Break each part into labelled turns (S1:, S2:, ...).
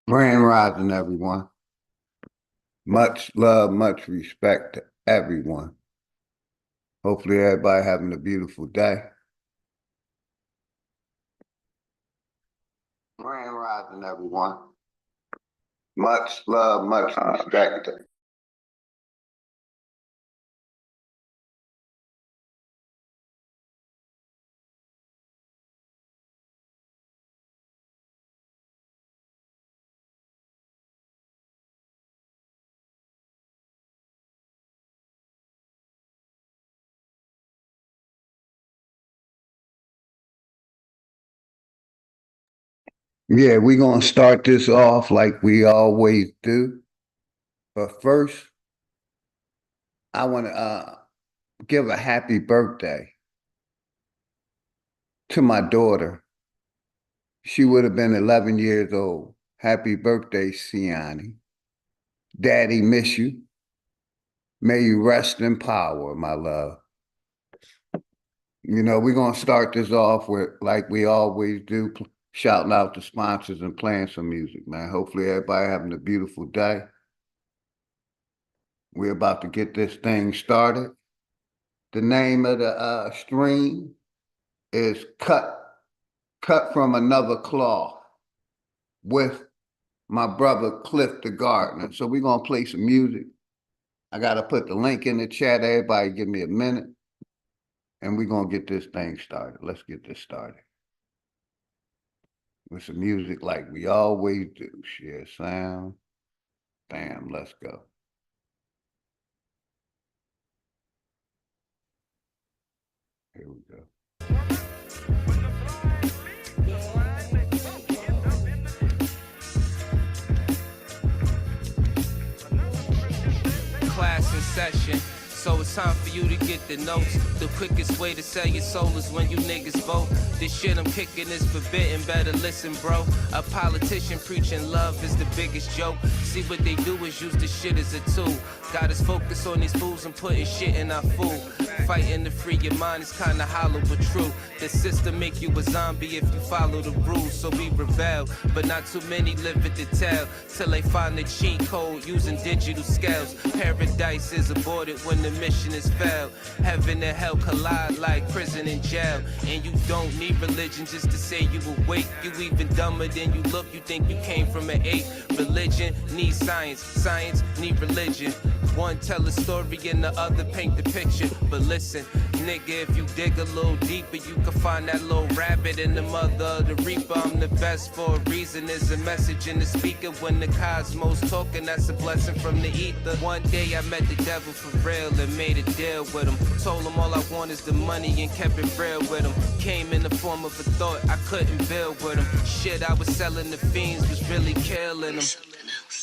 S1: Grand Rising, everyone. Much love, much respect to everyone. Hopefully, everybody having a beautiful day. Grand Rising, everyone. Much love, much respect to Yeah, we're going to start this off like we always do. But first, I want to give a happy birthday to my daughter. She would have been 11 years old. Happy birthday, Siani. Daddy, miss you. May you rest in power, my love. We're going to start this off with, like we always do, shouting out the sponsors and playing some music, man. Hopefully everybody having a beautiful day. We're about to get this thing started. The name of the stream is Cut From Another Cloth with my brother Cliff the Gardener. So we're going to play some music. I got to put the link in the chat. Everybody give me a minute. And we're going to get this thing started. Let's get this started. With some music like we always do. Share sound. Bam, let's go. Here we go.
S2: Class in session. So it's time for you to get the notes. The quickest way to sell your soul is when you niggas vote. This shit I'm kicking is forbidden, better listen, bro. A politician preaching love is the biggest joke. See what they do is use this shit as a tool. Got us focused on these fools and putting shit in our food. Fighting to free your mind is kinda hollow but true. The system make you a zombie if you follow the rules, so we rebel. But not too many live it to tell, till they find the cheat code using digital scales. Paradise is aborted when the mission is failed. Heaven and hell collide like prison and jail. And you don't need religion just to say you awake. You even dumber than you look, you think you came from an ape. Religion needs science, science need religion. One tell a story and the other paint the picture. But listen, nigga, if you dig a little deeper, you can find that little rabbit in the mother of the reaper. I'm the best for a reason. There's a message in the speaker when the cosmos talking. That's a blessing from the ether. One day I met the devil for real and made a deal with him. Told him all I want is the money and kept it real with him. Came in the form of a thought I couldn't build with him. Shit I was selling the fiends was really killing them.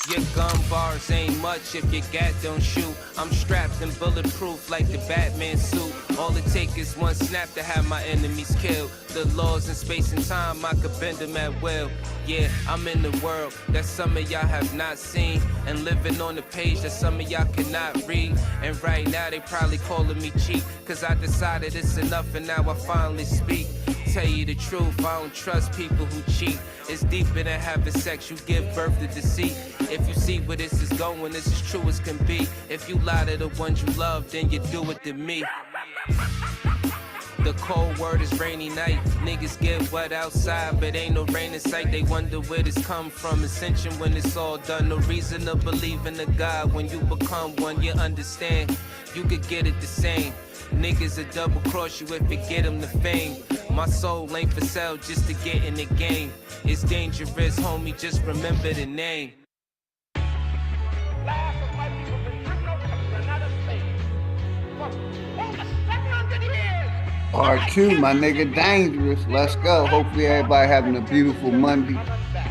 S2: Your gun bars ain't much if your gat don't shoot. I'm strapped and bulletproof like the Batman suit. All it takes is one snap to have my enemies killed. The laws in space and time, I could bend them at will. Yeah, I'm in the world that some of y'all have not seen, and living on the page that some of y'all cannot read. And right now they probably calling me cheap, cause I decided it's enough and now I finally speak. Tell you the truth, I don't trust people who cheat. It's deeper than having sex, you give birth to deceit. If you see where this is going, this is true as can be. If you lie to the ones you love, then you do it to me. The cold word is rainy night. Niggas get wet outside, but ain't no rain in sight. They wonder where this come from. Ascension when it's all done. No reason to believe in a God. When you become one, you understand. You could get it the same. Niggas will double cross you if you get them the fame. My soul ain't for sale just to get in the game. It's dangerous, homie, just remember the name.
S3: Last of my people been driven over to another state. For over 700 years.
S1: Part 2, my nigga Dangerous. Let's go. Hopefully everybody having a beautiful Monday.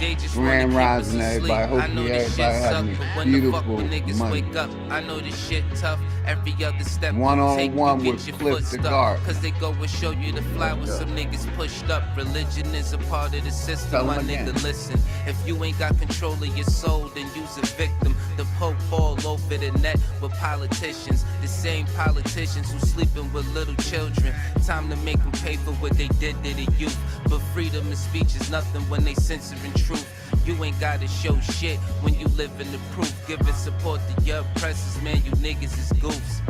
S2: They just
S1: Grand
S2: wanna keep us
S1: Rising,
S2: asleep.
S1: everybody.
S2: I know
S1: Hopefully
S2: this
S1: everybody
S2: shit suck,
S1: having
S2: but
S1: a
S2: when the fuck
S1: beautiful
S2: when niggas
S1: Monday.
S2: wake up, I know this shit tough. Every other step
S1: One-on-one
S2: you take, you
S1: with
S2: get your
S1: Cliff
S2: foot
S1: the
S2: stuck.
S1: Gardener.
S2: Cause they go and show you the fly when
S1: Let's go.
S2: some niggas pushed up. Religion is a part of the system,
S1: Tell
S2: my
S1: 'em
S2: nigga,
S1: again.
S2: listen. If you ain't got control of your soul, then you's a victim. The Pope all over the net with politicians. The same politicians who sleeping with little children. Time to make them pay for what they did to the youth. But freedom of speech is nothing when they censoring truth. You ain't gotta show shit when you live in the proof. Giving support to your oppressors, man, you niggas is goofs.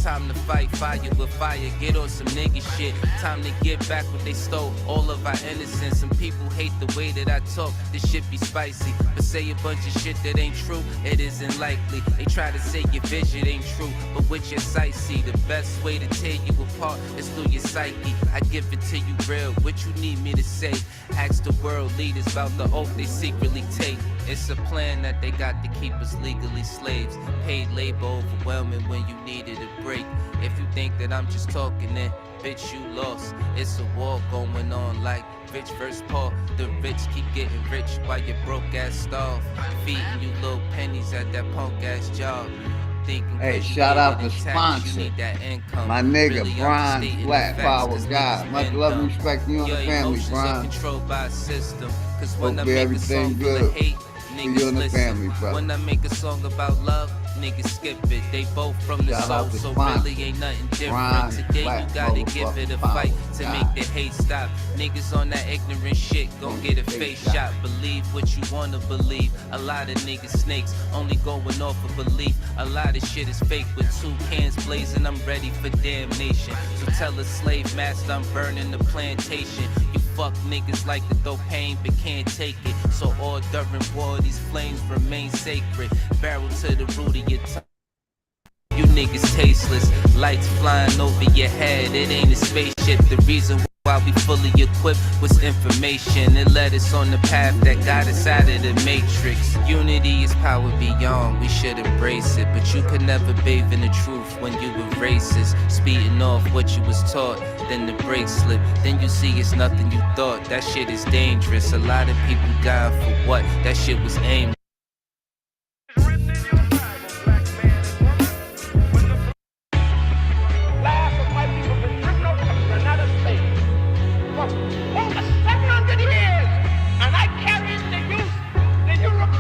S2: Time to fight fire with fire, get on some nigga shit. Time to get back what they stole, all of our innocence. Some people hate the way that I talk, this shit be spicy. But say a bunch of shit that ain't true, it isn't likely. They try to say your vision ain't true, but with your sight see. The best way to tear you apart is through your psyche. I give it to you real, what you need me to say. Ask the world leaders about the oath they secretly take. It's a plan that they got to keep us legally slaves. Paid labor overwhelming when you needed a break. If you think that I'm just talking, then bitch you lost. It's a war going on like rich versus poor. The rich keep getting rich while your broke ass starve. Feeding you little pennies at that punk ass job. Thinking
S1: Hey,
S2: 'cause you
S1: shout
S2: made
S1: out
S2: it
S1: the
S2: in tax,
S1: sponsor,
S2: you need that income.
S1: my nigga
S2: Really
S1: Brian,
S2: understating
S1: Flat
S2: the facts,
S1: Power
S2: 'cause
S1: guy.
S2: niggas
S1: Much
S2: been
S1: love and
S2: dumb.
S1: respect to you and
S2: Your
S1: the family,
S2: emotions are
S1: Brian.
S2: controlled by a system. Cause when I
S1: Hopefully
S2: make a
S1: everything
S2: song full
S1: good
S2: of hate,
S1: for
S2: niggas
S1: you and the
S2: listen.
S1: family, brother.
S2: When I make a song about love, niggas skip it. They both from the
S1: Shout
S2: soul,
S1: out to
S2: so
S1: sponsor,
S2: really ain't nothing different.
S1: Brian,
S2: Today
S1: Black
S2: you gotta give it a
S1: motherfucking
S2: fight
S1: power
S2: to
S1: guy.
S2: make the hate stop. Niggas on that ignorant shit gon' get a face shot. Believe what you wanna believe. A lot of niggas snakes, only going off of belief. A lot of shit is fake with 2 cans blazing. I'm ready for damnation. So tell a slave master I'm burning the plantation. You fuck niggas like to throw pain but can't take it. So all during war these flames remain sacred. Barrel to the root of your tongue. You niggas tasteless, lights flying over your head. It ain't a spaceship. The reason why we fully equipped was information. It led us on the path that got us out of the matrix. Unity is power beyond, we should embrace it. But you could never bathe in the truth when you were racist. Speeding off what you was taught, then the brakes slip. Then you see it's nothing you thought. That shit is dangerous. A lot of people dying for what? That shit was aimless.
S3: Written in your Bible, black man and woman, when the last of my people been driven over from Granada State for over 700 years, and I carried the youth,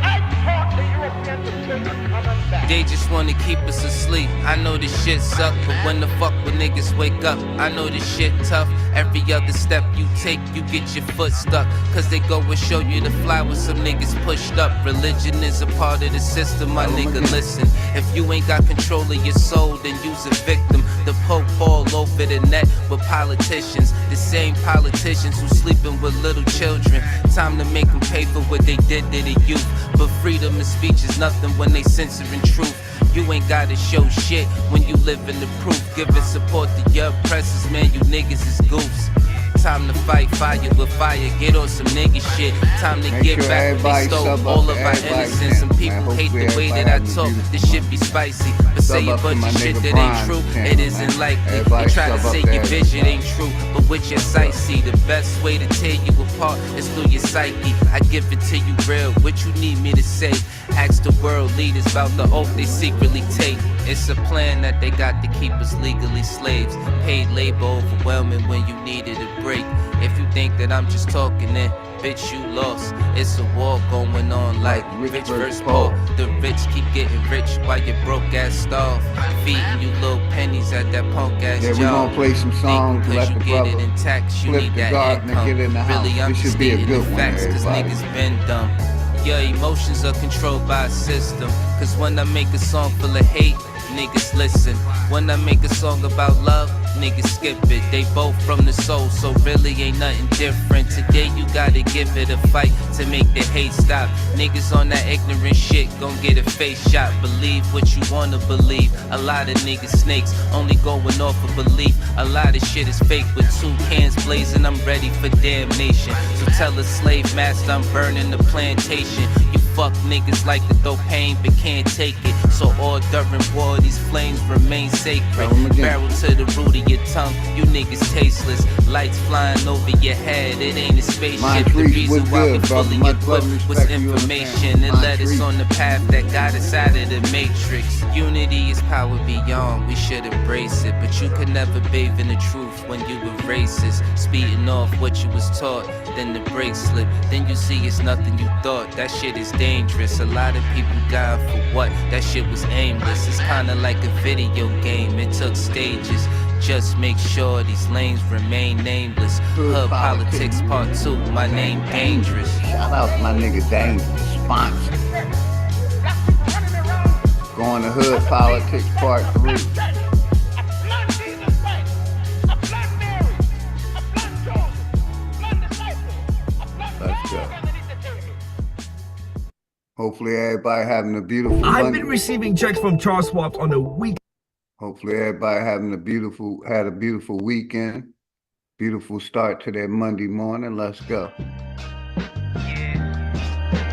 S3: I taught the Europeans until they're coming back.
S2: They just wanna keep us asleep. I know this shit suck, but when the fuck when niggas wake up, I know this shit tough. Every other step you take, you get your foot stuck. Cause they go and show you the fly with some niggas pushed up. Religion is a part of the system, my nigga, listen. If you ain't got control of your soul, then you's a victim. The Pope all over the net with politicians. The same politicians who sleeping with little children. Time to make them pay for what they did to the youth. But freedom of speech is nothing when they censoring truth. You ain't gotta show shit when you live in the proof. Giving support to your oppressors, man, you niggas is goofs. Time to fight fire with fire, get on some nigga shit. Time to
S1: Make
S2: get
S1: sure
S2: back what they
S1: everybody
S2: stole,
S1: sub up
S2: all
S1: to
S2: of our
S1: everybody
S2: innocence. Some
S1: channel,
S2: people
S1: man.
S2: hate the
S1: Hopefully
S2: way that
S1: everybody
S2: I
S1: having a
S2: talk,
S1: beautiful
S2: this shit
S1: month.
S2: be spicy. But say
S1: Sub
S2: a
S1: up to
S2: bunch
S1: my
S2: of shit
S1: nigga
S2: that ain't
S1: Brian's
S2: true,
S1: channel,
S2: it isn't
S1: man.
S2: likely. They
S1: Everybody
S2: try to
S1: sub up
S2: say
S1: to
S2: your vision
S1: everybody.
S2: ain't true, but with your sight see. The best way to tear you apart is through your psyche. I give it to you real, what you need me to say. Ask the world leaders about the oath they secretly take. It's a plan that they got to keep us legally slaves. Paid labor overwhelming when you needed a break. If you think that I'm just talking, then bitch you lost. It's a war going on like rich versus poor. The rich keep getting rich while your broke ass starve. Feeding you little pennies at that punk ass
S1: Yeah,
S2: job.
S1: we gonna play some songs,
S2: Thinking 'cause
S1: let
S2: you
S1: the
S2: get it
S1: brother
S2: in tax, you
S1: flip
S2: need
S1: the
S2: that
S1: garden and
S2: income.
S1: get in the house.
S2: Really, I'm
S1: This
S2: just
S1: should be a
S2: stating
S1: good
S2: the
S1: one,
S2: facts, cause
S1: everybody.
S2: niggas been dumb. Your emotions are controlled by a system. Cause when I make a song full of hate, niggas listen. When I make a song about love, niggas skip it. They both from the soul, so really ain't nothing different. Today you gotta give it a fight to make the hate stop. Niggas on that ignorant shit gon' get a face shot. Believe what you wanna believe. A lot of niggas snakes, only going off of belief. A lot of shit is fake with 2 cans blazing. I'm ready for damnation. So tell a slave master I'm burning the plantation. You fuck niggas like to throw pain but can't take it. So all during war these flames remain sacred.
S1: Tell 'em again.
S2: Barrel to the root of your tongue, you niggas tasteless. Lights flying over your head, it ain't a spaceship. The
S1: Montrese,
S2: reason
S1: what's
S2: why we
S1: good, brother?
S2: fully
S1: Much love
S2: equipped
S1: and
S2: was
S1: respect to you and the
S2: information.
S1: family.
S2: It led us
S1: Montrese.
S2: on the path that got us out of the matrix. Unity is power beyond, we should embrace it. But you could never bathe in the truth when you were racist. Speeding off what you was taught, then the brakes slip. Then you see it's nothing you thought, that shit is dangerous. A lot of people dying for what? That shit was aimless. It's kinda like a video game, it took stages. Just make sure these lanes remain nameless. Hood politics part 2, my name dangerous.
S1: Shout out to my nigga Dangerous, sponsor. Going to Hood Politics Part 3. Let's go. Hopefully everybody having a beautiful Monday.
S4: I've been receiving checks from Charles Schwab on a week.
S1: Hopefully everybody having had a beautiful weekend. Beautiful start to their Monday morning. Let's go.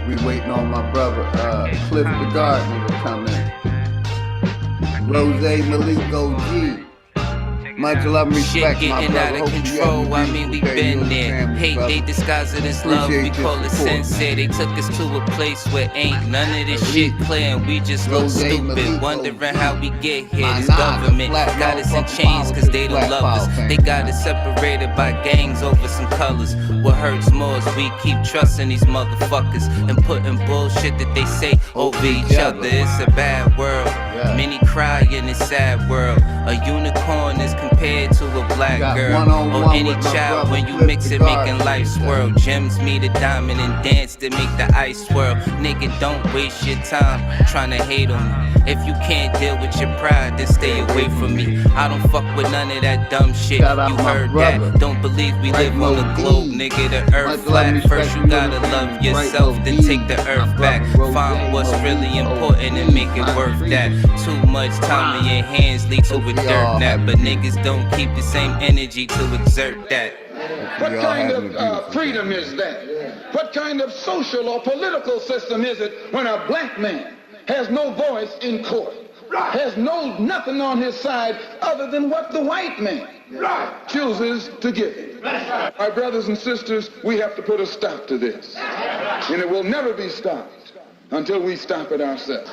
S1: We waiting on my brother Cliff the Gardener to come in. Rose Malik OG. Much love and respect,
S2: shit getting out of control, I mean we been there. Hate they disguise it as love, we call it sincere. They took us to a place where ain't none of this shit clear, and we just look stupid, wondering how we get here. This government got us in chains cause they don't love us. They got us separated by gangs over some colors. What hurts more is we keep trusting these motherfuckers and putting bullshit that they say over each other. It's a bad world, many cry in this sad world. A unicorn is compared to a black girl or any child. When you mix it, making life swirl. Gems meet a diamond and dance to make the ice swirl. Nigga, don't waste your time trying to hate on me. If you can't deal with your pride, then stay away from me. I don't fuck with none of that dumb shit. You heard that? Don't believe we live on the globe, nigga. The earth flat. First you gotta love yourself, then take the earth back. Find what's really important and make it worth that. Too much time in your hands lead to a dirt nap, but niggas don't keep the same energy to exert that.
S5: What kind of freedom is that? What kind of social or political system is it when a black man has no voice in court, has nothing on his side other than what the white man chooses to give him? My brothers and sisters, we have to put a stop to this, and it will never be stopped until we stop it ourselves.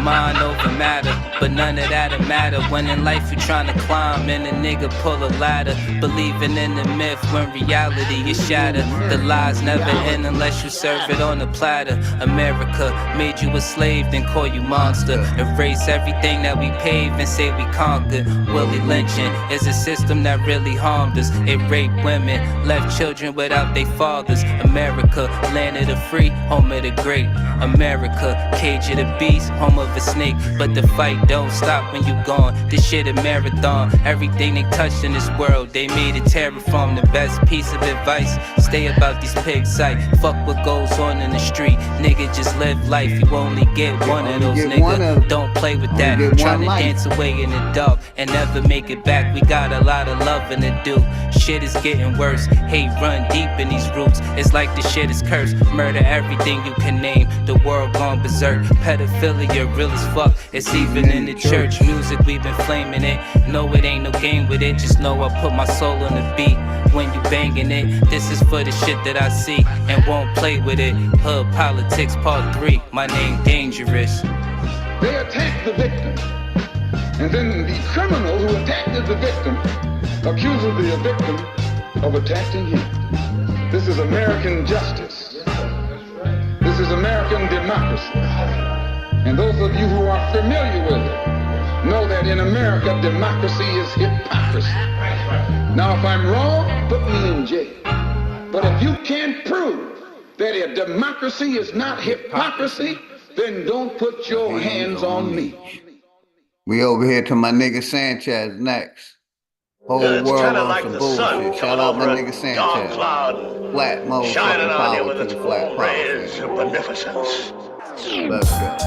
S2: Mind over matter, but none of that'll matter when in life you're trying to climb and a nigga pull a ladder. Believing in the myth when reality is shattered. The lies never end unless you serve it on a platter. America made you a slave, then call you monster. Erase everything that we paved and say we conquered. Willie lynching is a system that really harmed us. It raped women, left children without their fathers. America, land of the free, home of the great. America, cage of the beast, home of a snake. But the fight don't stop when you gone. This shit a marathon. Everything they touched in this world, they made it terraform. The best piece of advice, stay about these pigs sight. Fuck what goes on in the street. Nigga, just live life. You only get one of those, nigga. Don't play with that. Trying to dance away in the dark and never make it back. We got a lot of loving to do. Shit is getting worse. Hate run deep in these roots. It's like the shit is cursed. Murder everything you can name. The world gone berserk. Pedophilia real as fuck. It's even in the church. Music, we've been flaming it. No, it ain't no game with it. Just know I put my soul on the beat when you banging it. This is for the shit that I see and won't play with it. Hood Politics Part 3. My name Dangerous.
S5: They attack the victim, and then the criminal who attacked the victim accuses the victim of attacking him. This is American justice. This is American democracy. And those of you who are familiar with it know that in America, democracy is hypocrisy. Now, if I'm wrong, put me in jail. But if you can't prove that a democracy is not hypocrisy, then don't put your hands on me.
S1: We over here to my nigga Sanchez next. Whole world on
S6: like
S1: some
S6: the
S1: bullshit. Shout out my nigga Sanchez.
S6: Cloud,
S1: Flat mode,
S6: shining
S1: fucking
S6: on you
S1: power
S6: with
S1: to
S6: its
S1: the flat
S6: rays
S1: power.
S6: of beneficence.
S1: Let's go.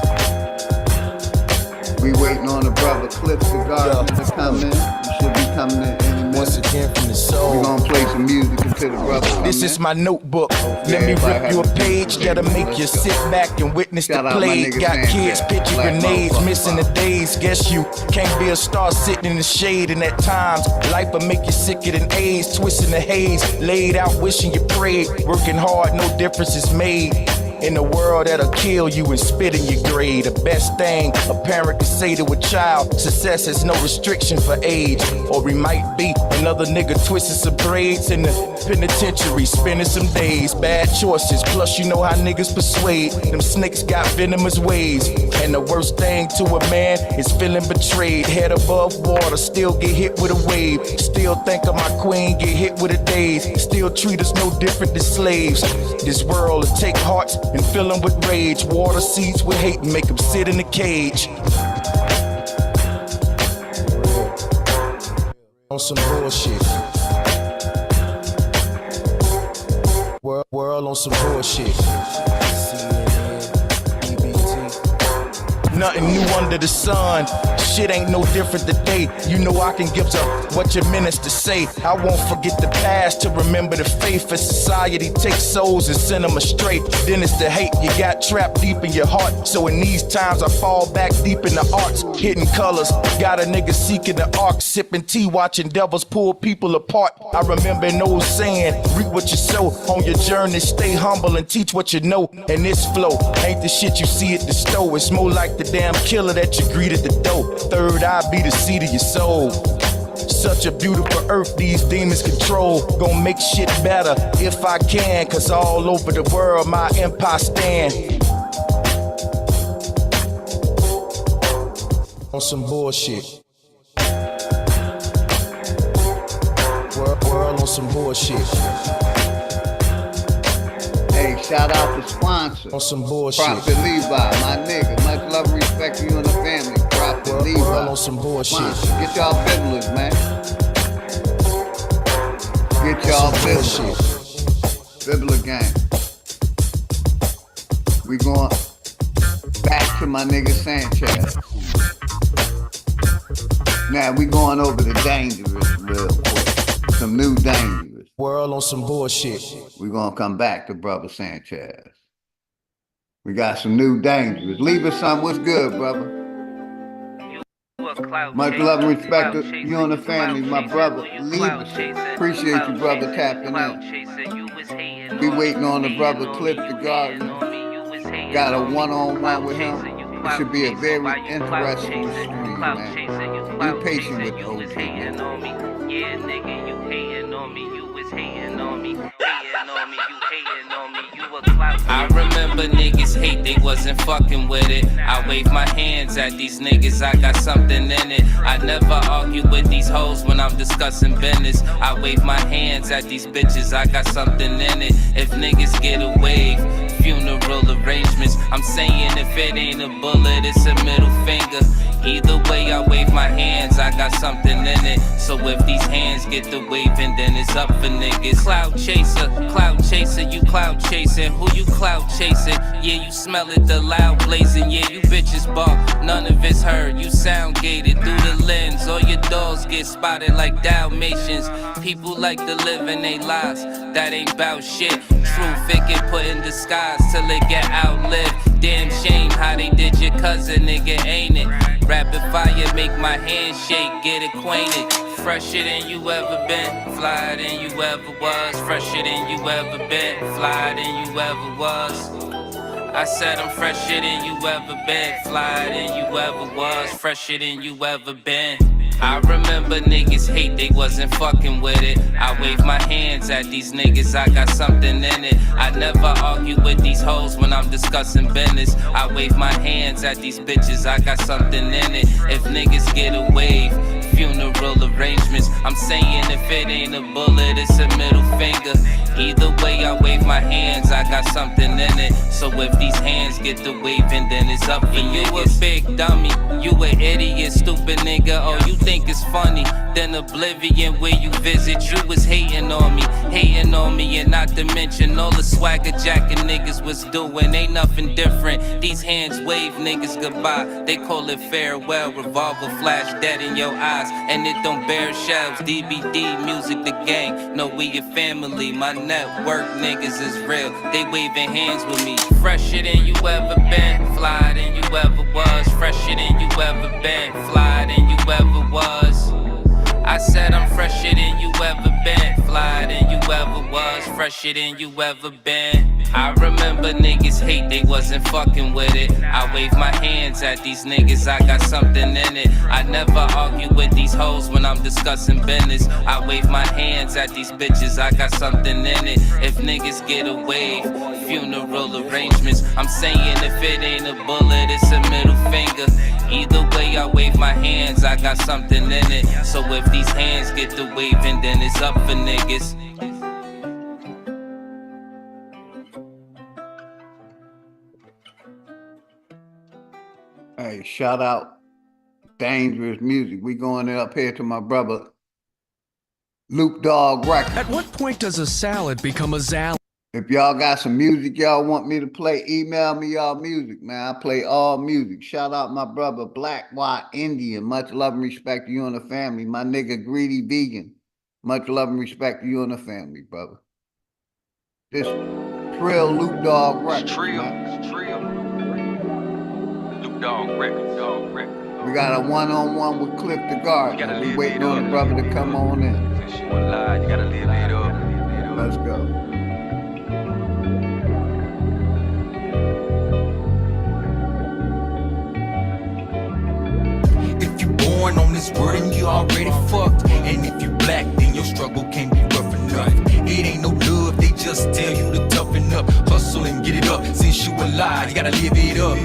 S1: We waiting on the brother Cliff the Gardener to come in. He should be coming in any minute.
S4: Once again from the soul.
S1: We gonna play some music until the brother come
S4: This
S1: in.
S4: is my notebook. Let me rip you a page that'll make you sit back and witness the
S1: Shout out my
S4: play.
S1: nigga
S4: Got
S1: Sanchez.
S4: kids pitching
S1: Black
S4: grenades,
S1: motherfucker.
S4: missing the days. Guess you can't be a star sitting in the shade. And at times, life will make you sicker than AIDS. Twisting the haze, laid out wishing you prayed. Working hard, no difference is made. In a world that'll kill you and spit in your grave. The best thing a parent can say to a child, success has no restriction for age. Or we might be in Another nigga twisting some braids in the penitentiary, spending some days. Bad choices, plus you know how niggas persuade. Them snakes got venomous ways. And the worst thing to a man is feeling betrayed. Head above water, still get hit with a wave. Still think of my queen, get hit with a daze. Still treat us no different than slaves. This world will take hearts and fill them with rage. Water seeds with hate and make them sit in a cage. On some bullshit. World on some bullshit. Nothing new under the sun. Shit ain't no different today. You know I can give up what your ministers say. I won't forget the past to remember the faith. As society takes souls and send them astray. Then it's the hate you got trapped deep in your heart. So in these times I fall back deep in the arts. Hidden colors, got a nigga seeking the arc. Sipping tea, watching devils pull people apart. I remember an old saying, reap what you sow. On your journey, stay humble and teach what you know. And this flow ain't the shit you see at the store. It's more like the damn killer that you greet at the door. Third eye be the seed of your soul. Such a beautiful earth these demons control. Gonna make shit better if I can. Cause all over the world my empire stand. On some bullshit. World on some bullshit.
S1: Hey, shout out to sponsor.
S4: On some bullshit.
S1: Prophet Levi, my nigga. Much love and respect to you and the family. Prophet Levi.
S4: World on some bullshit.
S1: Sponsor. Get y'all bibblers, man. Get y'all bibblers. Bibbler gang. We going back to my nigga Sanchez. Now we going over the dangerous real quick. Some new dangerous.
S4: World on some bullshit.
S1: We're gonna come back to Brother Sanchez. We got some new dangerous. Leave us some. What's good, brother? Much love and respect to you and the family, my brother. Leave us. Appreciate you, brother, tapping in. Be waiting on the brother Cliff the Garden. Got a one-on-one with him. It should be a very interesting stream, man. Be patient with the OG, man.
S2: Yeah, nigga, you hating on me, you was hating on me, hating on me, you hating on me, you a clout. I remember niggas hate, they wasn't fucking with it. I wave my hands at these niggas, I got something in it. I never argue with these hoes when I'm discussing business. I wave my hands at these bitches, I got something in it. If niggas get a wave, funeral arrangements. I'm saying if it ain't a bullet, it's a middle finger. Either way, I wave my hands, I got something in it. So if these hands get the waving, then it's up for niggas. Cloud chaser, you cloud chasing. Who you cloud chasing? Yeah, you smell it, the loud blazing. Yeah, you bitches bark, none of it's heard. You sound gated through the lens. All your dogs get spotted like Dalmatians. People like to live in they lives, that ain't bout shit. Truth, it get put in disguise till it get outlived. Damn shame how they did your cousin, nigga, ain't it? Rapid fire make my hand shake, get acquainted. Fresher than you ever been, flyer than you ever was. Fresher than you ever been, flyer than you ever was. I said I'm fresher than you ever been, flyer than you ever was. Fresher than you ever been. I remember niggas hate, they wasn't fucking with it. I wave my hands at these niggas, I got something in it. I never argue with these hoes when I'm discussing business. I wave my hands at these bitches, I got something in it. If niggas get a wave, funeral arrangements. I'm saying if it ain't a bullet, it's a middle finger. Either way, I wave my hands, I got something in it. So if these hands get the waving, then it's up for you. You a big dummy, you an idiot, stupid nigga. Oh, you think it's funny? Then oblivion where you visit, you was hating on me, and not to mention all the swagger jacking niggas was doing. Ain't nothing different. These hands wave niggas goodbye. They call it farewell. Revolver flash dead in your eyes, and it don't bear shells. DBD music, the gang. No, we your family. My network niggas is real. They waving hands with me. Fresher than you ever been, flyer than you ever was. Fresher than you ever been, flyer than you ever was. I I said I'm fresher than you ever been, flyer than you ever was, fresher than you ever been. I remember niggas hate they wasn't fucking with it. I wave my hands at these niggas, I got something in it. I never argue with these hoes when I'm discussing business. I wave my hands at these bitches, I got something in it. If niggas get a wave, funeral arrangements. I'm saying if it ain't a bullet, it's a middle finger. Either way, I wave my hands, I got something in it. So if these hands get to waving, then it's up for niggas.
S1: Hey, shout out Dangerous Music. We going up here to my brother Loop Dog Records.
S6: At what point does a salad become a zallad?
S1: If y'all got some music y'all want me to play, email me y'all music, man. I play all music. Shout out my brother Black White Indian. Much love and respect to you and the family. My nigga Greedy Vegan. Much love and respect to you and the family, brother. This Trill Loop Dog Records.
S7: It's Trill. Loop Dog Records, Dog Records.
S1: We got a one-on-one with Cliff the Guard. We waiting on the brother to come on in.
S7: Since you went live, you gotta live it up.
S1: Let's go.
S4: If you born on this world and you already fucked, and if you black, then your struggle can't be rough enough. It ain't no love, they just tell you to toughen up, hustle and get it up. Since you alive, you gotta live it up.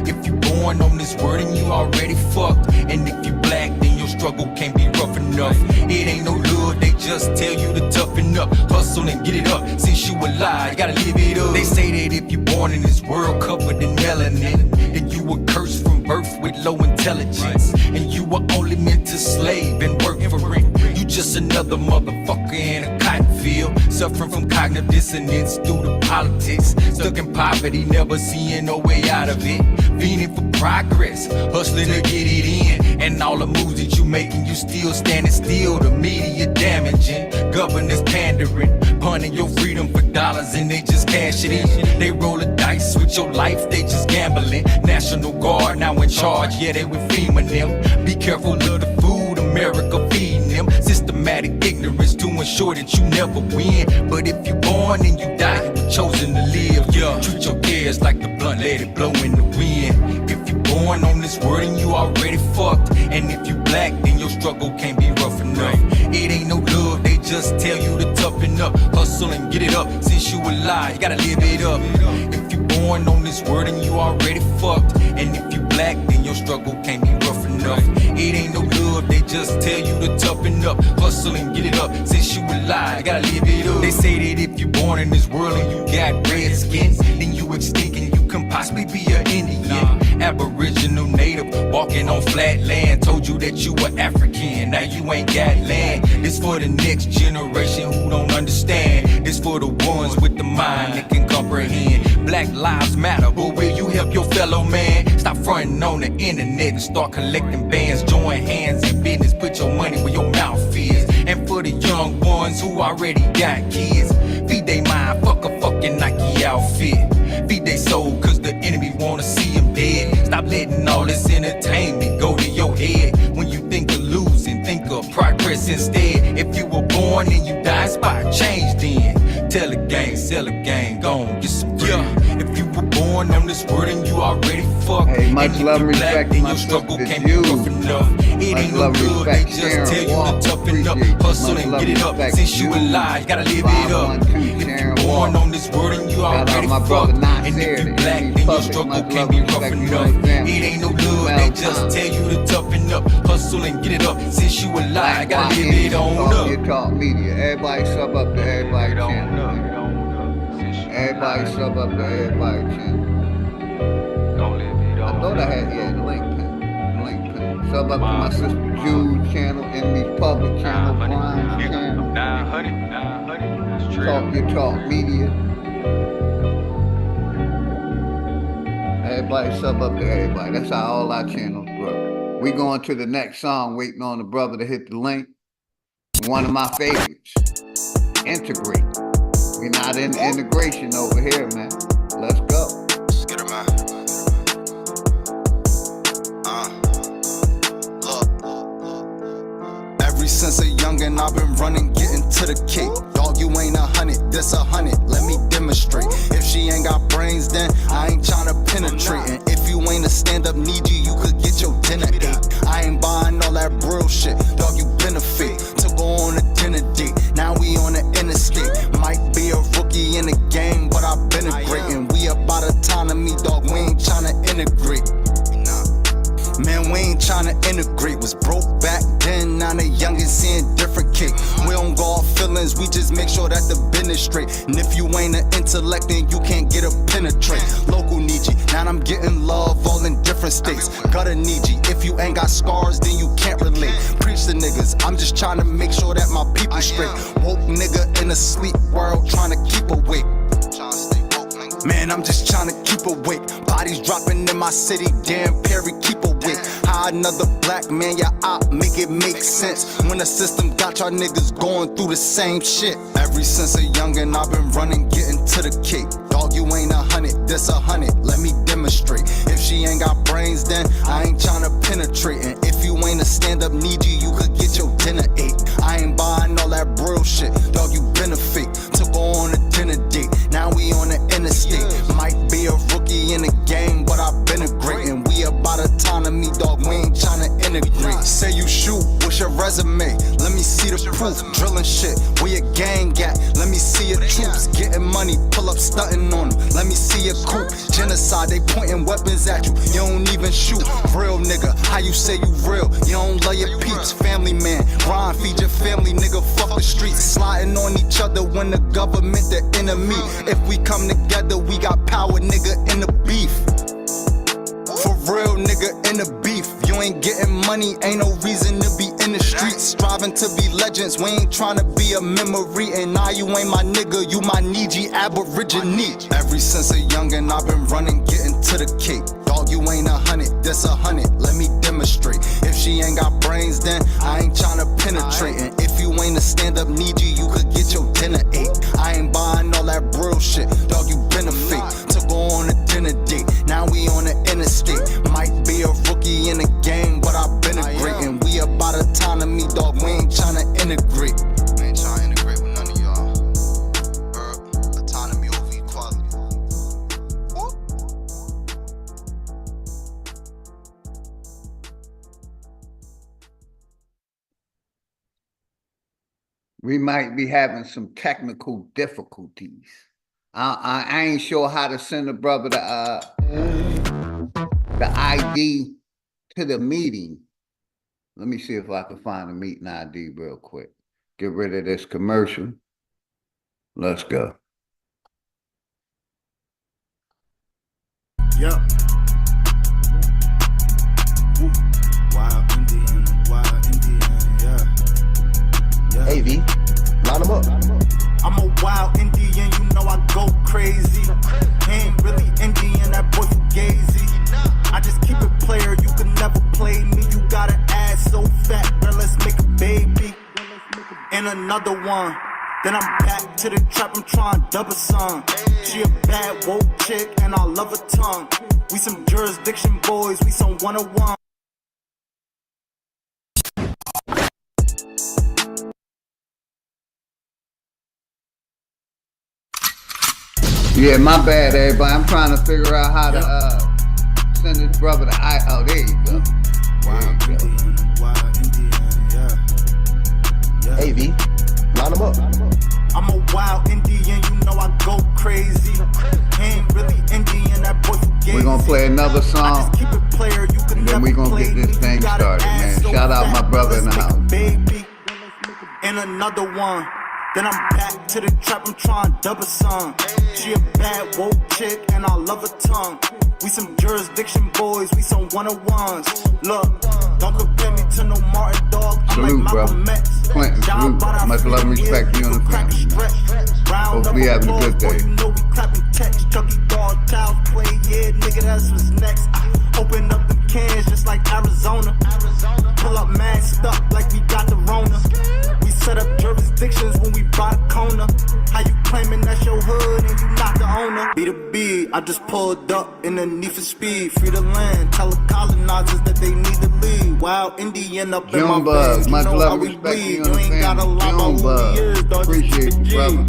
S4: If you born on this world and you already fucked, and if you black, then your struggle can't be rough enough. It ain't no love, they just tell you to toughen up, hustle and get it up. Since you alive, you gotta live it up. They say that if you born in this world covered in melanin, then you were cursed from birth with low intelligence, and you were only meant to slave and work for rent. You just another motherfucker in a cotton field, suffering from cognitive dissonance due to politics. Stuck in poverty, never seeing no way out of it. Fiending for progress, hustling to get it in. And all the moves that you making, you still standing still. The media damaging, governors pandering, punting your freedom for dollars and they just cash it in. They roll the dice with your life, they just gambling. National Guard now in charge, yeah, they with FEMA them. Be careful of the food America feeding them. Systematic ignorance to ensure that you never win. But if you born and you die, you were chosen to live. Yeah, treat your cares like the blunt, let it blow in the wind. If you born on this world and you already fucked, and if you black, then your struggle can't be rough enough. It ain't no love, they just tell you to toughen up, hustle and get it up. Since you alive, you gotta live it up. If you born on this world and you already fucked, and if you black, then your struggle can't be rough enough. It ain't no love, they just tell you to toughen up, hustle and get it up. Since you alive, you gotta live it up. They say that if you born in this world and you got red skin, then you extinct and you can possibly be an Indian. Aboriginal native, walking on flat land, told you that you were African, now you ain't got land. This for the next generation who don't understand. This for the ones with the mind that can comprehend. Black lives matter, but will you help your fellow man? Stop fronting on the internet and start collecting bands. Join hands in business, put your money where your mouth is. And for the young ones who already got kids, feed they mind, fuck a fucking Nike outfit. Feed they soul, cause the enemy wanna see them dead. Stop letting all this entertainment go to your head. When you think of losing, think of progress instead. If you were born and you die, inspired change then. Tell a gang, sell a gang, go on, get some bread. If you were born on this world and you already fucked,
S1: Hey, much
S4: and
S1: love
S4: you
S1: and
S4: black,
S1: respect to
S4: then
S1: my
S4: your struggle
S1: sister
S4: can't be
S1: Jude.
S4: rough enough. It
S1: Much
S4: ain't no
S1: love and
S4: good, they
S1: respect,
S4: just
S1: Sharon
S4: tell you
S1: Walker.
S4: to toughen up,
S1: Appreciate you.
S4: hustle
S1: Much
S4: and
S1: love
S4: get it
S1: and
S4: up.
S1: respect,
S4: Since you
S1: Jude.
S4: alive, you gotta live it up.
S1: 512
S4: If
S1: Sharon
S4: you born
S1: Walker.
S4: on this world and you
S1: Shout out
S4: already
S1: my brother
S4: fucked, and
S1: Nasir,
S4: if you
S1: the
S4: black,
S1: enemy
S4: then your
S1: public.
S4: struggle
S1: Much
S4: can't
S1: love
S4: be
S1: and
S4: rough
S1: respect to you
S4: enough.
S1: and the family.
S4: It ain't no love, they just tell you to toughen up, hustle and get it up. Since you alive, gotta live it on up.
S1: Your Talk Media. Everybody sub up to everybody channel. Everybody sub up to everybody channel. I thought I had the link pin. Sub up to my sister Jude channel, Enemies Public channel, Brian's channel.
S7: 900.
S1: Talk Your Talk Media. Everybody sub up to everybody. That's how all our channels grow. We going to the next song, waiting on the brother to hit the link. One of my favorites, Integrate. We're not in integration over here, man. Let's go.
S8: Let's get her, man. Look. Every
S4: since a youngin', I've been running, getting to the cake. Dog, you ain't 100, this 100, let me demonstrate. If she ain't got brains, then I ain't tryna penetrate. And if you ain't a stand-up needy, you could get your dinner ate. I ain't buying all that real shit, dog, you been a fake. Took her on a dinner date, now we on the interstate. Might be a rookie in the game, but I've been a great. And we about autonomy, dog, we ain't tryna integrate. Man, we ain't tryna integrate. Was broke back then, now the youngin' seeing different cake. We don't go off feelings, we just make sure that the business straight. And if you ain't an intellect, then you can't get a penetrate. Local need you, now I'm getting love all in different states. Gotta need you, if you ain't got scars, then you can't relate. Preach to niggas, I'm just tryna make sure that my people straight. Woke nigga in a sleep world, tryna keep awake. Man, I'm just tryna keep awake. Bodies dropping in my city, damn Perry, keep awake. How another black man, ya op, make it make sense. When the system got y'all niggas going through the same shit. Ever since a youngin', I've been running, getting to the cake. Dog, you ain't 100, this 100, let me demonstrate. If she ain't got brains, then I ain't tryna penetrate. And if you ain't a stand-up needy, you could get your dinner ate. I ain't buying all that real shit, dog, you been a fake. Took her on a dinner date, now we on the interstate. Might be a rookie in the game, but I've been a great. And we about autonomy, dog, we ain't tryna integrate. Say you shoot, what's your resume? Let me see the proof. Drilling shit, where your gang at? Let me see your troops. Getting money, pull up stunting on them. Let me see your coupe. Genocide, they pointing weapons at you. You don't even shoot. Real nigga, how you say you real? You don't love your peeps. Family man, grind, feed your family, nigga, fuck the streets. Sliding on each other when the government the enemy. If we come together, we got power, nigga, in the beef. For real, nigga, in the beef. You ain't getting money, ain't no reason to be in the streets. Striving to be legends, we ain't tryna be a memory. And now you ain't my nigga, you my Niji Aborigine. Ever since a youngin', I've been running, getting to the cake. Dog, you ain't 100, this 100, let me demonstrate. If she ain't got brains, then I ain't tryna penetrate. And if you ain't a stand-up needy, you could get your dinner ate. I ain't buying all that real shit, dog, you been a fake. Took her on a dinner date, now we on the interstate. Might be a rookie in the game, but I've been a great. And we about autonomy, dog, we ain't tryna integrate. We ain't tryna integrate with none of y'all. Autonomy over equality.
S1: We might be having some technical difficulties. I ain't sure how to send a brother the ID to the meeting. Let me see if I can find a meeting ID real quick. Get rid of this commercial. Let's go.
S4: Yep. Wild Indian, yeah.
S8: Hey V, line them up.
S4: I'm a wild Indian, you know I go crazy. Ain't really Indian, that boy fugazi. I just keep it player, you can never play me. You got an ass so fat, girl, let's make a baby. And another one. Then I'm back to the trap, I'm trying double some. She a bad woke chick, and I love her tongue. We some jurisdiction boys, we some 101.
S1: Yeah, my bad, everybody. I'm trying to figure out how to send this brother the I. Oh, there you go.
S4: Wild Indian, yeah.
S8: Hey V, line them up.
S4: I'm a wild Indian, you know I go crazy. Ain't really Indian, that boy fugazi.
S1: We're gonna play another song,
S4: I just keep it player, you can
S1: and then
S4: never
S1: we're gonna
S4: play
S1: get this
S4: me.
S1: thing
S4: You got
S1: started,
S4: an
S1: man.
S4: ass so
S1: Shout out
S4: fat,
S1: my brother in the
S4: let's make a
S1: house.
S4: baby. And another one. Then I'm back to the trap, I'm trying double some. She a bad woke chick, and I love her tongue. We some jurisdiction boys, we some 101s. Look, don't compare me to no Martin dog. I'm
S1: Salute,
S4: like Malcolm
S1: bro.
S4: X.
S1: Clinton, salute. Much love and respect to you and the family, man. Hopefully you having a good day.
S4: You know we clapping
S9: text. Chucky dog, child play, yeah, nigga, that's what's next. Open up the cans just like Arizona. Pull up masked up like we got the Rona. We set up jurisdictions when we buy the corner. How you claiming that's your hood and you not the owner? Be the B, I just pulled up in the need for speed. Free the land, tell the colonizers that they need to leave. Wild Indian up in my veins, you
S1: much
S9: know
S1: love
S9: how
S1: and
S9: we
S1: respect
S9: bleed.
S1: to you
S9: You
S1: and the
S9: ain't gotta
S1: family.
S9: lie about who we is, dog.
S1: Appreciate you, brother.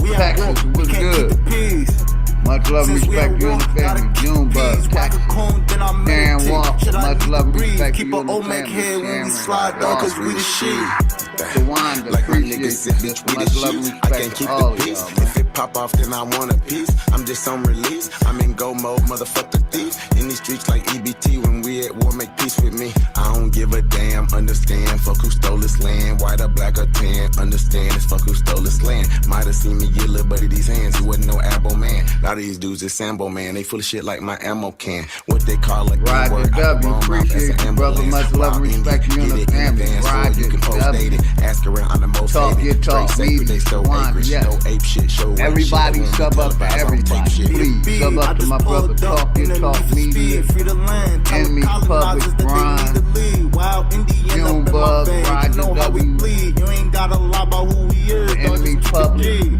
S9: We at
S1: Texas,
S9: work, we
S1: what's
S9: can't
S1: good?
S9: keep the peace.
S1: Much love and
S9: Since we
S1: respect
S9: at
S1: to you and
S9: work,
S1: the
S9: gotta
S1: family.
S9: keep
S1: Junebug,
S9: peace. Whack a
S1: Texas.
S9: coon, then I
S1: Darren
S9: meditate.
S1: Walker,
S9: Should I
S1: much
S9: need
S1: love
S9: to
S1: and
S9: breathe?
S1: respect to
S9: Keep
S1: you
S9: an
S1: and the
S9: Olmec
S1: family.
S9: head when we
S1: Sharon,
S9: slide, dog, cause we the shit.
S1: Tawanda,
S10: Like my
S1: appreciate
S10: niggas said,
S1: you,
S10: bitch,
S1: sister.
S10: we
S1: Much
S10: the
S1: love and
S10: shit. I
S1: respect
S10: can't
S1: to
S10: keep
S1: all
S10: the
S1: of
S10: peace.
S1: y'all, man.
S10: If it pop off, then I want a piece. I'm just on release. I'm in go mode, motherfucker thief. In these streets like EBT, when we at war, make peace with me. I don't give a damn, understand. Fuck who stole this land, white or black or tan. Understand, it's fuck who stole this land. Might have seen me get little buddy these hands. He wasn't no abo man. A lot of these dudes is Sambo man. They full of shit like my ammo can. What they call a
S1: Roger
S10: N-word, I
S1: W,
S10: can roam off as
S1: appreciate
S10: an
S1: you, brother.
S10: ambulance.
S1: Much love and
S10: Wild
S1: respect to you
S10: Indian,
S1: and the
S10: get it in
S1: family.
S10: advance, or
S1: Roger
S10: you can post
S1: W.
S10: dated. Ask around, I'm the most
S1: Talk
S10: hated.
S1: your talk,
S10: Straight sacred,
S1: media,
S10: they so
S1: Tawanda,
S10: acreage,
S1: yes.
S10: no ape shit, show rape
S1: Everybody
S10: shit.
S1: sub up to everybody. Please, sub up to my brother. Talk your talk, media.
S9: Free the land, tell the
S1: Enemy
S9: colonizers
S1: Public
S9: that they
S1: Grind.
S9: need to leave. Wild Indian up in my
S1: Junebug,
S9: veins, you
S1: Roger
S9: know how we
S1: W.
S9: bleed. You ain't gotta lie about who we is, dog,
S1: Enemy
S9: just keep
S1: Public.
S9: it G.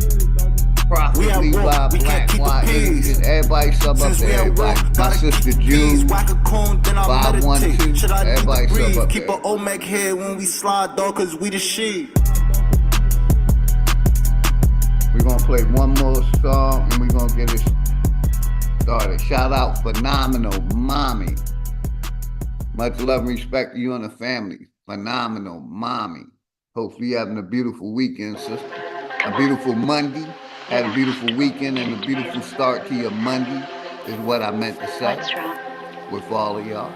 S1: Prophet
S9: We at
S1: Levi,
S9: work, we
S1: Black
S9: can't keep
S1: White,
S9: the peace.
S1: everybody sub up
S9: Since
S1: to
S9: we at work,
S1: everybody. My
S9: gotta
S1: sister
S9: keep the
S1: Jude,
S9: peace. Whack a coon, then I
S1: 512,
S9: meditate. Should I need
S1: everybody
S9: to
S1: sub
S9: breathe?
S1: up
S9: Keep
S1: there.
S9: an Olmec head when we slide, dog, cause we the shit.
S1: we're gonna play one more song and we're gonna get it started. Shout out Phenomenal Mommy. Much love and respect to you and the family. Phenomenal Mommy. Hopefully you're having a beautiful weekend, sister. A beautiful Monday. Had a beautiful weekend and a beautiful start to your Monday is what I meant to say. With all of y'all.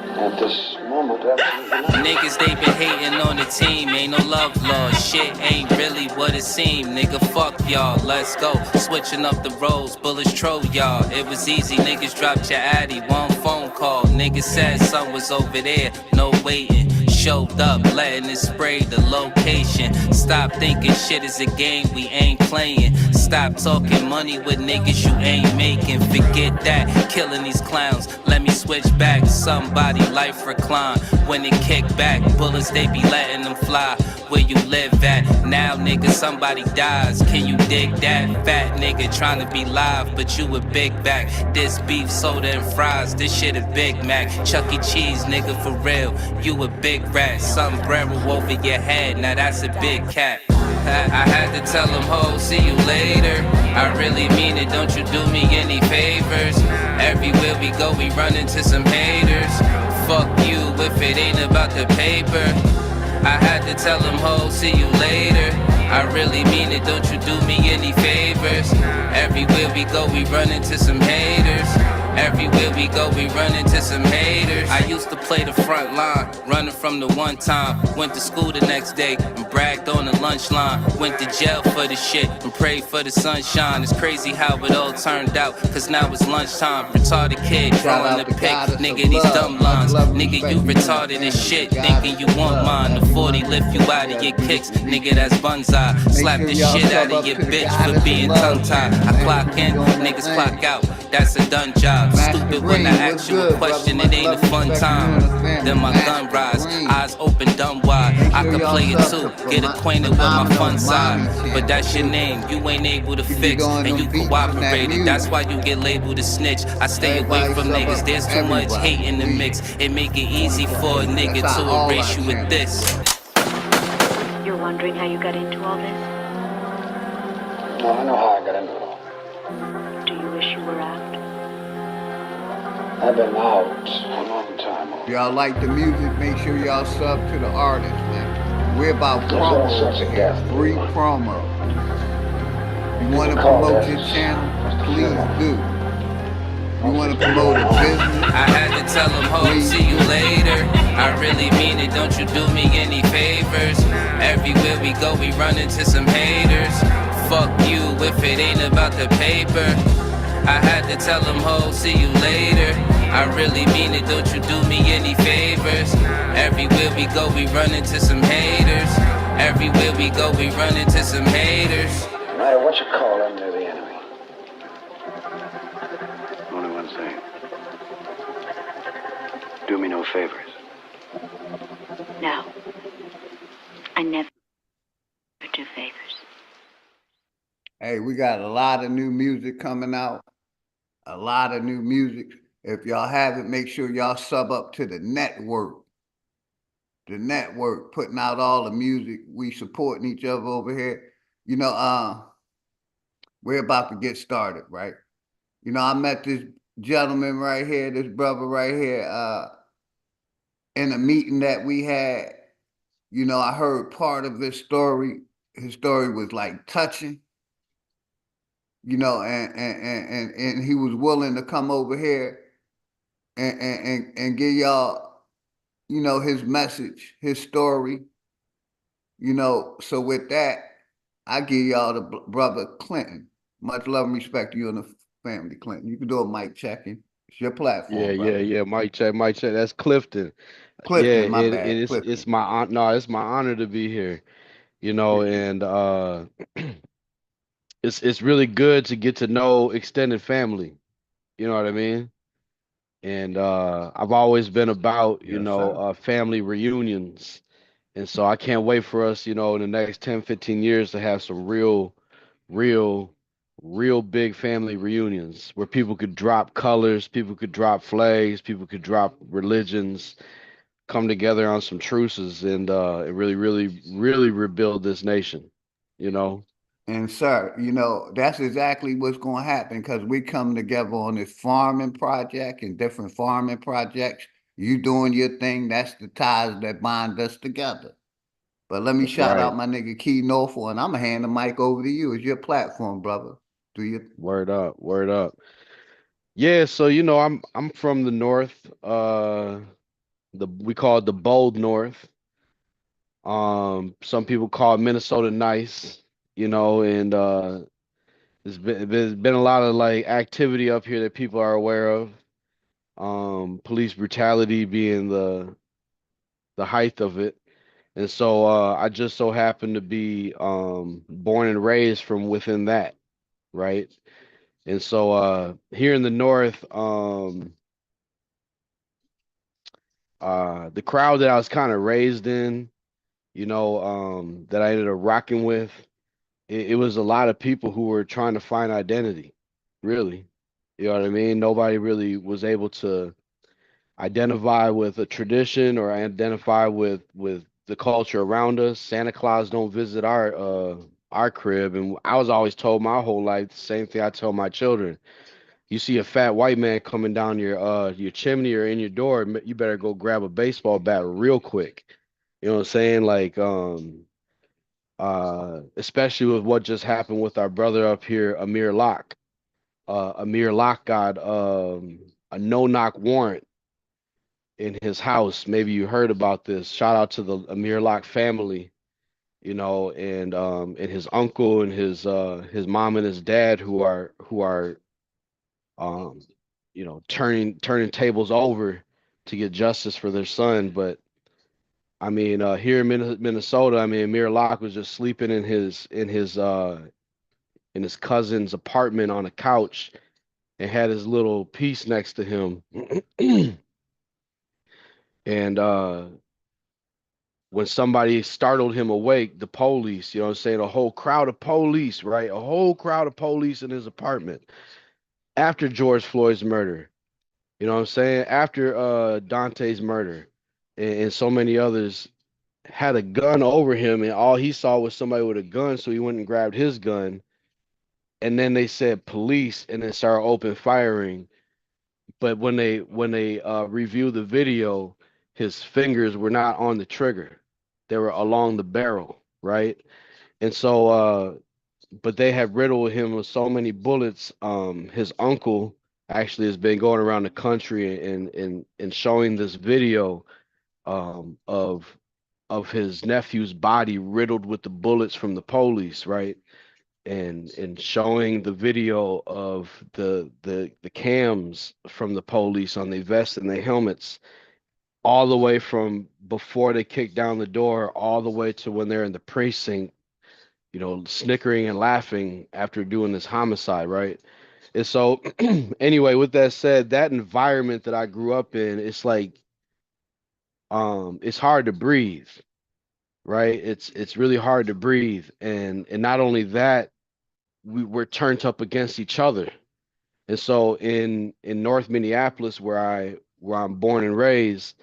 S5: At this moment, absolutely not.
S2: Niggas, they been hating on the team, ain't no love lost. Shit ain't really what it seemed. Nigga, fuck y'all, let's go. Switching up the roles, bullets troll y'all. It was easy, niggas dropped your addy, one phone call. Niggas said son was over there, no waiting. Showed up, letting it spray the location. Stop thinking shit is a game we ain't playing. Stop talking money with niggas you ain't making. Forget that, killing these clowns. Let me switch back, somebody life recline. When it kick back, bullets they be letting them fly. Where you live at, now nigga somebody dies. Can you dig that? Fat nigga trying to be live, but you a big back. This beef, soda and fries, this shit a Big Mac. Chuck E. Cheese, nigga for real, you a big rat. Sombrero over your head, now that's a big cat. I had to tell him, ho, see you later. I really mean it, don't you do me any favors. Everywhere we go, we run into some haters. Fuck you if it ain't about the paper. I had to tell him, ho, see you later. I really mean it, don't you do me any favors. Everywhere we go, we run into some haters. Everywhere we go, we run into some haters. I used to play the front line, running from the one time. Went to school the next day and bragged on the lunch line. Went to jail for the shit and prayed for the sunshine. It's crazy how it all turned out, cause now it's lunchtime. Retarded kid, drawing the pic, nigga, these dumb lines. Nigga, you retarded as shit, thinking you want mine. The 40 lift you out of your kicks, nigga, that's bunzai. Slap the shit out of your bitch for being tongue-tied. I clock in, niggas clock out, that's a done job. Stupid when I ask you a question, it ain't a fun time. Then my gun rise, eyes open, dumb wide. I can play it too, get acquainted with my fun side. But that's your name, you ain't able to fix, and you cooperated. That's why you get labeled a snitch. I stay away from niggas, there's too much hate in the mix. It make it easy for a nigga to erase you with this.
S11: You're wondering how you got into all this?
S5: No, I know how I got into it all.
S11: Do you wish you were out?
S5: I've been out a long time.
S1: If y'all like the music, make sure y'all sub to the artist, man. We're about promo over here. Free promo. You want to promote your channel? Please do. You want to promote a business?
S2: I had to tell him, ho, see you later. I really mean it, don't you do me any favors. Everywhere we go, we run into some haters. Fuck you if it ain't about the paper. I had to tell him, ho, see you later. I really mean it, don't you do me any favors. Everywhere we go, we run into some haters. Everywhere we go, we run into some haters.
S12: No matter what you call them, they're the enemy. Only one thing. Do me no favors.
S11: No. I never do favors.
S1: Hey, we got a lot of new music coming out. A lot of new music. If y'all haven't, make sure y'all sub up to the network. The network putting out all the music. We supporting each other over here. You know, we're about to get started, right? You know, I met this gentleman right here, this brother right here, in a meeting that we had. You know, I heard part of his story. His story was like touching, you know, and he was willing to come over here and give y'all, you know, his message, his story, you know. So with that, I give y'all the brother Clinton. Much love and respect to you and the family, Clinton. You can do a mic checking. It's your
S13: Yeah,
S1: platform,
S13: yeah,
S1: brother.
S13: yeah. Mic check, mic check. That's Clifton. Yeah,
S1: Clifton, my bad,
S13: it's
S1: Clifton.
S13: my no, it's my honor to be here. You know, and it's really good to get to know extended family. You know what I mean? And I've always been about,
S1: Yes, sir.
S13: family reunions. And so I can't wait for us, in the next 10, 15 years to have some real, real big family reunions where people could drop colors, people could drop flags, people could drop religions, come together on some truces and really, really, really rebuild this nation, you know?
S1: And sir, you know, that's exactly what's going to happen because we come together on this farming project and different farming projects. You doing your thing, that's the ties that bind us together. But let me
S13: That's
S1: shout out
S13: right.
S1: my nigga Key Norfolk, and I'm gonna hand the mic over to you. It's your platform, brother. Do you?
S13: Word up, word up. Yeah, so I'm from the north, we call it the bold north. Some people call it Minnesota nice, and there's been a lot of like activity up here that people are aware of. Police brutality being the height of it. And so I just so happen to be born and raised from within that, right? And so here in the north, the crowd that I was kind of raised in, that I ended up rocking with, it was a lot of people who were trying to find identity, really. You know what I mean? Nobody really was able to identify with a tradition or identify with the culture around us. Santa Claus don't visit our crib, and I was always told my whole life the same thing I tell my children. You see a fat white man coming down your chimney or in your door, you better go grab a baseball bat real quick. You know what I'm saying? Like especially with what just happened with our brother up here, Amir Locke. Amir Locke got a no-knock warrant in his house. Maybe you heard about this. Shout out to the Amir Locke family, and his uncle and his mom and his dad who are um turning tables over to get justice for their son. But I mean, here in Minnesota, I mean, Amir Locke was just sleeping in his cousin's apartment on a couch and had his little piece next to him. And when somebody startled him awake, the police, you know what I'm saying, a whole crowd of police, right? A whole crowd of police in his apartment after George Floyd's murder. You know what I'm saying? After Dante's murder and so many others had a gun over him, and all he saw was somebody with a gun, so he went and grabbed his gun. And then they said police and then started open firing. But when they reviewed the video, his fingers were not on the trigger. They were along the barrel, right? And so but they have riddled him with so many bullets. His uncle actually has been going around the country and showing this video of his nephew's body riddled with the bullets from the police, right? And showing the video of the cams from the police on their vests and their helmets, all the way from before they kick down the door, all the way to when they're in the precinct, snickering and laughing after doing this homicide, right? And so, anyway, with that said, that environment that I grew up in, it's like, it's hard to breathe, right? It's really hard to breathe, and not only that, we're turned up against each other. And so in North Minneapolis, where I'm born and raised,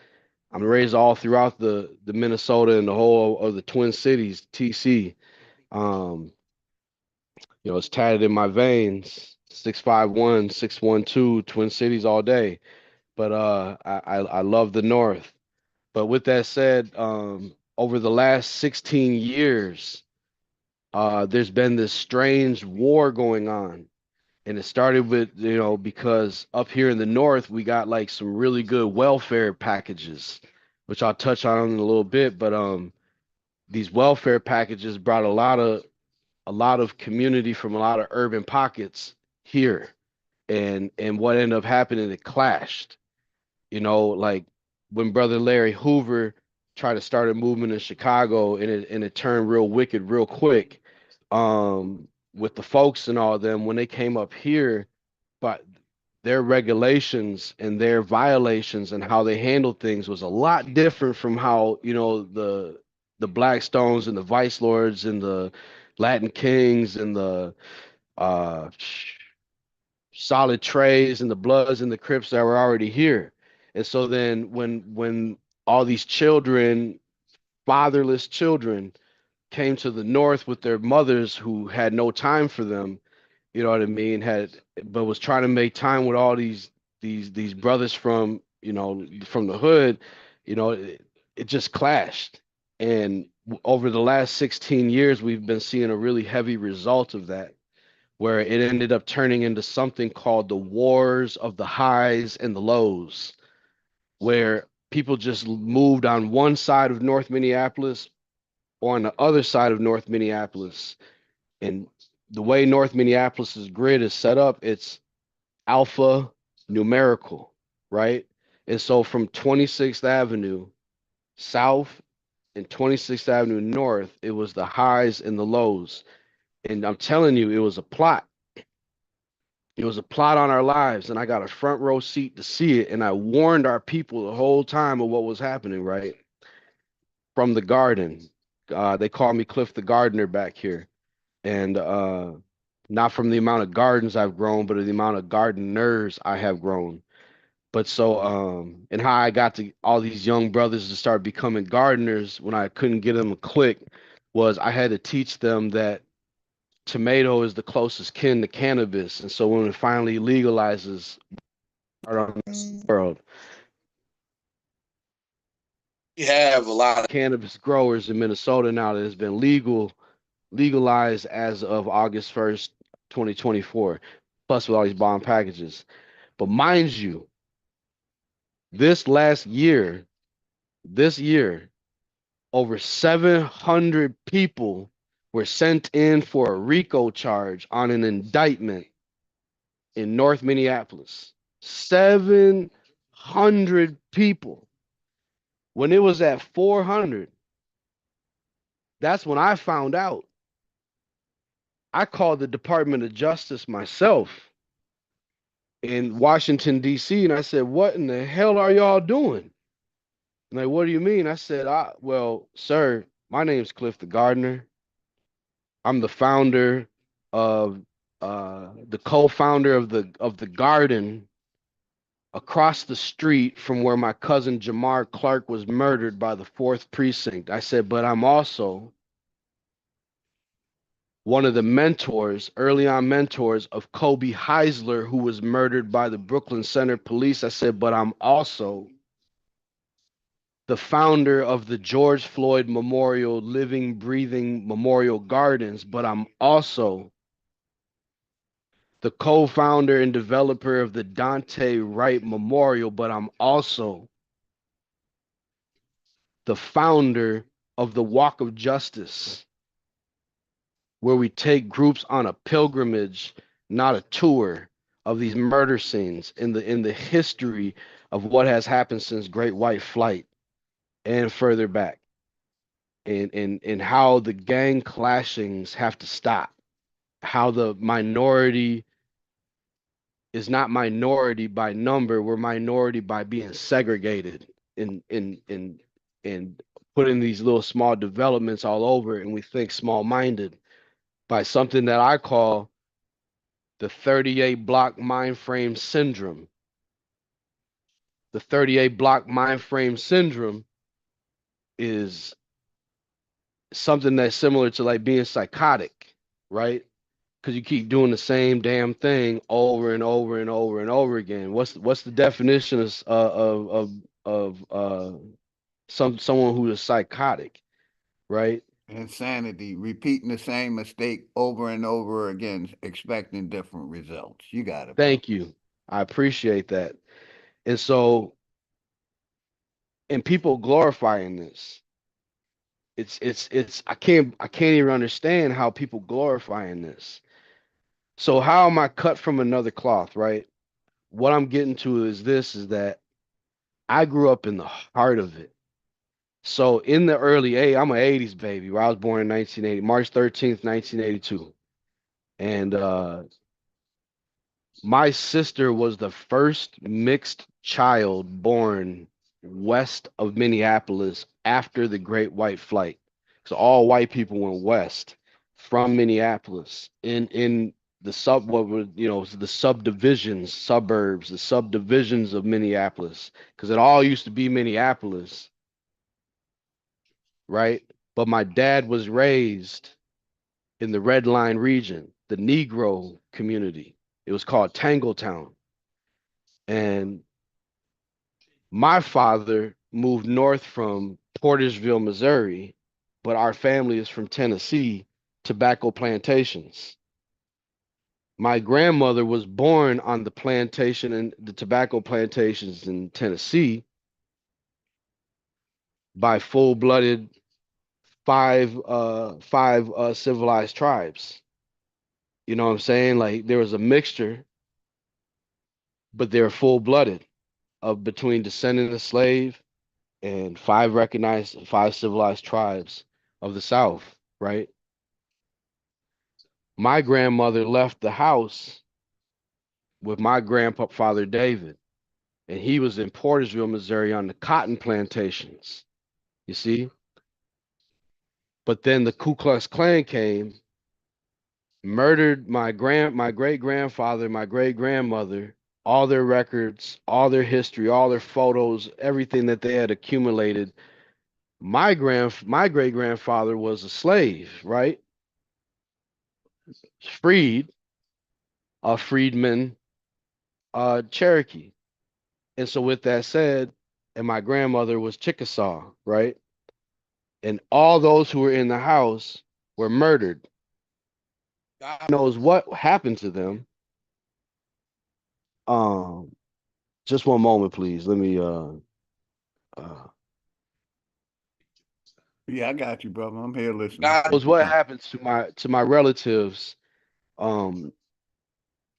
S13: I'm raised all throughout the Minnesota and the whole of the Twin Cities, TC. Um, it's tatted in my veins, 651, 612, Twin Cities all day. But I love the North. But with that said, over the last 16 years, there's been this strange war going on. And it started with, because up here in the North, we got like some really good welfare packages, which I'll touch on in a little bit. But these welfare packages brought a lot of community from a lot of urban pockets here. And what ended up happening, it clashed. Like when Brother Larry Hoover tried to start a movement in Chicago, and it turned real wicked real quick. With the folks and all of them, when they came up here, but their regulations and their violations and how they handled things was a lot different from how, the Blackstones and the Vice Lords and the Latin Kings and the uh solid trays and the Bloods and the Crips that were already here. And so then when all these children, fatherless children, came to the North with their mothers who had no time for them, you know what I mean, but was trying to make time with all these brothers from, from the hood, it just clashed. And over the last 16 years, we've been seeing a really heavy result of that, where it ended up turning into something called the wars of the highs and the lows, where people just moved on one side of North Minneapolis or on the other side of North Minneapolis. And the way North Minneapolis's grid is set up, it's alpha numerical, right? And so from 26th Avenue South and 26th Avenue North, it was the highs and the lows. And I'm telling you, it was a plot. It was a plot on our lives, and I got a front row seat to see it. And I warned our people the whole time of what was happening, right? From the garden. They call me Cliff the Gardener back here. And not from the amount of gardens I've grown, but the amount of gardeners I have grown. But so, and how I got to all these young brothers to start becoming gardeners when I couldn't get them a click was I had to teach them that tomato is the closest kin to cannabis. And so when it finally legalizes around the world, we have a lot of cannabis growers in Minnesota now that has been legalized as of August 1st, 2024, plus with all these bomb packages. But mind you, this year, over 700 people were sent in for a RICO charge on an indictment in North Minneapolis. 700 people. When it was at 400, that's when I found out. I called the Department of Justice myself in Washington, D.C., and I said, "What in the hell are y'all doing?" And like, "What do you mean?" I said, "Well, sir, my name's Cliff the Gardener. I'm the founder of the co-founder of the garden across the street from where my cousin Jamar Clark was murdered by the 4th Precinct." I said, "But I'm also one of the mentors, early on mentors of Kobe Heisler, who was murdered by the Brooklyn Center Police." I said, "But I'm also the founder of the George Floyd Memorial Living, Breathing Memorial Gardens, but I'm also the co-founder and developer of the Dante Wright Memorial, but I'm also the founder of the Walk of Justice, where we take groups on a pilgrimage, not a tour, of these murder scenes in the history of what has happened since Great White Flight and further back." and how the gang clashings have to stop, how the minority is not minority by number, we're minority by being segregated and putting these little small developments all over, and we think small-minded by something that I call the 38 block mind frame syndrome. The 38 block mind frame syndrome is something that's similar to like being psychotic, right? Because you keep doing the same damn thing over and over and over and over again. What's the definition of someone who is psychotic, right?
S1: Insanity, repeating the same mistake over and over again, expecting different results. You got it, bro.
S13: Thank you. I appreciate that. And so, and people glorifying this. It's I can't even understand how people glorifying this. So how am I cut from another cloth, right? What I'm getting to is this is that I grew up in the heart of it. So in the early 80s, I'm an 80s baby, where I was born in 1980, March 13th, 1982. And my sister was the first mixed child born west of Minneapolis after the Great White Flight. So all white people went west from Minneapolis in the what were the subdivisions, suburbs, the subdivisions of Minneapolis, because it all used to be Minneapolis, right? But my dad was raised in the Red Line region, the Negro community. It was called Tangletown. And my father moved north from Portersville, Missouri, but our family is from Tennessee, tobacco plantations. My grandmother was born on the plantation and the tobacco plantations in Tennessee by full-blooded five civilized tribes. You know what I'm saying? Like there was a mixture, but they're full-blooded of between descendant of slave and five civilized tribes of the South, right? My grandmother left the house with my grandfather David, and he was in Portersville, Missouri on the cotton plantations, you see? But then the Ku Klux Klan came, murdered my great grandfather, my great grandmother, all their records, all their history, all their photos, everything that they had accumulated. My great grandfather was a slave, right? Freed, a freedman, Cherokee. And so with that said, and my grandmother was Chickasaw, right? And all those who were in the house were murdered. God knows what happened to them. Um, just one moment, please. Let me uh
S1: Yeah, I got you, brother. I'm here listening.
S13: God
S1: Take
S13: knows
S1: your
S13: what
S1: time.
S13: happened to my relatives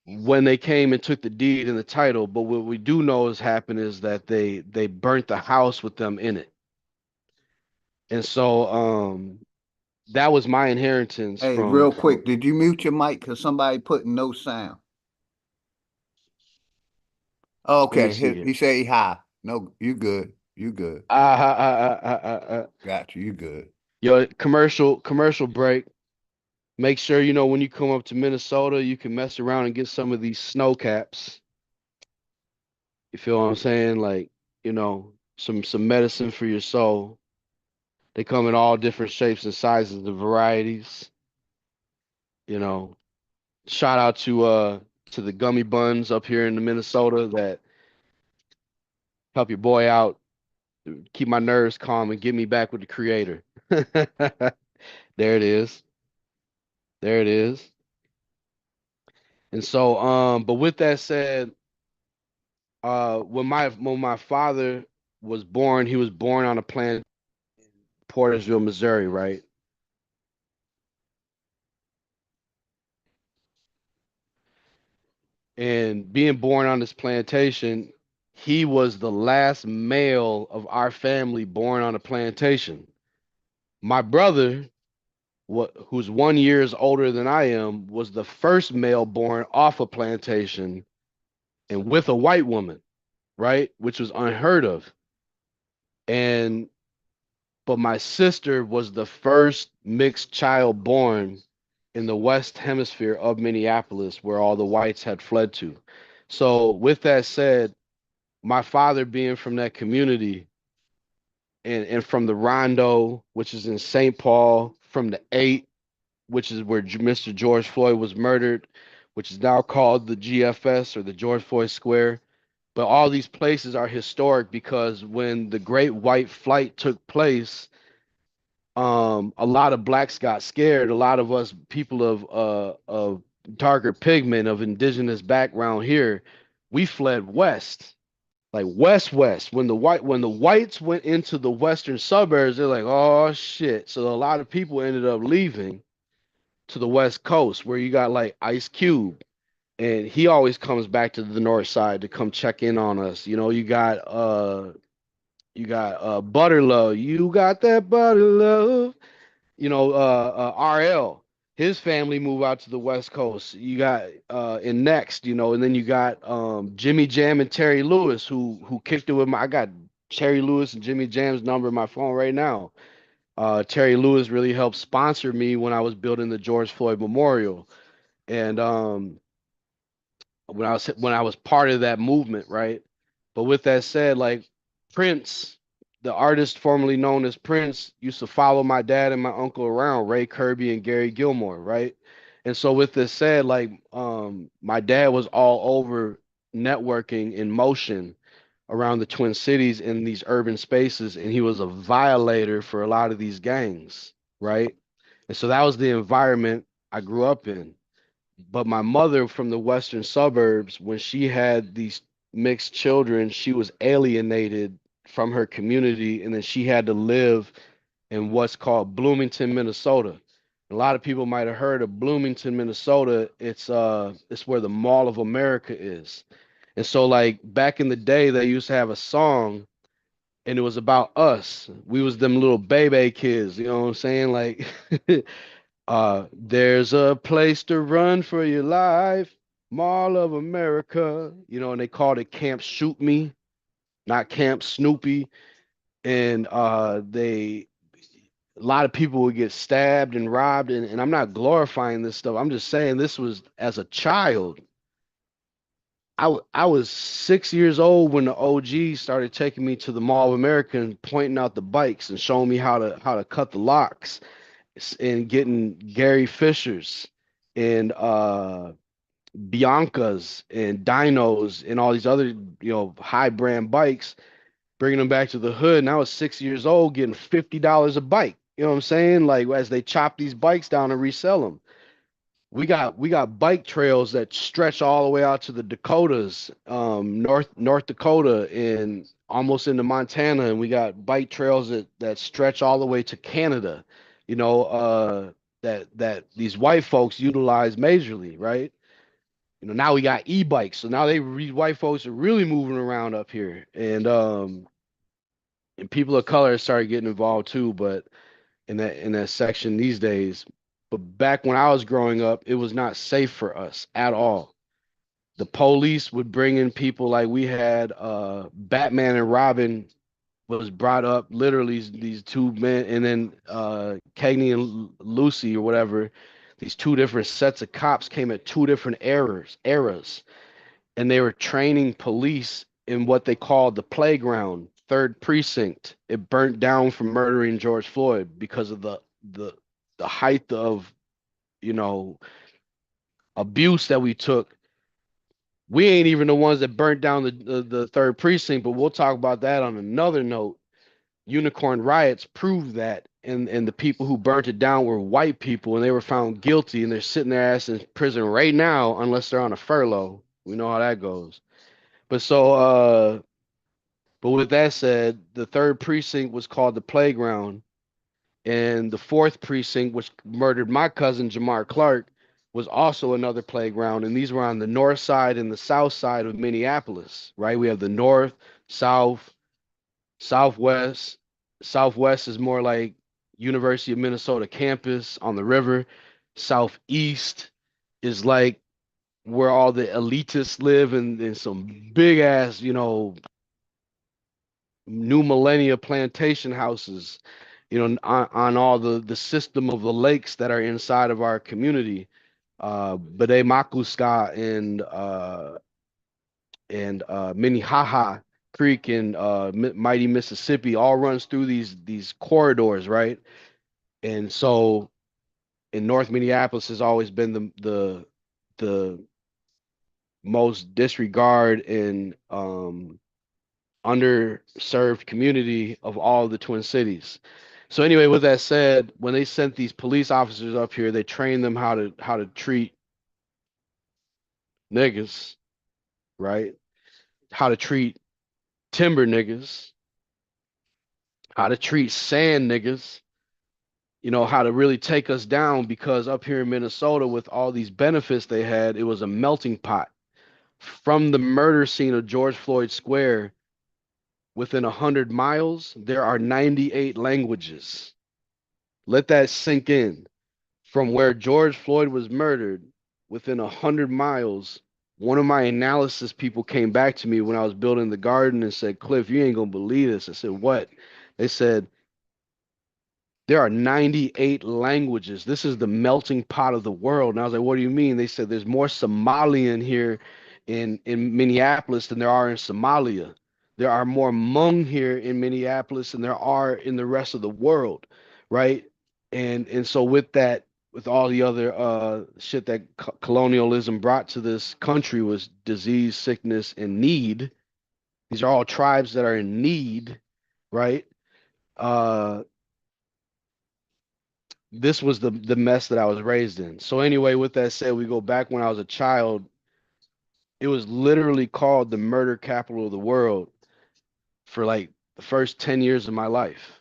S13: when they came and took the deed and the title. But what we do know has happened is that they burnt the house with them in it. And so that was my inheritance
S1: Hey,
S13: from
S1: real quick, did you mute your mic? Because somebody putting no sound.
S13: let me
S1: Okay,
S13: see
S1: he
S13: here.
S1: say hi. No, you good. You good. Got you. You good.
S13: Yo, commercial break. Make sure you know when you come up to Minnesota, you can mess around and get some of these snow caps. You feel what I'm saying? Like, some medicine for your soul. They come in all different shapes and sizes and varieties. You know, shout out to the gummy buns up here in the Minnesota that help your boy out, keep my nerves calm and get me back with the creator. There it is. There it is. And so, but with that said, when my father was born, he was born on a plant in Portersville, Missouri, right? And being born on this plantation, he was the last male of our family born on a plantation. My brother, who's 1 years older than I am, was the first male born off a plantation and with a white woman, right? Which was unheard of. And but my sister was the first mixed child born in the West Hemisphere of Minneapolis, where all the whites had fled to. So, with that said, my father being from that community and from the Rondo, which is in St. Paul, from the 8, which is where Mr. George Floyd was murdered, which is now called the GFS or the George Floyd Square. But all these places are historic because when the Great White Flight took place, a lot of blacks got scared. A lot of us people of darker pigment, of indigenous background here, we fled west, like west. When the whites went into the western suburbs, they're like, oh shit. So a lot of people ended up leaving to the west coast, where you got like Ice Cube, and he always comes back to the north side to come check in on us. You know, you got Butter Love. You got that butter love. RL, his family moved out to the West Coast. You got in next, and then you got Jimmy Jam and Terry Lewis, who kicked it with I got Terry Lewis and Jimmy Jam's number in my phone right now. Terry Lewis really helped sponsor me when I was building the George Floyd Memorial. And when I was part of that movement, right? But with that said, like Prince, the artist formerly known as Prince, used to follow my dad and my uncle around, Ray Kirby and Gary Gilmore, right? And so with this said, like my dad was all over networking in motion around the Twin Cities in these urban spaces, and he was a violator for a lot of these gangs, right? And so that was the environment I grew up in. But my mother from the western suburbs, when she had these mixed children, she was alienated from her community, and then she had to live in what's called Bloomington, Minnesota. A lot of people might have heard of Bloomington, Minnesota. It's where the Mall of America is. And so like back in the day, they used to have a song and it was about us. We was them little baby kids, you know what I'm saying? Like there's a place to run for your life, Mall of America, and they called it Camp Shoot Me, not Camp Snoopy. And a lot of people would get stabbed and robbed. And I'm not glorifying this stuff. I'm just saying this was as a child. I was 6 years old when the OG started taking me to the Mall of America and pointing out the bikes and showing me how to cut the locks and getting Gary Fishers and Biancas and Dinos and all these other high brand bikes, bringing them back to the hood. And I was 6 years old getting $50 a bike. You know what I'm saying? Like as they chop these bikes down and resell them. We got bike trails that stretch all the way out to the Dakotas, North Dakota and almost into Montana, and we got bike trails that stretch all the way to Canada, that these white folks utilize majorly, right? Now we got e-bikes, so now these white folks are really moving around up here, and people of color started getting involved too, but in that section these days. But back when I was growing up, it was not safe for us at all. The police would bring in people like we had Batman and Robin was brought up, literally these two men, and then Cagney and Lucy or whatever, these two different sets of cops came at two different eras, and they were training police in what they called the playground, third precinct. It burnt down from murdering George Floyd because of the height of you know abuse that we took. We ain't even the ones that burnt down the third precinct, but we'll talk about that on another note. Unicorn riots proved that, and the people who burnt it down were white people, and they were found guilty, and they're sitting their ass in prison right now unless they're on a furlough. We know how that goes. But with that said, the third precinct was called the playground, and the fourth precinct, which murdered my cousin Jamar Clark, was also another playground. And these were on the north side and the south side of Minneapolis, right? We have the north, south, southwest. Southwest is more like University of Minnesota campus on the river. Southeast is like where all the elitists live in some big ass, new millennia plantation houses, on all the system of the lakes that are inside of our community. Bade Makuska and Minnehaha Creek and Mighty Mississippi all runs through these corridors, right? And so in North Minneapolis has always been the most disregard and underserved community of all the Twin Cities. So anyway, with that said, when they sent these police officers up here, they trained them how to treat niggas, right? How to treat timber niggas, how to treat sand niggas, how to really take us down because up here in Minnesota with all these benefits they had, it was a melting pot. From the murder scene of George Floyd Square, within 100 miles, there are 98 languages. Let that sink in. From where George Floyd was murdered, within 100 miles, one of my analysis people came back to me when I was building the garden and said, Cliff, you ain't gonna believe this. I said, what? They said, there are 98 languages. This is the melting pot of the world. And I was like, what do you mean? They said there's more Somalian here in Minneapolis than there are in Somalia. There are more Hmong here in Minneapolis than there are in the rest of the world, right? And so with that, with all the other shit that colonialism brought to this country was disease, sickness, and need. These are all tribes that are in need, right? Uh, this was the mess that I was raised in. So anyway, with that said, we go back when I was a child. It was literally called the murder capital of the world for like the first 10 years of my life.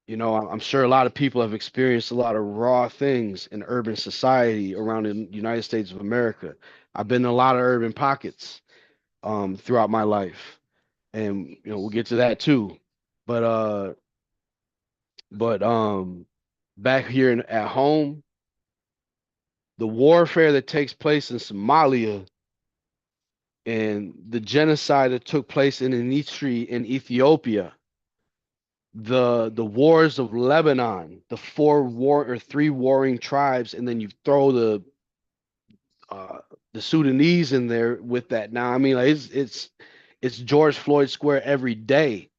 S13: I'm sure a lot of people have experienced a lot of raw things in urban society around the United States of America. I've been in a lot of urban pockets throughout my life. And we'll get to that too. But back here at home, the warfare that takes place in Somalia and the genocide that took place in Eritrea in Ethiopia, the wars of Lebanon, the three warring tribes, and then you throw the Sudanese in there with that. Now, I mean, like it's George Floyd Square every day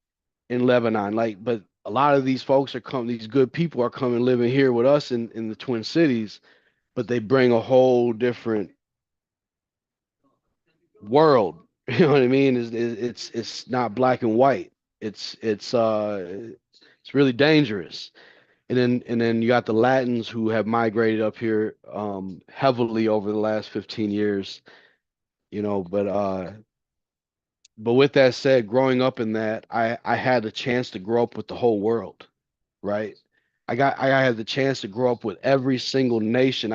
S13: in Lebanon. Like, but a lot of these folks these good people are coming living here with us in the Twin Cities, but they bring a whole different world. You know what I mean? It's not black and white. It's really dangerous. And then you got the Latins who have migrated up here heavily over the last 15 years, but with that said, growing up in that, I had the chance to grow up with the whole world, right? I had the chance to grow up with every single nation.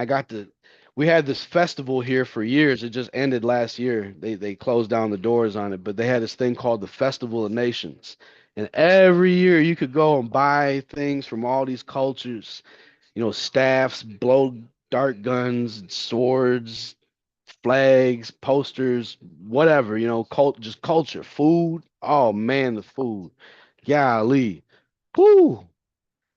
S13: We had this festival here for years. It just ended last year. They closed down the doors on it, but they had this thing called the Festival of Nations. And every year you could go and buy things from all these cultures, staffs, blow dart guns, swords, flags, posters, whatever, just culture, food. Oh man, the food. Golly. Whoo.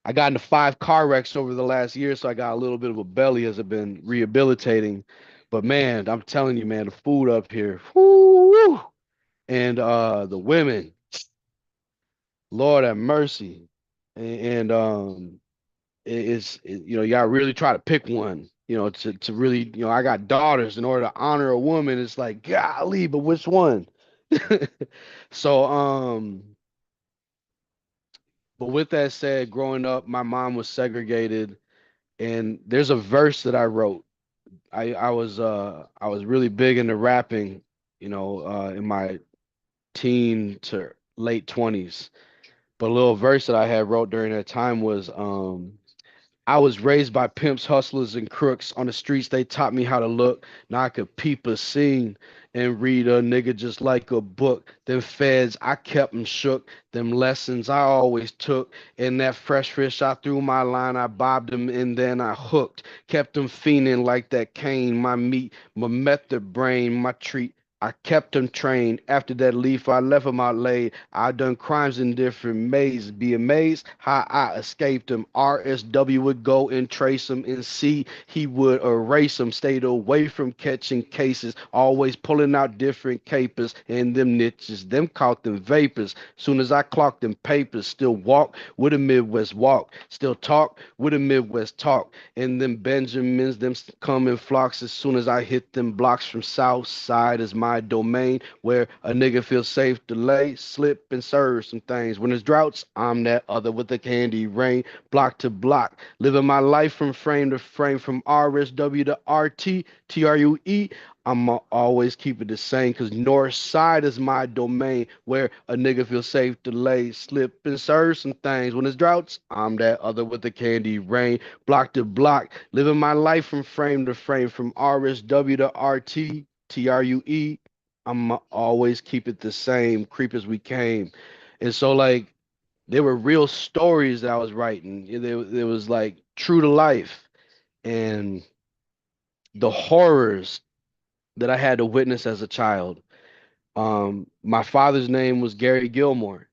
S13: I got into 5 car wrecks over the last year, so I got a little bit of a belly as I've been rehabilitating. But man, I'm telling you, man, the food up here, whoo, and the women, Lord have mercy, and you gotta really try to pick one, to really, I got daughters. In order to honor a woman, it's like golly, but which one? So but with that said, growing up, my mom was segregated. And there's a verse that I wrote. I was really big into rapping, in my teen to late 20s. But a little verse that I had wrote during that time was I was raised by pimps, hustlers, and crooks. On the streets, they taught me how to look. Now I could peep a scene and read a nigga just like a book. Them feds, I kept 'em shook. Them lessons I always took. And that fresh fish, I threw my line, I bobbed 'em, and then I hooked. Kept 'em fiending like that cane. My meat, my method brain, my treat. I kept 'em trained. After that leaf, I left 'em out laid. I done crimes in different ways. Be amazed how I escaped him. RSW would go and trace him and see he would erase him. Stayed away from catching cases. Always pulling out different capers and them niches. Them caught them vapors. Soon as I clocked them papers, still walk with a Midwest walk. Still talk with a Midwest talk. And them Benjamins, them come in flocks as soon as I hit them blocks from South Side is my domain where a nigga feels safe to lay, slip, and serve some things. When there's droughts, I'm that other with the candy rain, block to block, living my life from frame to frame, from RSW to RT, TRUE. I'ma always keep it the same, cause north side is my domain where a nigga feels safe to lay, slip, and serve some things. When it's droughts, I'm that other with the candy rain, block to block, living my life from frame to frame, from RSW to RT, TRUE. I'ma always keep it the same, creep as we came. And so like there were real stories that I was writing. There was like true to life and the horrors that I had to witness as a child. My father's name was Gary Gilmore.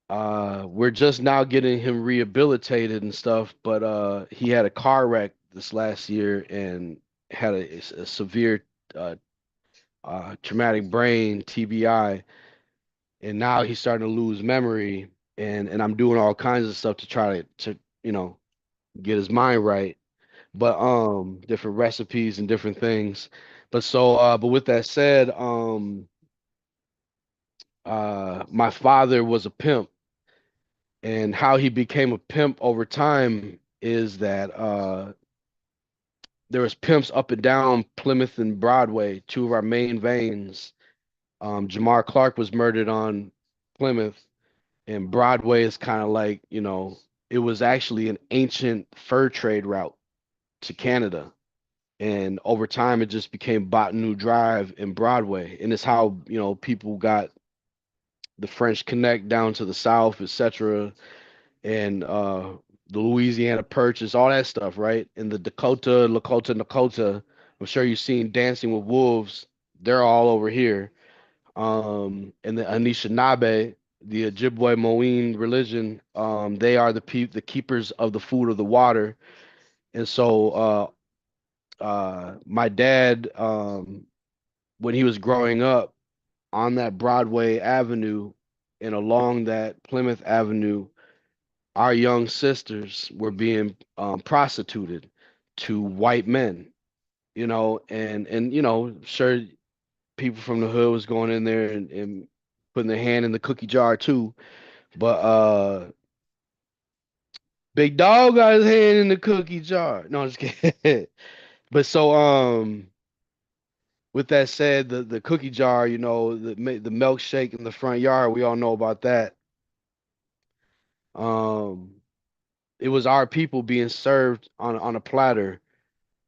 S13: We're just now getting him rehabilitated and stuff, but he had a car wreck this last year and had a severe uh, traumatic brain TBI, and now he's starting to lose memory. And I'm doing all kinds of stuff to try to you know get his mind right, but different recipes and different things. But with that said, my father was a pimp, and how he became a pimp over time is that there was pimps up and down Plymouth and Broadway, two of our main veins. Jamar Clark was murdered on Plymouth, and Broadway is kind of like, it was actually an ancient fur trade route to Canada. And over time, it just became Botany Drive and Broadway. And it's how, people got the French Connect down to the South, etc. And the Louisiana Purchase, all that stuff, right? And the Lakota. I'm sure you've seen Dancing with Wolves. They're all over here. And the Anishinaabe, the Ojibwe Moine religion, they are the keepers of the food of the water. And so my dad, when he was growing up on that Broadway Avenue and along that Plymouth Avenue, our young sisters were being prostituted to white men, and sure, people from the hood was going in there and putting their hand in the cookie jar too. But Big Dog got his hand in the cookie jar. No, I'm just kidding. But so with that said, the cookie jar, the milkshake in the front yard, we all know about that. Um, it was our people being served on a platter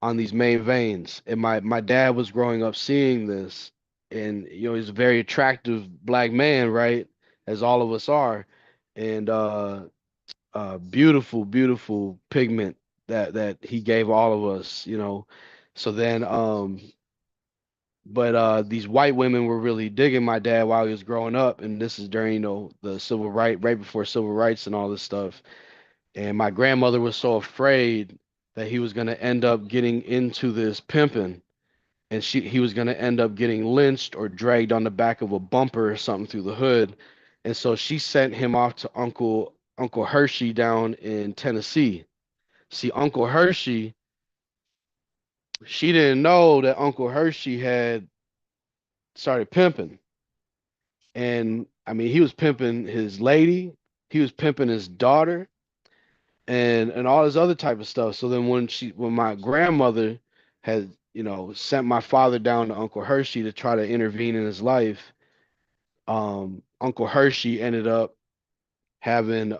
S13: on these main veins. And my dad was growing up seeing this, and he's a very attractive black man, right? As all of us are. And beautiful, beautiful pigment that he gave all of us, So then but these white women were really digging my dad while he was growing up, and this is during, the civil right before civil rights and all this stuff. And my grandmother was so afraid that he was going to end up getting into this pimping, and he was going to end up getting lynched or dragged on the back of a bumper or something through the hood. And so she sent him off to Uncle Hershey down in Tennessee. See, Uncle Hershey, she didn't know that Uncle Hershey had started pimping. And I mean, he was pimping his lady, he was pimping his daughter, and all this other type of stuff. So then when my grandmother had, sent my father down to Uncle Hershey to try to intervene in his life, Uncle Hershey ended up having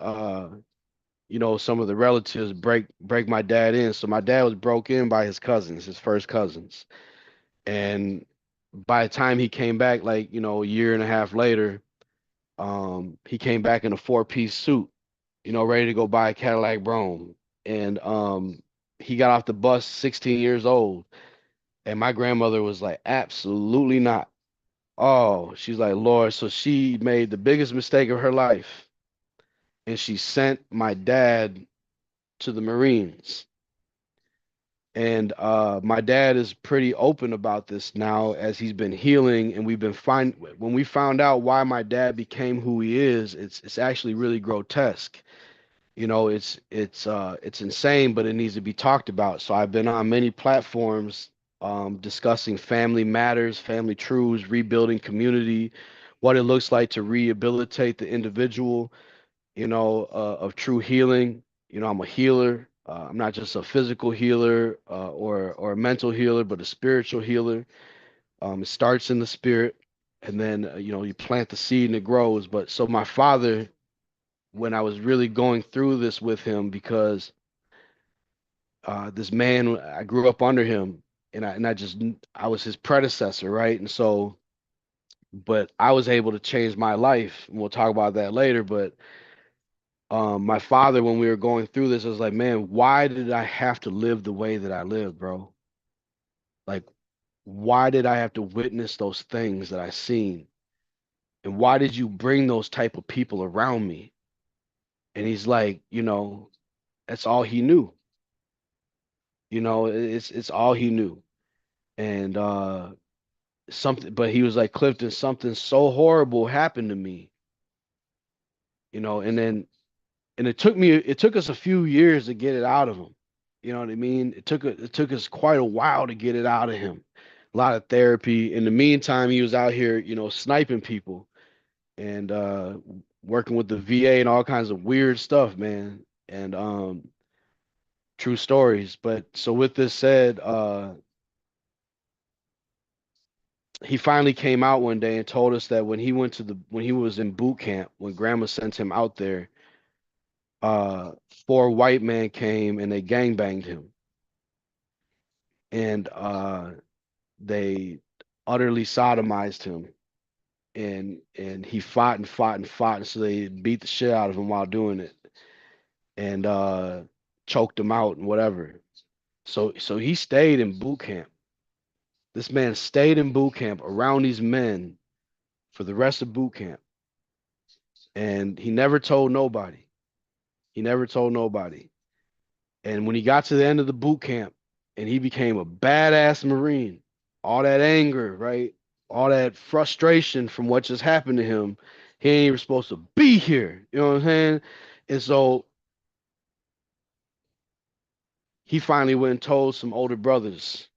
S13: some of the relatives break my dad in. So my dad was broke in by his cousins, his first cousins. And by the time he came back, like, a year and a half later, he came back in a four-piece suit, ready to go buy a Cadillac Brougham. And he got off the bus 16 years old. And my grandmother was like, absolutely not. Oh, she's like, Lord. So she made the biggest mistake of her life. And she sent my dad to the Marines. And my dad is pretty open about this now as he's been healing, and when we found out why my dad became who he is, it's actually really grotesque. It's insane, but it needs to be talked about. So I've been on many platforms discussing family matters, family truths, rebuilding community, what it looks like to rehabilitate the individual, of true healing. I'm a healer. I'm not just a physical healer or a mental healer, but a spiritual healer. It starts in the spirit, and then you plant the seed and it grows. But so my father, when I was really going through this with him, because this man, I grew up under him, I was his predecessor, right? And so, but I was able to change my life, and we'll talk about that later. But my father, when we were going through this, was like, man, why did I have to live the way that I lived, bro? Like, why did I have to witness those things that I seen? And why did you bring those type of people around me? And he's like, that's all he knew. It's all he knew. And something, but he was like, Clifton, something so horrible happened to me, and then it took us a few years to get it out of him. You know what I mean? It took us quite a while to get it out of him. A lot of therapy. In the meantime, he was out here, sniping people and working with the VA and all kinds of weird stuff, man. And true stories. But so with this said, he finally came out one day and told us that when he was in boot camp, when grandma sent him out there, uh four white men came and they gangbanged him. And they utterly sodomized him, and he fought and fought and fought, and so they beat the shit out of him while doing it, and choked him out and whatever. So he stayed in boot camp. This man stayed in boot camp around these men for the rest of boot camp, and he never told nobody. He never told nobody. And when he got to the end of the boot camp and he became a badass Marine, all that anger, right? All that frustration from what just happened to him, he ain't even supposed to be here. You know what I'm saying? And so he finally went and told some older brothers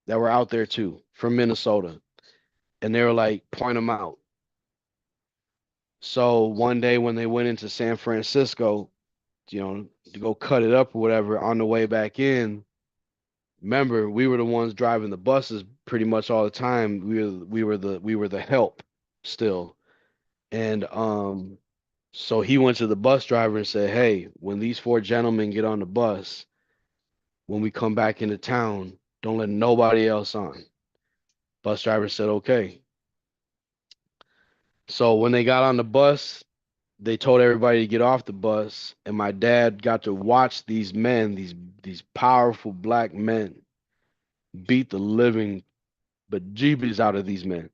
S13: that were out there too from Minnesota. And they were like, point them out. So one day when they went into San Francisco, to go cut it up or whatever, on the way back in, remember, we were the ones driving the buses pretty much all the time. We were the help still. And so he went to the bus driver and said, "Hey, when these four gentlemen get on the bus, when we come back into town, don't let nobody else on." Bus driver said, "Okay." So when they got on the bus, they told everybody to get off the bus, and my dad got to watch these men, these powerful black men, beat the living bejeebies out of these men.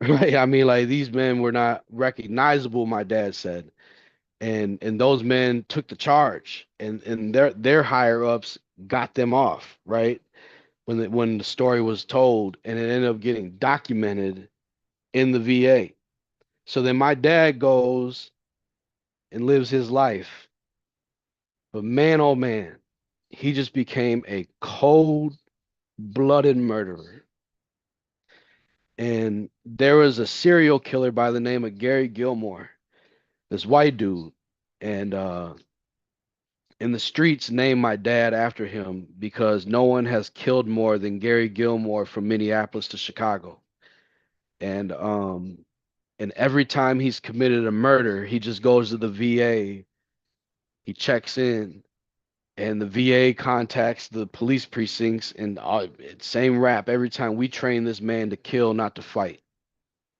S13: Right? I mean, like, these men were not recognizable, my dad said. And those men took the charge, and their higher ups got them off, right? When the story was told, and it ended up getting documented in the VA. So then my dad goes and lives his life. But man, oh man, he just became a cold-blooded murderer. And there was a serial killer by the name of Gary Gilmore, this white dude, and in the streets named my dad after him because no one has killed more than Gary Gilmore from Minneapolis to Chicago. And every time he's committed a murder, he just goes to the VA. He checks in, and the VA contacts the police precincts, and same rap every time. We train this man to kill, not to fight.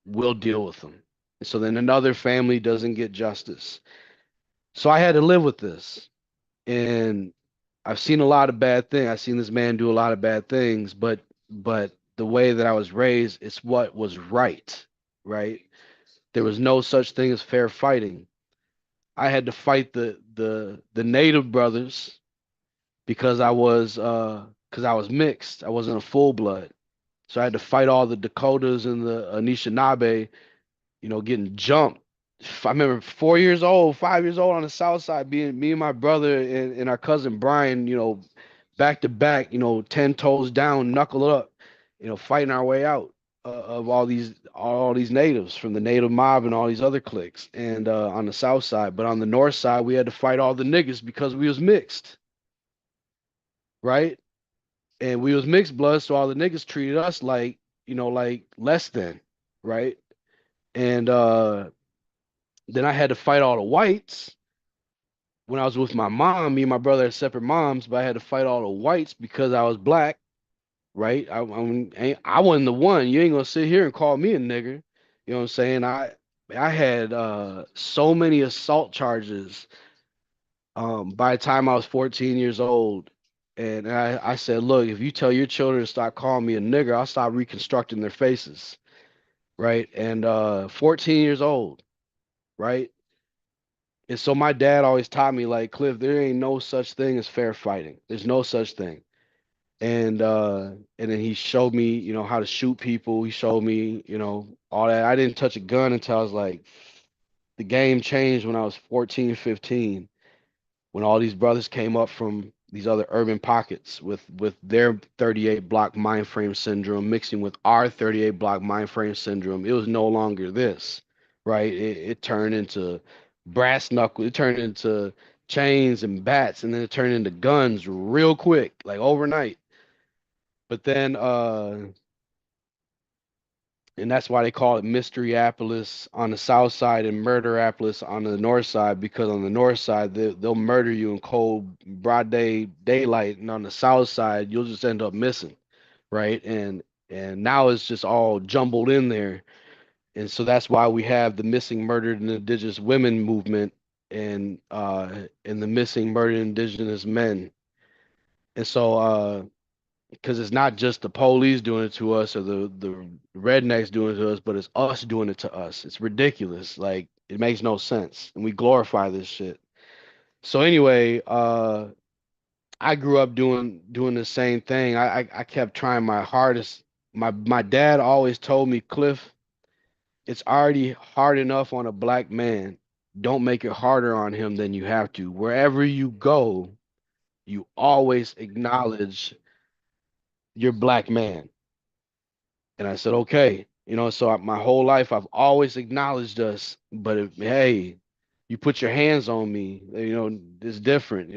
S13: We'll deal with him. So then another family doesn't get justice. So I had to live with this. And I've seen a lot of bad things. I've seen this man do a lot of bad things, but the way that I was raised, it's what was right, right? There was no such thing as fair fighting. I had to fight the native brothers because I was mixed. I wasn't a full blood. So I had to fight all the Dakotas and the Anishinaabe, getting jumped. I remember 4 years old, 5 years old on the south side, being me and my brother and our cousin Brian, back to back, 10 toes down, knuckle up, fighting our way out of all these natives from the native mob and all these other cliques. And on the south side, but on the north side, we had to fight all the niggas because we was mixed, right? And we was mixed blood, so all the niggas treated us like, like less than, right? And then I had to fight all the whites when I was with my mom. Me and my brother had separate moms, but I had to fight all the whites because I was black, right? I wasn't the one. You ain't gonna sit here and call me a nigger. You know what I'm saying? I had so many assault charges by the time I was 14 years old. And I said, look, if you tell your children to stop calling me a nigger, I'll stop reconstructing their faces, right? And 14 years old, right? And so my dad always taught me, like, Cliff, there ain't no such thing as fair fighting. There's no such thing. And then he showed me, how to shoot people. He showed me, all that. I didn't touch a gun until I was like, the game changed when I was 14, 15, when all these brothers came up from these other urban pockets with their 38 block mind frame syndrome mixing with our 38 block mind frame syndrome. It was no longer this, right? It turned into brass knuckles. It turned into chains and bats, and then it turned into guns real quick, like overnight. But then and that's why they call it Mysteryopolis on the south side and Murderapolis on the north side, because on the north side they'll murder you in cold broad daylight, and on the south side you'll just end up missing, right? And now it's just all jumbled in there. And so that's why we have the missing murdered and indigenous women movement, and the missing murdered indigenous men. And so because it's not just the police doing it to us or the rednecks doing it to us, but it's us doing it to us. It's ridiculous. Like, it makes no sense, and we glorify this shit. So anyway, I grew up doing the same thing. I kept trying my hardest. My dad always told me, Cliff, it's already hard enough on a black man. Don't make it harder on him than you have to. Wherever you go, you always acknowledge your black man. And I said, okay, so my whole life I've always acknowledged us. But hey, you put your hands on me, it's different.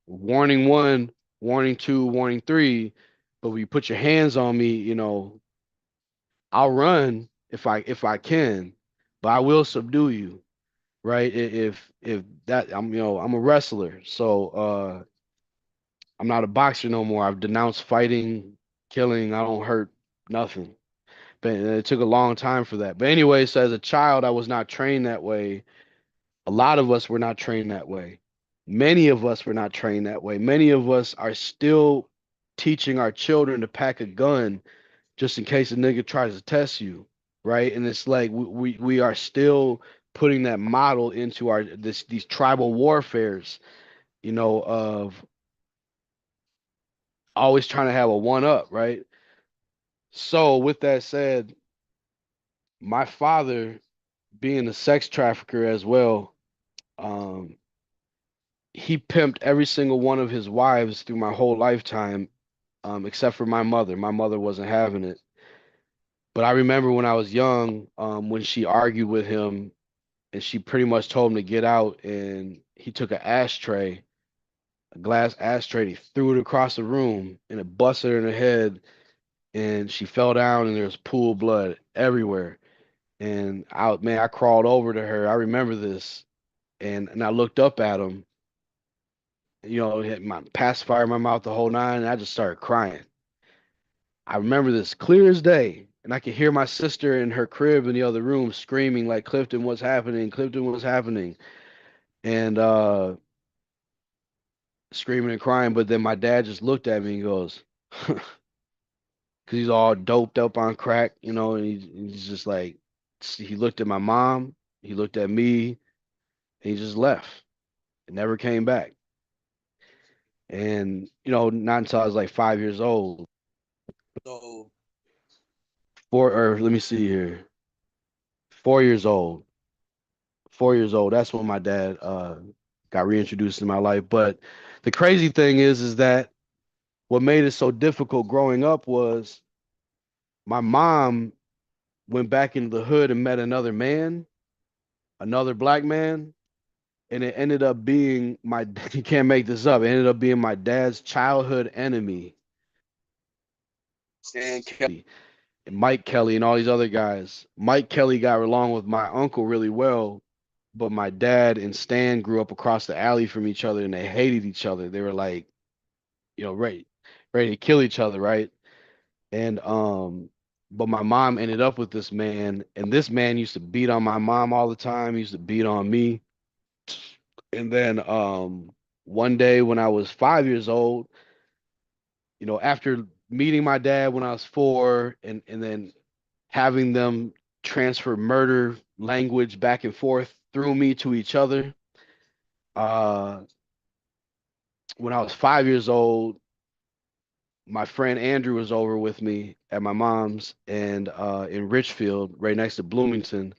S13: Warning one, warning two, warning three. But when you put your hands on me, I'll run if I can, but I will subdue you, right? If that I'm a wrestler, so I'm not a boxer no more. I've denounced fighting, killing. I don't hurt nothing. But it took a long time for that. But anyway, so as a child, I was not trained that way. A lot of us were not trained that way. Many of us were not trained that way. Many of us are still teaching our children to pack a gun just in case a nigga tries to test you, right? And it's like we are still putting that model into these tribal warfares, of always trying to have a one up, right? So with that said, my father being a sex trafficker as well, um, he pimped every single one of his wives through my whole lifetime, except for my mother. My mother wasn't having it. But I remember when I was young, when she argued with him and she pretty much told him to get out, and he took an ashtray, a glass ashtray, and he threw it across the room, and it busted her in the head, and she fell down, and there was pool of blood everywhere. And I crawled over to her. I remember this, and I looked up at him, Had my pacifier in my mouth the whole nine, and I just started crying. I remember this clear as day, and I could hear my sister in her crib in the other room screaming like, "Clifton, what's happening? Clifton, what's happening?" And screaming and crying. But then my dad just looked at me and goes, because he's all doped up on crack, and he's just like, he looked at my mom, he looked at me, and he just left. It never came back. And not until I was like 5 years old. So or let me see here, 4 years old. 4 years old. That's when my dad got reintroduced in my life. But the crazy thing is that what made it so difficult growing up was my mom went back into the hood and met another man, another black man, and it ended up being my you can't make this up. It ended up being my dad's childhood enemy, Stan Kelly and Mike Kelly and all these other guys. Mike Kelly got along with my uncle really well, but my dad and Stan grew up across the alley from each other and they hated each other. They were like, ready to kill each other, right? And but my mom ended up with this man, and this man used to beat on my mom all the time, he used to beat on me. And then one day when I was 5 years old, after meeting my dad when I was four and then having them transfer murder language back and forth through me to each other, uh when I was 5 years old, my friend Andrew was over with me at my mom's and in Richfield, right next to Bloomington,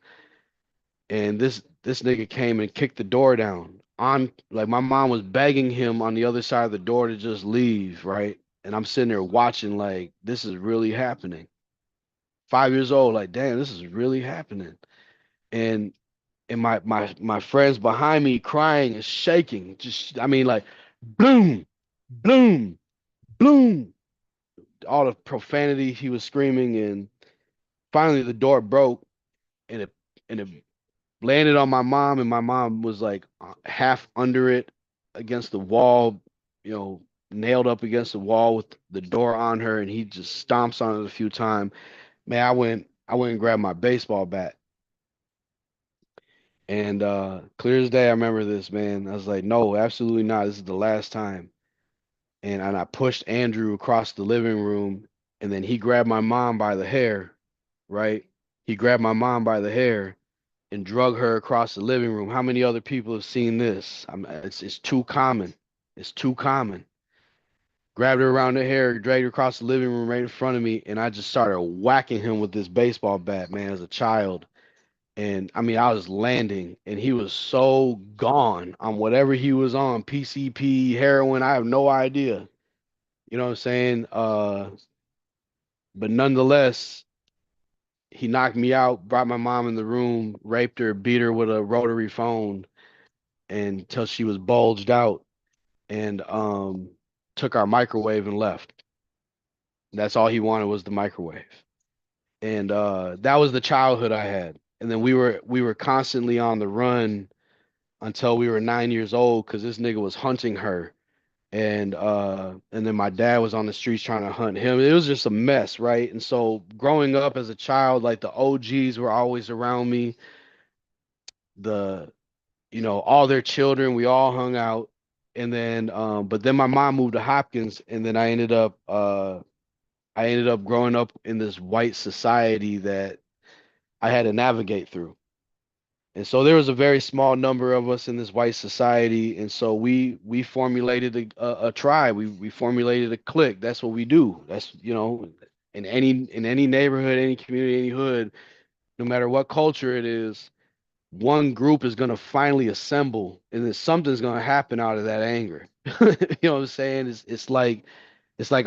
S13: and this nigga came and kicked the door down on like my mom was begging him on the other side of the door to just leave, right? And I'm sitting there watching like this is really happening. 5 years old, like damn, this is really happening. And my friends behind me crying and shaking, just I mean like boom, boom, boom, all the profanity he was screaming, and finally the door broke and it landed on my mom, and my mom was like half under it against the wall, nailed up against the wall with the door on her, and he just stomps on it a few times. Man, I went and grabbed my baseball bat. And clear as day, I remember this, man. I was like, no, absolutely not. This is the last time. And I pushed Andrew across the living room, and then he grabbed my mom by the hair, right? He grabbed my mom by the hair and drug her across the living room. How many other people have seen this? It's too common. It's too common. Grabbed her around the hair, dragged her across the living room right in front of me, and I just started whacking him with this baseball bat, man, as a child. And I mean, I was landing, and he was so gone on whatever he was on, PCP, heroin, I have no idea. You know what I'm saying? But nonetheless, he knocked me out, brought my mom in the room, raped her, beat her with a rotary phone, and until she was bulged out, and took our microwave and left. That's all he wanted was the microwave. And that was the childhood I had. And then we were constantly on the run until we were 9 years old because this nigga was hunting her. And then my dad was on the streets trying to hunt him. It was just a mess, right? And so growing up as a child, like the OGs were always around me. The all their children, we all hung out. And then but then my mom moved to Hopkins, and then I ended up growing up in this white society that I had to navigate through. And so there was a very small number of us in this white society, and so we formulated a tribe. We formulated a clique. That's what we do. That's in any neighborhood, any community, any hood, no matter what culture it is, one group is gonna finally assemble, and then something's gonna happen out of that anger. You know what I'm saying? It's like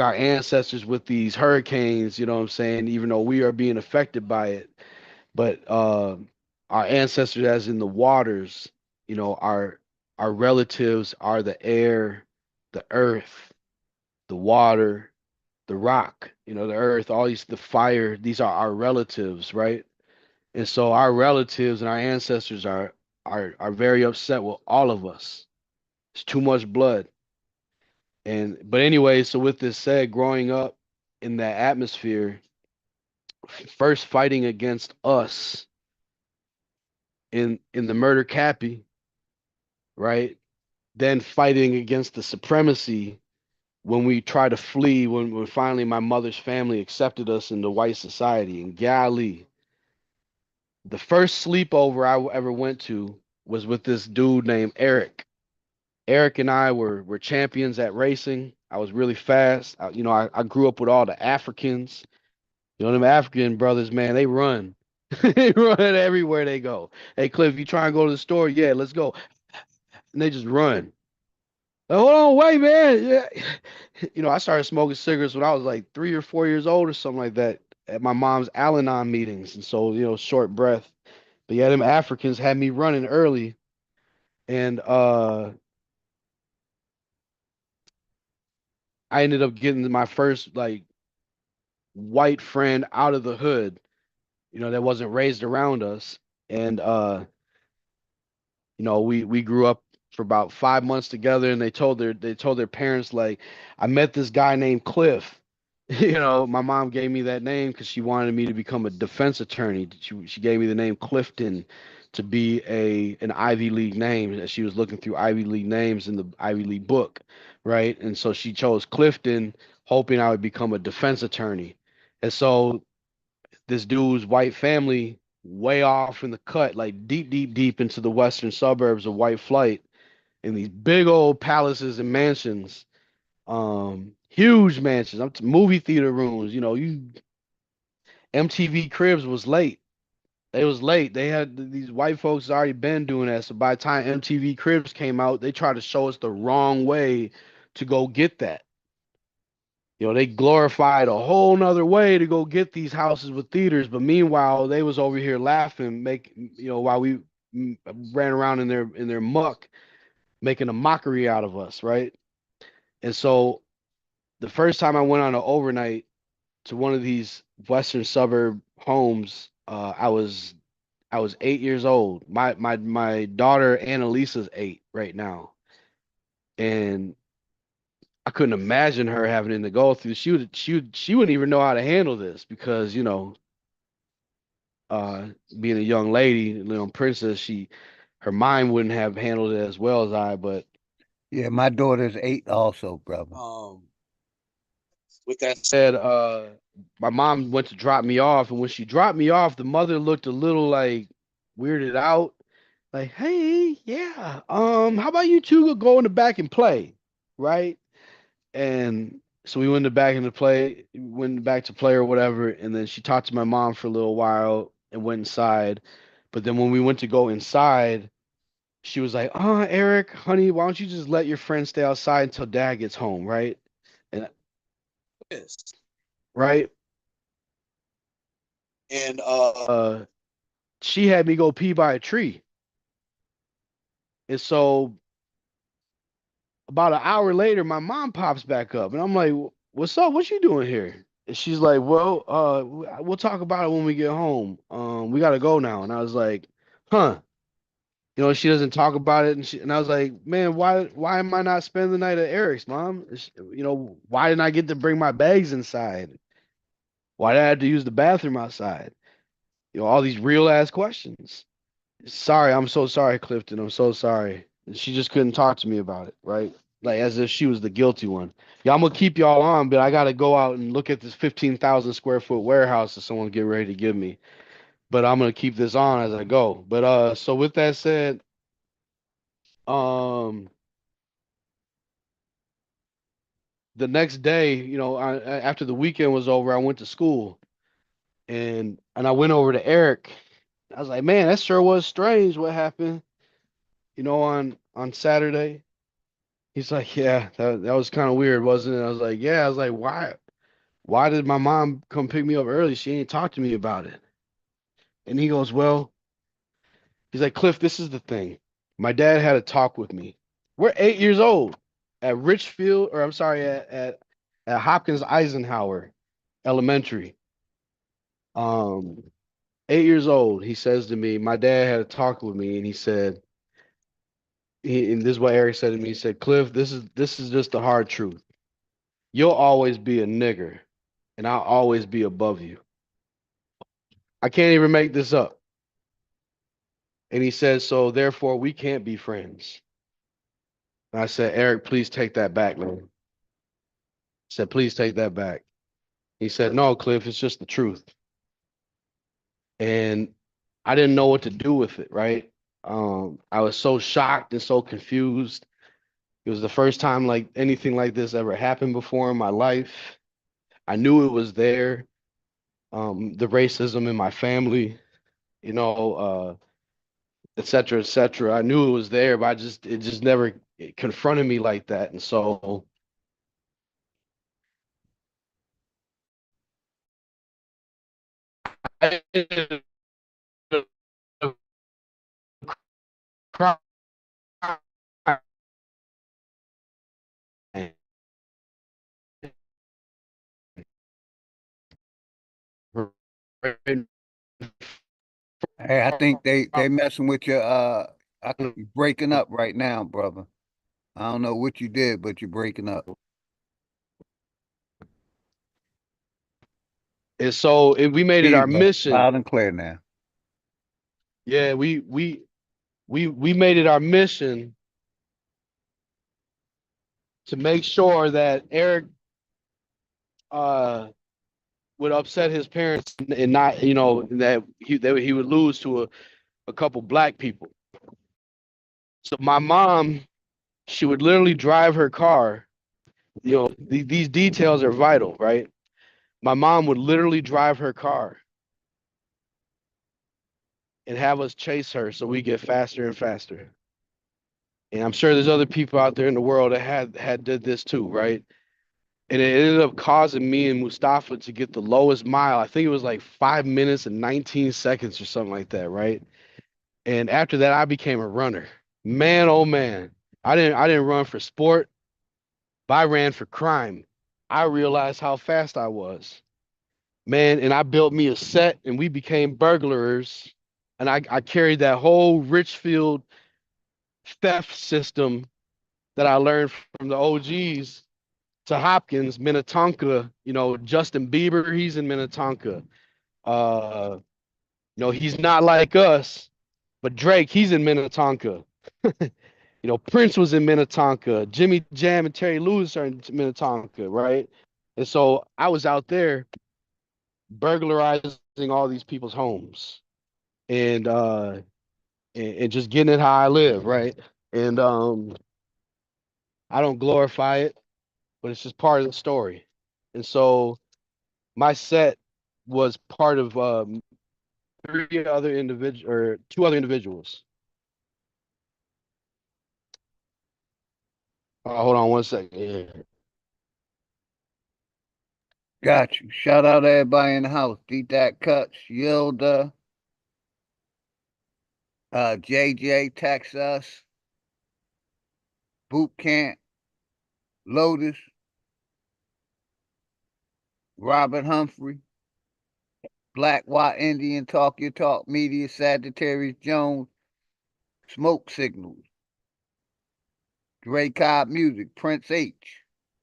S13: our ancestors with these hurricanes. You know what I'm saying? Even though we are being affected by it, but our ancestors, as in the waters, our relatives are the air, the earth, the water, the rock, the earth, all these, the fire. These are our relatives, right? And so our relatives and our ancestors are very upset with all of us. It's too much blood. But anyway, so with this said, growing up in that atmosphere, first fighting against us in the murder cappy, right? Then fighting against the supremacy when we try to flee, when finally my mother's family accepted us into white society. And golly, the first sleepover I ever went to was with this dude named Eric. Eric and I were champions at racing. I was really fast. I grew up with all the Africans. You know, them African brothers, man, they run. They run everywhere they go. Hey, Cliff, you try and go to the store? Yeah, let's go. And they just run. Like, hold on, wait, man. Yeah. I started smoking cigarettes when I was like 3 or 4 years old or something like that at my mom's Al-Anon meetings. And so, short breath. But yeah, them Africans had me running early. And I ended up getting my first like white friend out of the hood, that wasn't raised around us. And we grew up for about 5 months together, and they told their parents, like, I met this guy named Cliff. My mom gave me that name because she wanted me to become a defense attorney. She gave me the name Clifton to be an Ivy League name, as she was looking through Ivy League names in the Ivy League book, right? And so she chose Clifton, hoping I would become a defense attorney. And so this dude's white family, way off in the cut, like deep, deep, deep into the western suburbs of White Flight, in these big old palaces and mansions, huge mansions, up to movie theater rooms. MTV Cribs was late. They was late. They had these white folks already been doing that. So by the time MTV Cribs came out, they tried to show us the wrong way to go get that. They glorified a whole nother way to go get these houses with theaters, but meanwhile, they was over here laughing, while we ran around in their muck, making a mockery out of us, right? And so the first time I went on an overnight to one of these western suburb homes, I was 8 years old. My daughter Annalisa's 8 right now, and I couldn't imagine her having to go through. She wouldn't even know how to handle this because being a young lady, princess, her mind wouldn't have handled it as well as I. But
S1: Yeah, my daughter's 8 also, brother.
S13: with that said, my mom went to drop me off, and when she dropped me off, the mother looked a little like weirded out, like, "Hey, yeah, how about you two go in the back and play, right?" And so we went to back into play, went back to play or whatever, and then she talked to my mom for a little while and went inside. But then when we went to go inside, she was like, "Oh, Eric, honey, why don't you just let your friend stay outside until dad gets home, right?" And yes, right? And she had me go pee by a tree. And so about an hour later, my mom pops back up, and I'm like, "What's up? What you doing here?" And she's like, "Well, we'll talk about it when we get home. We gotta go now." And I was like, "Huh?" She doesn't talk about it, and I was like, "Man, why am I not spending the night at Eric's, mom? Why didn't I get to bring my bags inside? Why did I have to use the bathroom outside? All these real ass questions." Sorry, I'm so sorry, Clifton. I'm so sorry. And she just couldn't talk to me about it, right? Like as if she was the guilty one. Yeah, I'm gonna keep y'all on, but I gotta go out and look at this 15,000 square foot warehouse that someone's getting ready to give me. But I'm gonna keep this on as I go. But so with that said, um, the next day, after the weekend was over, I went to school and I went over to Eric. I was like, man, that sure was strange what happened, on Saturday. He's like, yeah, that was kind of weird, wasn't it? I was like, yeah. I was like, why did my mom come pick me up early? She ain't talked to me about it. And he goes, well, he's like, Cliff, this is the thing. My dad had a talk with me. We're 8 years old at Richfield, or I'm sorry, at Hopkins Eisenhower Elementary. Um, 8 years old. He says to me, my dad had a talk with me, and he said, and this is what Eric said to me. He said, "Cliff, this is just the hard truth. You'll always be a nigger, and I'll always be above you. I can't even make this up." And he said, "So therefore, we can't be friends." And I said, "Eric, please take that back, man." I said, "Please take that back." He said, "No, Cliff, it's just the truth." And I didn't know what to do with it, right? I was so shocked and so confused. It was the first time like anything like this ever happened before in my life. I knew it was there. The racism in my family, you know, et cetera, et cetera. I knew it was there, but it just never it confronted me like that. And so I ended up crying.
S1: Hey, I think they messing with your you breaking up right now, brother. I don't know what you did, but you're breaking up.
S13: And so we made it
S1: Here,
S13: our
S1: bro.
S13: mission.
S1: Loud and clear now.
S13: Yeah, we made it our mission to make sure that Eric uh would upset his parents and not, that he would lose to a couple black people. So my mom, she would literally drive her car. These details are vital, right? My mom would literally drive her car and have us chase her so we get faster and faster. And I'm sure there's other people out there in the world that had did this too, right? And it ended up causing me and Mustafa to get the lowest mile. I think it was like 5 minutes and 19 seconds or something like that, right? And after that, I became a runner. Man, oh man, I didn't run for sport, but I ran for crime. I realized how fast I was, man, and I built me a set, and we became burglars. And I carried that whole Richfield theft system that I learned from the OGs to Hopkins, Minnetonka. Justin Bieber, he's in Minnetonka. Uh, he's not like us, but Drake, he's in Minnetonka. Prince was in Minnetonka. Jimmy Jam and Terry Lewis are in Minnetonka, right? And so I was out there burglarizing all these people's homes and and just getting it how I live, right? And I don't glorify it, but it's just part of the story. And so my set was part of three other individual or two other individuals. Hold on one second. Yeah.
S1: Got you. Shout out to everybody in the house. D-Dot Cuts, Yilda, JJ, Texas, Boot Camp, Lotus, Robert Humphrey, Black White Indian, Talk Your Talk Media, Sagittarius Jones, Smoke Signals, Dre Cobb Music, Prince H,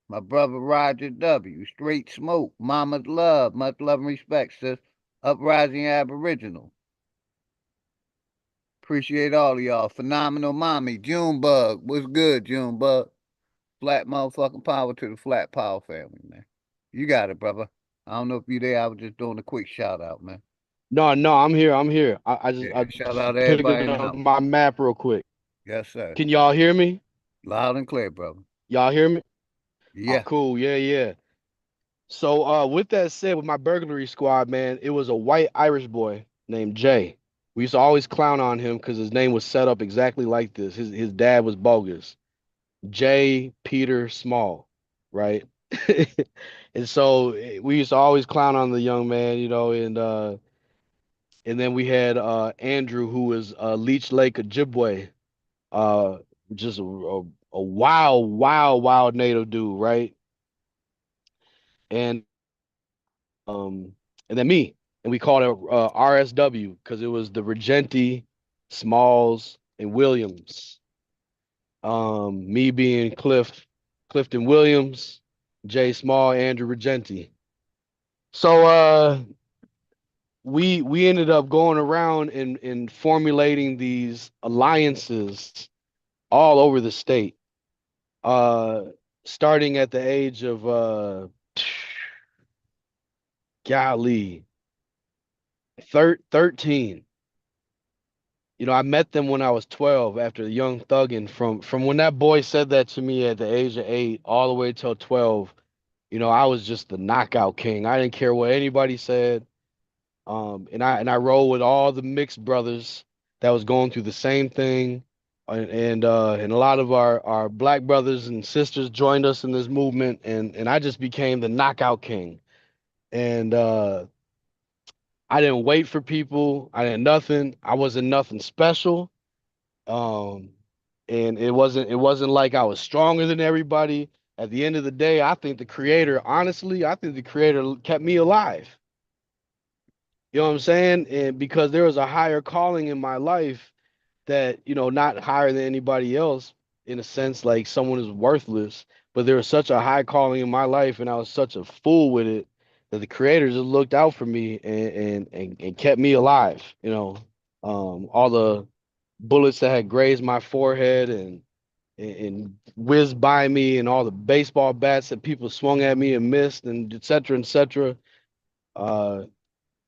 S1: my brother Roger W, Straight Smoke, Mama's Love, much love and respect, sis. Uprising Aboriginal. Appreciate all of y'all. Phenomenal Mommy, Junebug. What's good, Junebug? Flat motherfucking power to the Flat Power family, man. You got it, brother. I don't know if you there. I was just doing a quick shout out, man.
S13: No, no, I'm here. I'm here.
S1: Yeah,
S13: I
S1: shout out
S13: just
S1: to
S13: picked
S1: everybody in the
S13: up
S1: house.
S13: my map real quick.
S1: Yes, sir.
S13: Can y'all hear me?
S1: Loud and clear, brother.
S13: Y'all hear me? Oh,
S1: Yeah.
S13: cool. Yeah, yeah. So, with that said, with my burglary squad, man, it was a white Irish boy named Jay. We used to always clown on him because his name was set up exactly like this. His dad was bogus. J. Peter Small, right? And so we used to always clown on the young man, and then we had Andrew, who was Leech Lake Ojibwe, uh, just a wild, wild, wild native dude, right? And um, and then me, and we called it RSW because it was the Regenti, Smalls, and Williams. Me being Clifton Williams, Jay Small, Andrew Regenti. So we ended up going around and formulating these alliances all over the state. Uh Starting at the age of golly, 13. You know, I met them when I was 12 after the young thuggin' from when that boy said that to me at the age of 8 all the way till 12. You know, I was just the knockout king. I didn't care what anybody said. And I rolled with all the mixed brothers that was going through the same thing. And a lot of our black brothers and sisters joined us in this movement, and I just became the knockout king. And I didn't wait for people. I didn't nothing. I wasn't nothing special. Um, and it wasn't like I was stronger than everybody. At the end of the day, I think the creator, honestly, I think the creator kept me alive. You know what I'm saying? And because there was a higher calling in my life that, not higher than anybody else in a sense, like someone is worthless, but there was such a high calling in my life and I was such a fool with it that the creator just looked out for me and kept me alive, all the bullets that had grazed my forehead and whizzed by me, and all the baseball bats that people swung at me and missed, and et cetera, et cetera. Uh,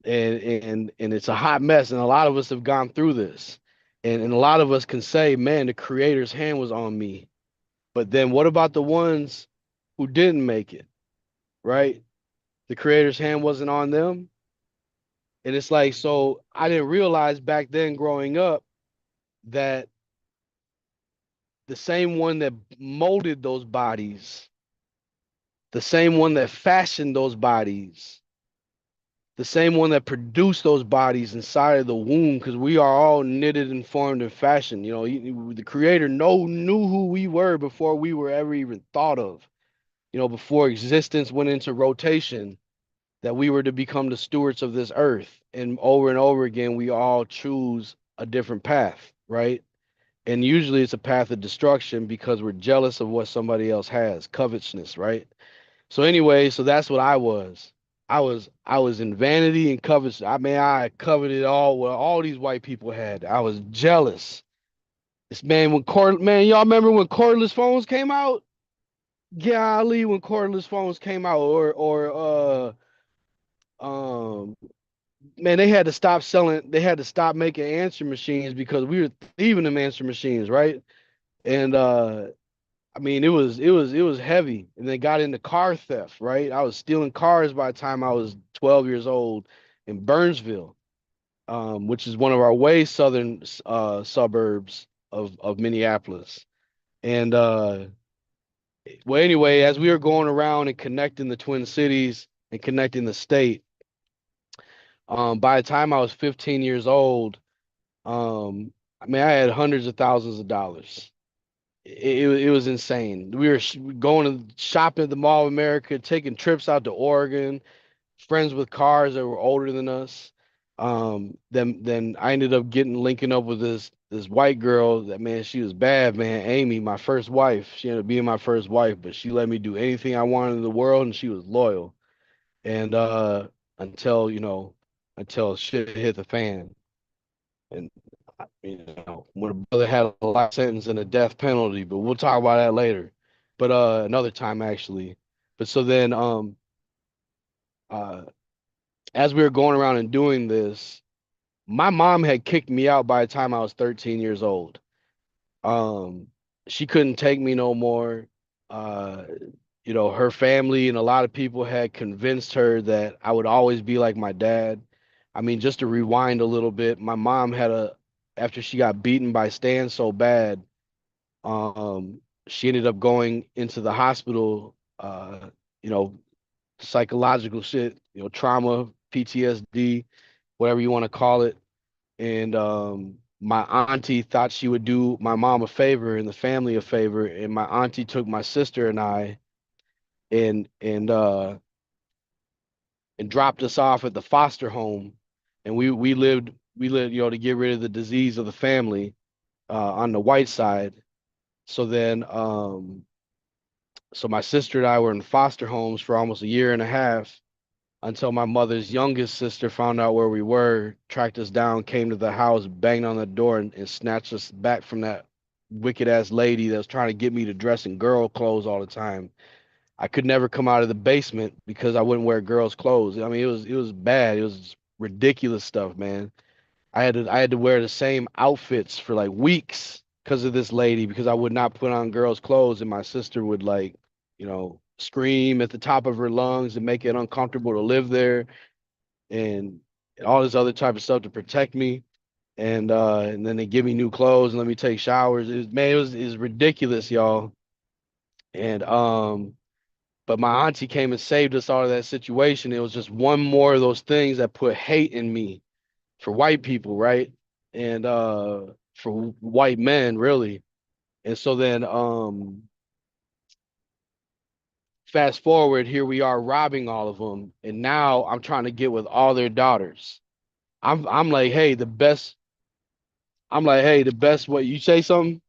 S13: and it's a hot mess, and a lot of us have gone through this, and a lot of us can say, man, the creator's hand was on me. But then what about the ones who didn't make it, right? The creator's hand wasn't on them. And it's like, so I didn't realize back then growing up that the same one that molded those bodies, the same one that fashioned those bodies, the same one that produced those bodies inside of the womb, because we are all knitted and formed and fashioned. The creator knew who we were before we were ever even thought of, before existence went into rotation, that we were to become the stewards of this earth. And over again, we all choose a different path, right? And usually it's a path of destruction because we're jealous of what somebody else has, covetousness, right? So anyway, so that's what I was. I was in vanity and covet. I mean, I coveted all what all these white people had. I was jealous. This man, y'all remember when cordless phones came out? Golly, when cordless phones came out, or man, they had to stop selling. They had to stop making answer machines because we were thieving them answer machines, right? And I mean, it was heavy, and they got into car theft, right? I was stealing cars by the time I was 12 years old in Burnsville, which is one of our way southern suburbs of Minneapolis. And well, anyway, as we were going around and connecting the Twin Cities and connecting the state, by the time I was 15 years old, I mean, I had hundreds of thousands of dollars. It was insane. We were going to shopping at the Mall of America, taking trips out to Oregon, friends with cars that were older than us. Then I ended up linking up with this white girl that, man, she was bad, man. Amy, my first wife. She ended up being my first wife, but she let me do anything I wanted in the world, and she was loyal. And until until shit hit the fan. And when a brother had a life sentence and a death penalty, but we'll talk about that later. But another time actually. But so then uh as we were going around and doing this, my mom had kicked me out by the time I was 13 years old. Um she couldn't take me no more. Uh her family and a lot of people had convinced her that I would always be like my dad. I mean, just to rewind a little bit, my mom after she got beaten by Stan so bad, she ended up going into the hospital, you know, psychological shit, trauma, PTSD, whatever you want to call it. And my auntie thought she would do my mom a favor and the family a favor, and my auntie took my sister and I and and uh and dropped us off at the foster home, and we lived to get rid of the disease of the family on the white side. So then, so my sister and I were in foster homes for almost a year and a half until my mother's youngest sister found out where we were, tracked us down, came to the house, banged on the door, and snatched us back from that wicked ass lady that was trying to get me to dress in girl clothes all the time. I could never come out of the basement because I wouldn't wear girls' clothes. I mean, it was bad. It was ridiculous stuff, man. I had to wear the same outfits for like weeks because of this lady because I would not put on girls' clothes and my sister would like, scream at the top of her lungs and make it uncomfortable to live there and all this other type of stuff to protect me. And then they give me new clothes and let me take showers. It was ridiculous, y'all. And but my auntie came and saved us out of that situation. It was just one more of those things that put hate in me for white people, right? And for white men, really. And so then fast forward, here we are robbing all of them, and now I'm trying to get with all their daughters. I'm like, hey, the best. I'm like, hey, the best way you say something.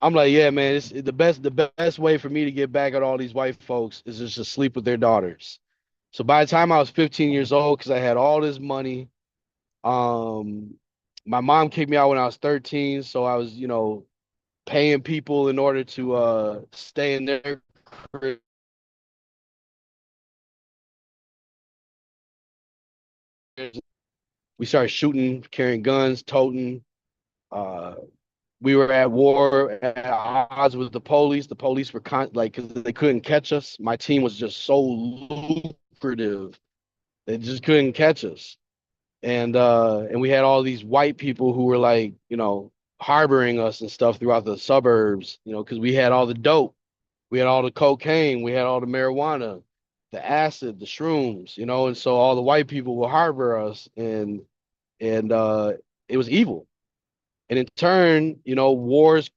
S13: I'm like, yeah, man, it's the best way for me to get back at all these white folks is just to sleep with their daughters. So by the time I was 15 years old, because I had all this money, um, my mom kicked me out when I was 13, so I was, paying people in order to stay in their crib. We started shooting, carrying guns, toting. Uh, we were at war, at odds with the police. The police were because they couldn't catch us. My team was just so lucrative. They just couldn't catch us. And we had all these white people who were like, harboring us and stuff throughout the suburbs, because we had all the dope, we had all the cocaine, we had all the marijuana, the acid, the shrooms, and so all the white people will harbor us and it was evil. And in turn, wars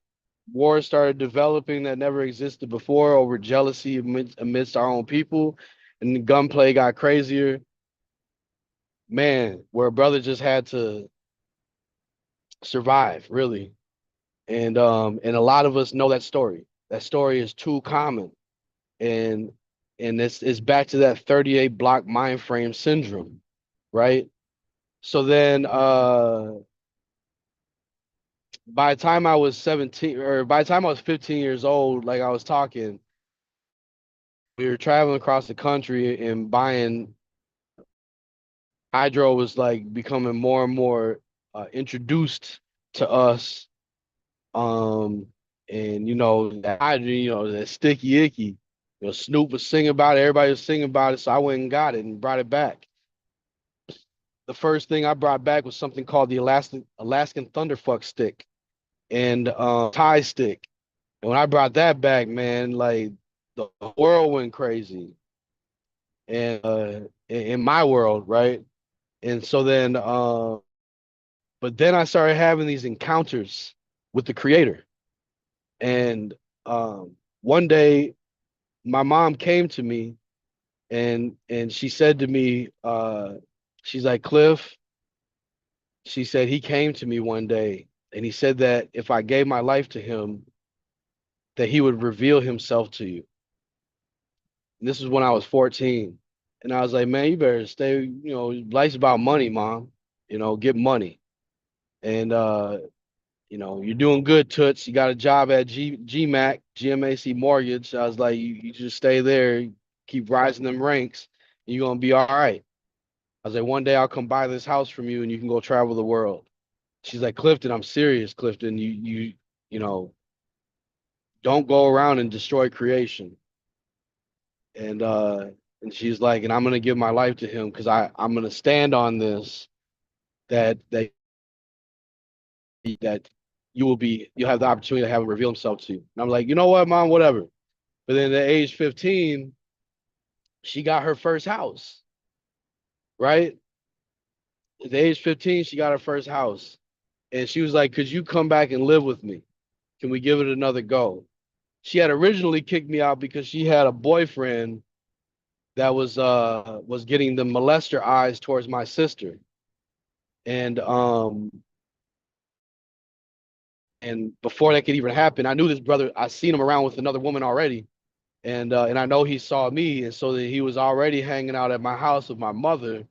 S13: started developing that never existed before over jealousy amidst our own people, and the gunplay got crazier. Man, where a brother just had to survive, really. And a lot of us know that story. That story is too common. And it's back to that 38 block mind frame syndrome, right? So then by the time I was 17 or by the time I was 15 years old, like I was talking, we were traveling across the country and buying hydro was like becoming more and more introduced to us. Um, and that hydro, that sticky icky, Snoop was singing about it, everybody was singing about it, so I went and got it and brought it back. The first thing I brought back was something called the Alaskan Thunderfuck stick and Thai stick. And when I brought that back, man, like the world went crazy. And in my world, right? And so then but then I started having these encounters with the creator. And one day my mom came to me and she said to me, she's like, Cliff, she said he came to me one day and he said that if I gave my life to him, that he would reveal himself to you. And this is when I was 14. And I was like, man, you better stay, life's about money, mom. Get money. And you're doing good, Toots. You got a job at GMAC, GMAC Mortgage. I was like, you just stay there, keep rising them ranks, and you're gonna be all right. I was like, one day I'll come buy this house from you and you can go travel the world. She's like, Clifton, I'm serious, Clifton. You know, don't go around and destroy creation. And and she's like, and I'm gonna give my life to him because I'm gonna stand on this that that you'll have the opportunity to have him reveal himself to you. And I'm like, you know what, mom, whatever. But then at age 15, she got her first house, right? At the age 15, she got her first house. And she was like, could you come back and live with me? Can we give it another go? She had originally kicked me out because she had a boyfriend that was getting the molester eyes towards my sister. And And before that could even happen, I knew this brother. I seen him around with another woman already, and I know he saw me, and so that he was already hanging out at my house with my mother.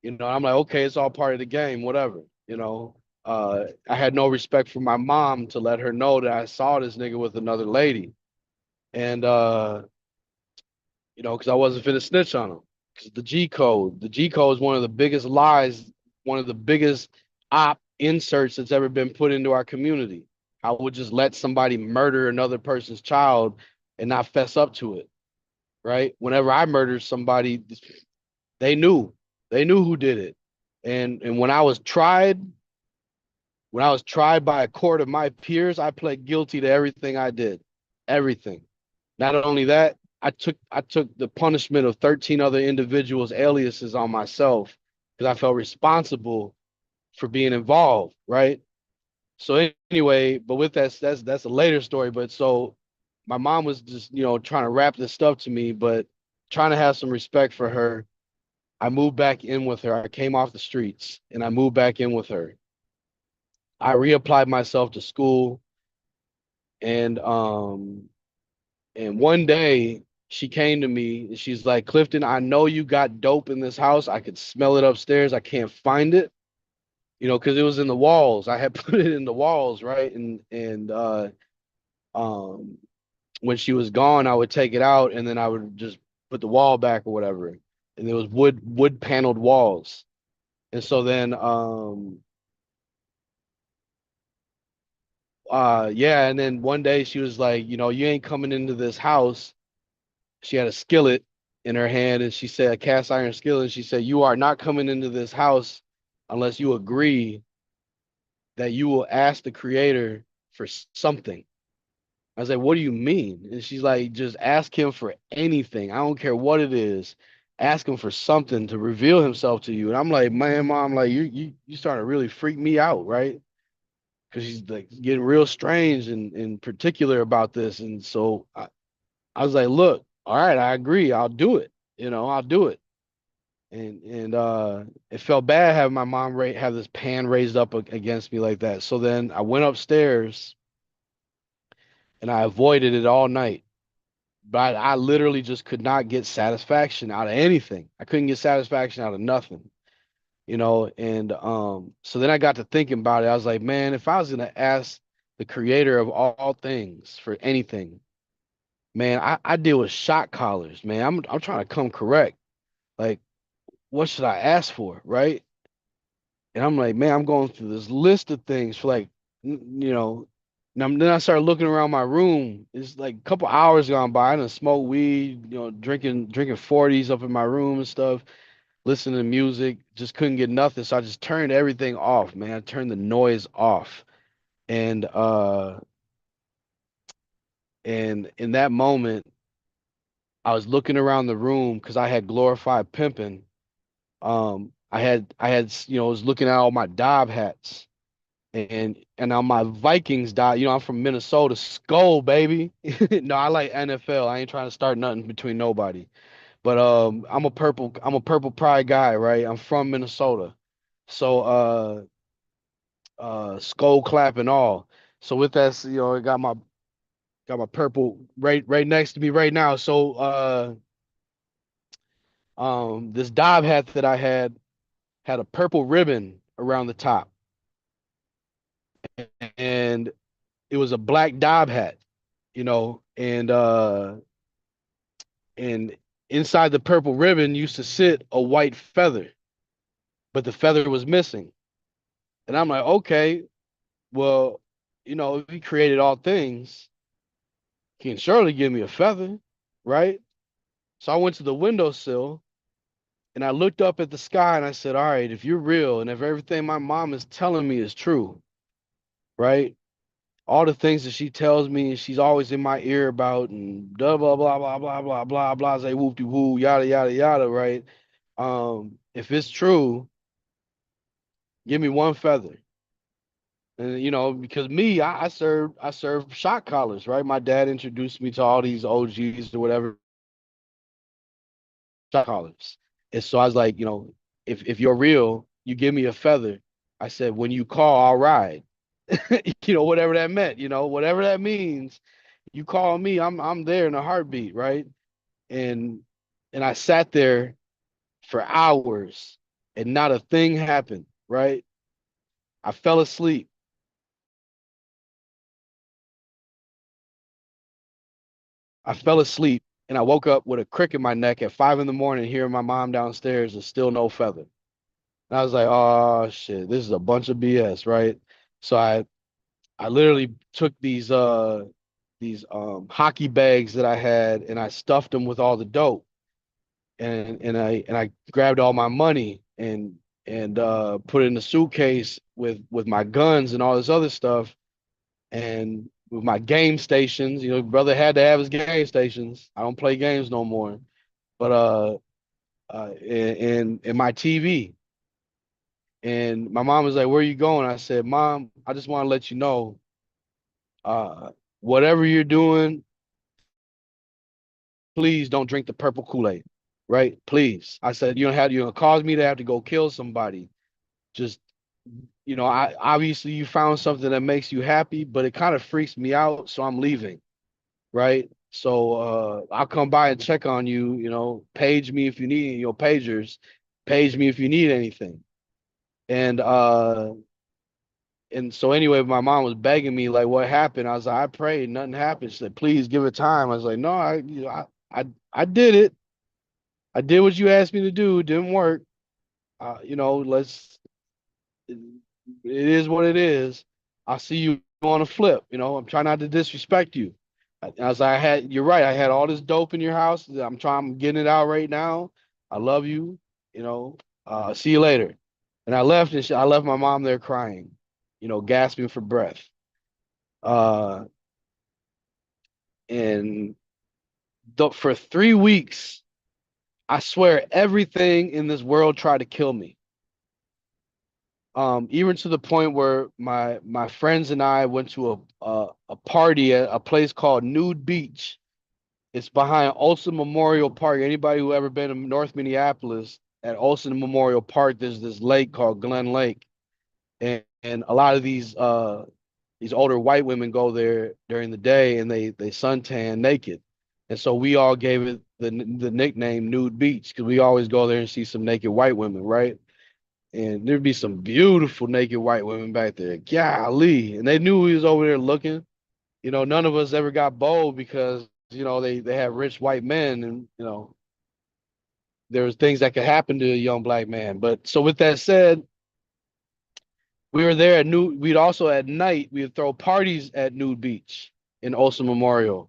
S13: I'm like, okay, it's all part of the game, whatever. I had no respect for my mom to let her know that I saw this nigga with another lady, and because I wasn't finna snitch on him. Because the G code is one of the biggest lies, one of the biggest op inserts that's ever been put into our community. I would just let somebody murder another person's child and not fess up to it, right? Whenever I murdered somebody, they knew, they knew who did it. And when I was tried by a court of my peers, I pled guilty to everything I did, everything. Not only that, I took the punishment of 13 other individuals' aliases on myself because I felt responsible for being involved, right? So anyway, but with that's a later story. But so my mom was just, trying to wrap this stuff to me, but trying to have some respect for her. I moved back in with her. I came off the streets and I moved back in with her. I reapplied myself to school, and one day she came to me and she's like, Clifton, I know you got dope in this house. I could smell it upstairs. I can't find it, because it was in the walls. I had put it in the walls, right? And um when she was gone, I would take it out and then I would just put the wall back or whatever. And there was wood paneled walls. And so then yeah, and then one day she was like, you ain't coming into this house. She had a skillet in her hand and she said, a cast iron skillet. And she said, you are not coming into this house unless you agree that you will ask the creator for something. I was like, what do you mean? And she's like, just ask him for anything. I don't care what it is. Ask him for something to reveal himself to you. And I'm like, man, mom, like you starting to really freak me out, right? Because she's like getting real strange and particular about this. And so I was like, look, all right, I agree. I'll do it. I'll do it. And it felt bad having my mom have this pan raised up against me like that. So then I went upstairs and I avoided it all night. But I literally just could not get satisfaction out of anything. I couldn't get satisfaction out of nothing, and so then I got to thinking about it. I was like, man, if I was gonna ask the creator of all things for anything, man, I deal with shot collars, man. I'm trying to come correct. Like, what should I ask for, right? And I'm like, man, I'm going through this list of things for like, and then I started looking around my room. It's like a couple hours gone by. I done smoked weed, drinking 40s up in my room and stuff, listening to music. Just couldn't get nothing. So I just turned everything off, man. I turned the noise off. And and in that moment, I was looking around the room because I had glorified pimping. I had was looking at all my Dob hats and on my Vikings dot, I'm from Minnesota, Skull baby. No, I like NFL. I ain't trying to start nothing between nobody. But I'm a purple pride guy, right? I'm from Minnesota. So skull clap and all. So with that, I got my purple right next to me right now. So this Dob hat that I had a purple ribbon around the top, and it was a black Dob hat, and inside the purple ribbon used to sit a white feather, but the feather was missing. And I'm like, okay, well, if he created all things, he can surely give me a feather, right? So I went to the windowsill and I looked up at the sky and I said, all right, if you're real and if everything my mom is telling me is true, right? All the things that she tells me and she's always in my ear about and blah blah blah blah blah blah blah blah say whoop de woo yada yada yada, right? If it's true, give me one feather. And because me, I serve shot collars, right? My dad introduced me to all these OGs or whatever shot collars. And so I was like, if you're real, you give me a feather. I said, when you call, I'll ride. Whatever that meant, whatever that means, you call me, I'm there in a heartbeat, right? And I sat there for hours and not a thing happened, right? I fell asleep. I fell asleep and I woke up with a crick in my neck at 5 in the morning, hearing my mom downstairs and still no feather. And I was like, oh shit, this is a bunch of BS, right? So I literally took these hockey bags that I had and I stuffed them with all the dope. And I grabbed all my money and put it in a suitcase with my guns and all this other stuff and with my game stations. Brother had to have his game stations. I don't play games no more. But and my TV. And my mom was like, "Where are you going?" I said, "Mom, I just want to let you know, uh, whatever you're doing, please don't drink the purple Kool-Aid, right? Please." I said, you're gonna cause me to have to go kill somebody. Just, I obviously you found something that makes you happy, but it kind of freaks me out, so I'm leaving, right? So I'll come by and check on you, page me if you need, pagers, page me if you need anything. And so anyway, my mom was begging me, like, what happened? I was like, I prayed, nothing happened. She said, please give it time. I was like, no, I did it. I did what you asked me to do. It didn't work. Let's, it is what it is. I'll see you on a flip. I'm trying not to disrespect you. As you're right. I had all this dope in your house. I'm getting it out right now. I love you. See you later. And I left, and I left my mom there crying, gasping for breath. Uh, and for 3 weeks, I swear everything in this world tried to kill me. Even to the point where my friends and I went to a party at a place called Nude Beach. It's behind Olson Memorial Park. Anybody who ever been to North Minneapolis, at Olson Memorial Park, there's this lake called Glen Lake, and a lot of these older white women go there during the day and they suntan naked. And so we all gave it the nickname Nude Beach because we always go there and see some naked white women, right? And there'd be some beautiful naked white women back there. Golly. And they knew we was over there looking. None of us ever got bold because, they have rich white men and, there's things that could happen to a young black man. But so with that said, we were there we'd also at night, we would throw parties at Nude Beach in Olson Memorial.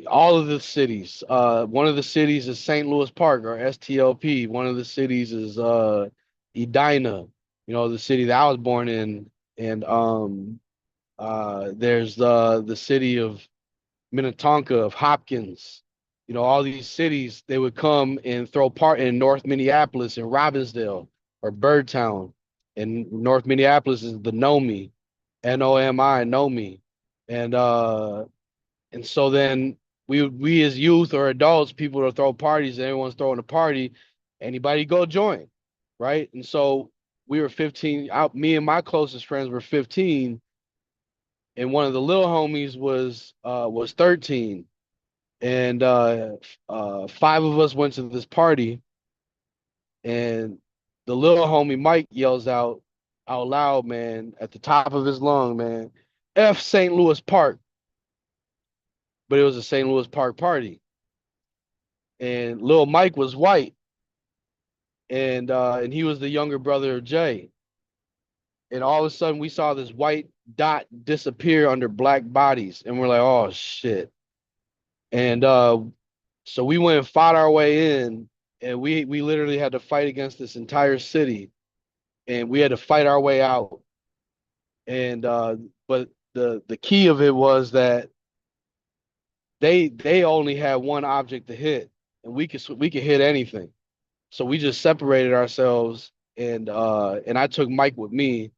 S13: All of the cities. One of the cities is St. Louis Park or STLP. One of the cities is Edina, the city that I was born in. And there's the city of Minnetonka, of Hopkins. All these cities, they would come and throw part in North Minneapolis and Robbinsdale or Birdtown. And North Minneapolis is the Nomi, Nomi, Nomi. And so then we as youth or adults, people to throw parties, and everyone's throwing a party, anybody go join, right? And so we were 15 out, me and my closest friends were 15, and one of the little homies was 13. And five of us went to this party, and the little homie Mike yells out loud, man, at the top of his lung, man, F St. Louis Park. But it was a St. Louis Park party. And little Mike was white. And he was the younger brother of Jay. And all of a sudden we saw this white dot disappear under black bodies. And we're like, oh shit. And so we went and fought our way in, and we literally had to fight against this entire city. And we had to fight our way out. And but the key of it was that they only had one object to hit, and we could hit anything. So we just separated ourselves, and I took Mike with me,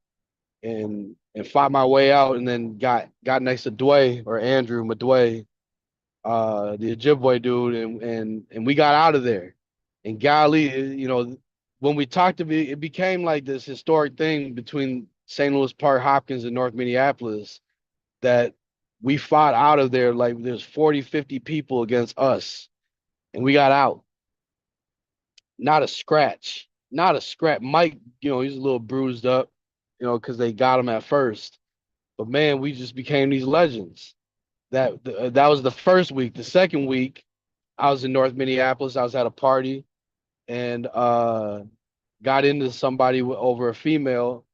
S13: and fought my way out, and then got next to Dway or Andrew Madway, the Ojibwe dude, and we got out of there. And golly, when we talked to me, it became like this historic thing between St. Louis Park Hopkins in North Minneapolis, that we fought out of there like there's 40, 50 people against us, and we got out. Not a scratch. Not a scratch. Mike, he's a little bruised up, because they got him at first. But man, we just became these legends. That was the first week. The second week, I was in North Minneapolis. I was at a party and got into somebody over a female,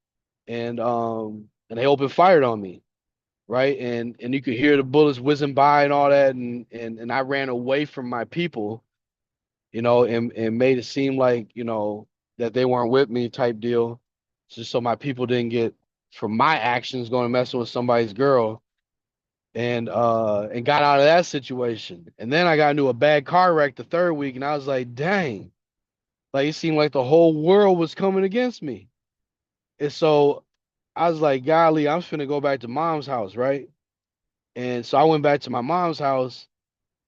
S13: and they opened fire on me, right? And you could hear the bullets whizzing by and all that, and I ran away from my people, and made it seem like, that they weren't with me type deal, just so my people didn't get from my actions going to messing with somebody's girl, and got out of that situation. And then I got into a bad car wreck the third week, and I was like, dang, like it seemed like the whole world was coming against me. And so I was like, golly, I'm finna go back to mom's house, right? And so I went back to my mom's house,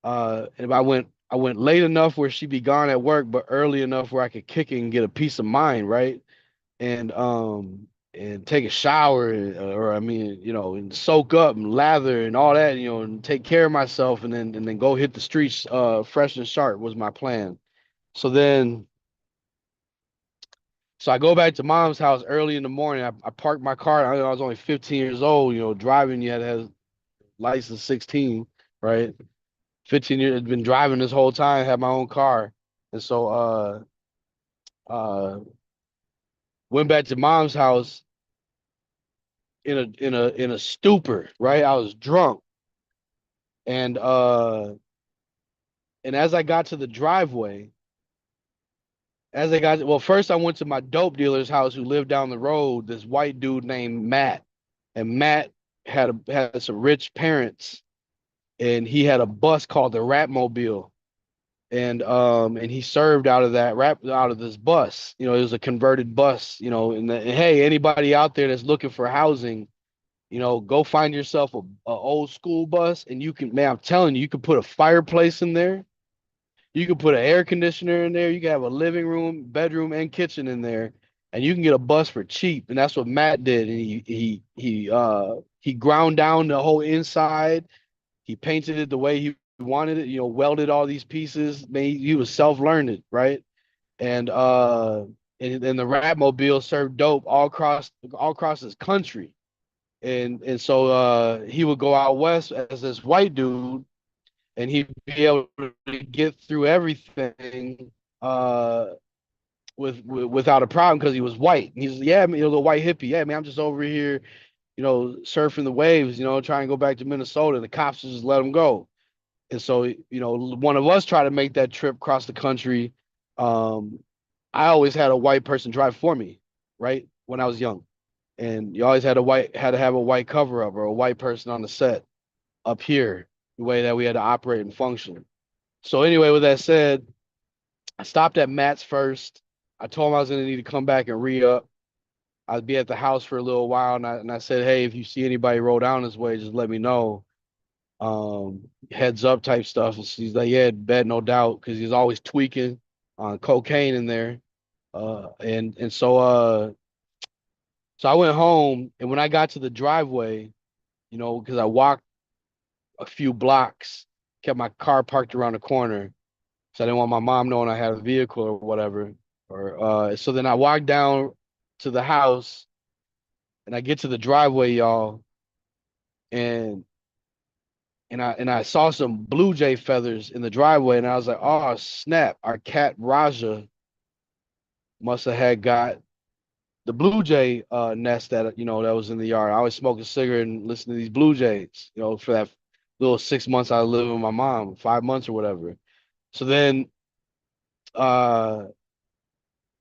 S13: and I went late enough where she'd be gone at work, but early enough where I could kick it and get a peace of mind, right? And take a shower, or I mean, and soak up and lather and all that, and take care of myself, and then go hit the streets fresh and sharp was my plan. So then so I go back to mom's house early in the morning. I parked my car. I was only 15 years old, driving, you had to have license 16, right? 15 years, had been driving this whole time, had my own car. And so uh went back to mom's house in a stupor, right? I was drunk. And as I got to the driveway, well, first I went to my dope dealer's house who lived down the road, this white dude named Matt. And Matt had some rich parents, and he had a bus called the Rapmobile. And he served out of this bus. It was a converted bus, and hey, anybody out there that's looking for housing, go find yourself a old school bus, and man, I'm telling you, you could put a fireplace in there. You could put an air conditioner in there. You can have a living room, bedroom, and kitchen in there, and you can get a bus for cheap. And that's what Matt did. And he ground down the whole inside. He painted it the way he wanted it. Welded all these pieces. He was self-learned, right? And the Ratmobile served dope all across his country. And so he would go out west as this white dude, and he'd be able to get through everything without a problem because he was white. And he's, yeah, man, the white hippie. Yeah, man, I'm just over here, surfing the waves, trying to go back to Minnesota. The cops just let him go. And so, one of us tried to make that trip across the country. I always had a white person drive for me, right? When I was young. And you always had to have a white cover up or a white person on the set up here, the way that we had to operate and function. So anyway, with that said, I stopped at Matt's first. I told him I was going to need to come back and re-up. I'd be at the house for a little while, and I said, hey, if you see anybody roll down this way, just let me know. Heads up type stuff. And she's like, yeah, bet, no doubt, because he's always tweaking on cocaine in there. So I went home, and when I got to the driveway, because I walked a few blocks, kept my car parked around the corner, so I didn't want my mom knowing I had a vehicle or whatever. So then I walked down to the house, and I get to the driveway, y'all, and I saw some blue jay feathers in the driveway, and I was like, oh snap, our cat Raja must have had got the blue jay nest that that was in the yard. I always smoke a cigarette and listen to these blue jays, for that little 6 months I lived with my mom, 5 months or whatever. So then, but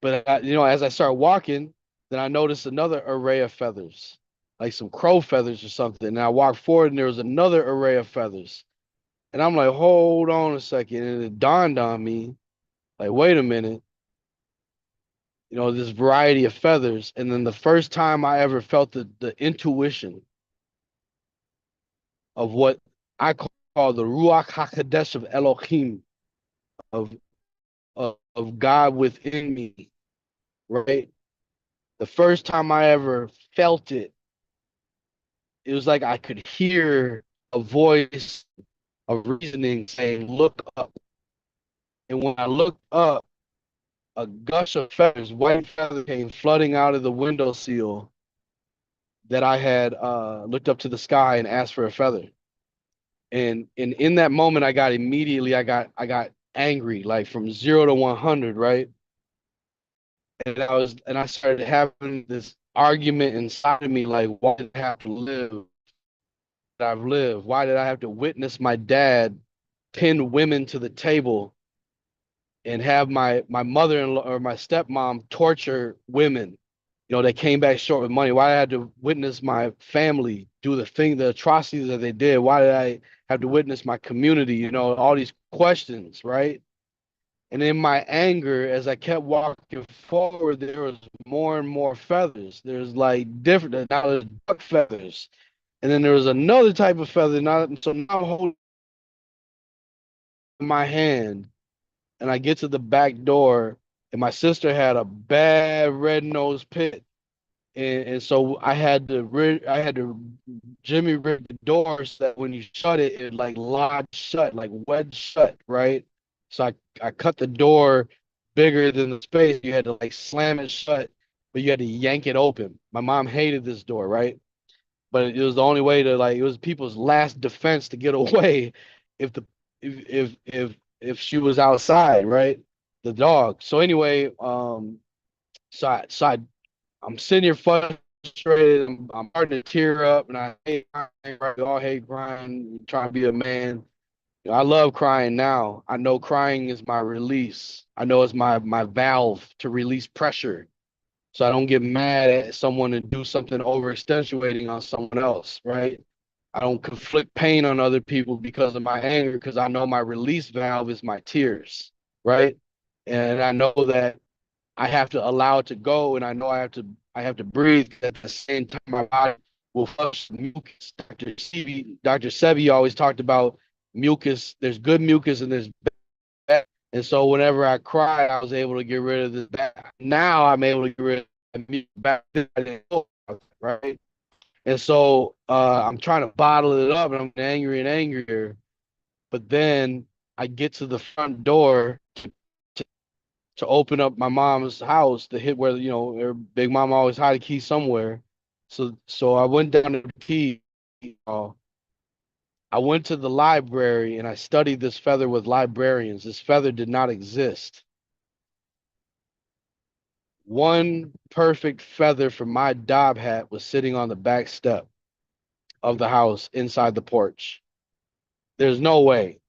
S13: as I start walking, then I noticed another array of feathers, like some crow feathers or something. And I walked forward, and there was another array of feathers. And I'm like, hold on a second. And it dawned on me, like, wait a minute, this variety of feathers. And then the first time I ever felt the intuition of what I call the Ruach HaKodesh of Elohim, of God within me, right? The first time I ever felt it, it was like I could hear a voice of reasoning saying, "Look up." And when I looked up, a gush of feathers, white feathers, came flooding out of the windowsill that I had looked up to the sky and asked for a feather. And in that moment, I got angry, like from 0 to 100, right? And I started having this argument inside of me, like, why did I have to live that I've lived? Why did I have to witness my dad pin women to the table and have my mother-in-law or my stepmom torture women? You know, they came back short with money. Why did I have to witness my family do the atrocities that they did? Why did I have to witness my community? You know, all these questions, right? And in my anger, as I kept walking forward, there was more and more feathers. There's like different, now there's duck feathers. And then there was another type of feather. So now I'm holding my hand and I get to the back door, and my sister had a bad red nose pit. And so I had to Jimmy rig the door so that when you shut it, it like lodged shut, like wedged shut, right? So I cut the door bigger than the space. You had to like slam it shut, but you had to yank it open. My mom hated this door, right? But it was the only way to, like, it was people's last defense to get away if the if she was outside, right? The dog. So anyway, I'm sitting here frustrated. I'm starting to tear up, and I hate crying. Right? We all hate crying. Trying to be a man. You know, I love crying now. I know crying is my release. I know it's my valve to release pressure, so I don't get mad at someone and do something overextenuating on someone else. Right? I don't conflict pain on other people because of my anger, because I know my release valve is my tears. Right? And I know that I have to allow it to go, and I know I have to breathe. At the same time, my body will flush mucus. Dr. Sebi always talked about mucus. There's good mucus and there's bad. And so whenever I cry, I was able to get rid of the bad. Now I'm able to get rid of the mucus back then, right? And so I'm trying to bottle it up, and I'm angry and angrier. But then I get to the front door to open up my mom's house to hit where, you know, her big mom always had a key somewhere. So I went down to the key. Uh, I went to the library and I studied this feather with librarians. This feather did not exist. One perfect feather from my dob hat was sitting on the back step of the house inside the porch. There's no way.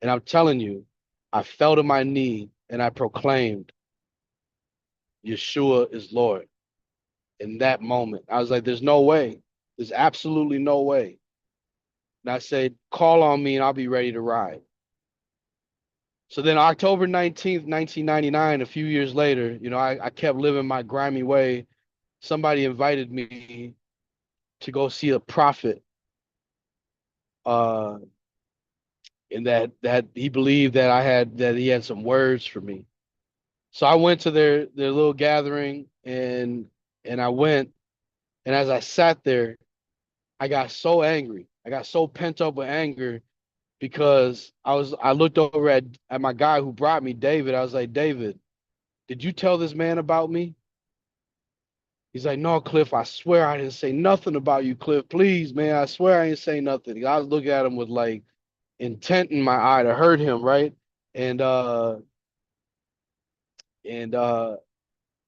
S13: And I'm telling you, I fell to my knee and I proclaimed, Yeshua is Lord. In that moment, I was like, there's no way. There's absolutely no way. And I said, call on me and I'll be ready to ride. So then October 19th, 1999, a few years later, you know, I kept living my grimy way. Somebody invited me to go see a prophet. Uh, and that he believed that he had some words for me. So I went to their little gathering, and I went, and as I sat there, I got so angry. I got so pent up with anger because I looked over at my guy who brought me, David. I was like, David, did you tell this man about me? He's like, no, Cliff, I swear I didn't say nothing about you, Cliff. Please, man, I swear I didn't say nothing. I was looking at him with like intent in my eye to hurt him, right? And and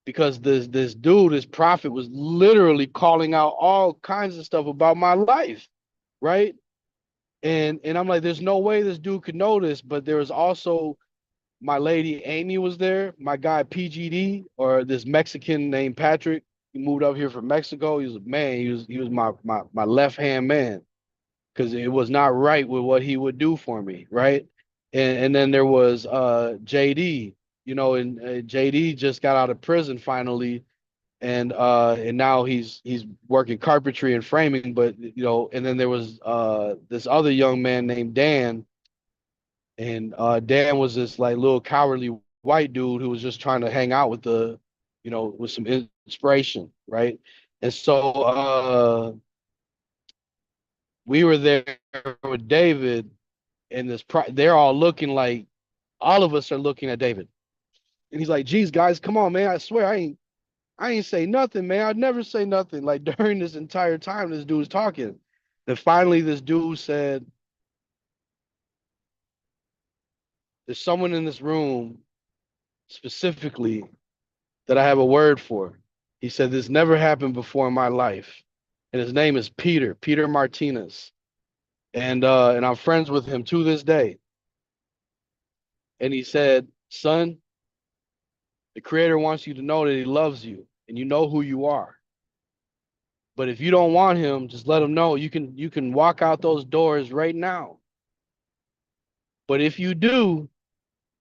S13: because this dude, this prophet, was literally calling out all kinds of stuff about my life, right? And I'm like, there's no way this dude could know this. But there was also my lady Amy was there, my guy PGD, or this Mexican named Patrick. He moved up here from Mexico. He was a man. He was my left hand man, because it was not right with what he would do for me, right? And then there was JD, you know, and JD just got out of prison finally, and now he's working carpentry and framing. But you know, and then there was this other young man named Dan, and Dan was this like little cowardly white dude who was just trying to hang out with the, with some inspiration, right? And so we were there with David, and they're all looking like all of us are looking at David. And he's like, geez, guys, come on, man. I swear I ain't say nothing, man. I'd never say nothing. Like during this entire time, this dude's talking. Then finally this dude said, there's someone in this room specifically that I have a word for. He said, this never happened before in my life. And his name is Peter Martinez. And I'm friends with him to this day. And he said, son, the creator wants you to know that he loves you and you know who you are. But if you don't want him, just let him know you can walk out those doors right now. But if you do,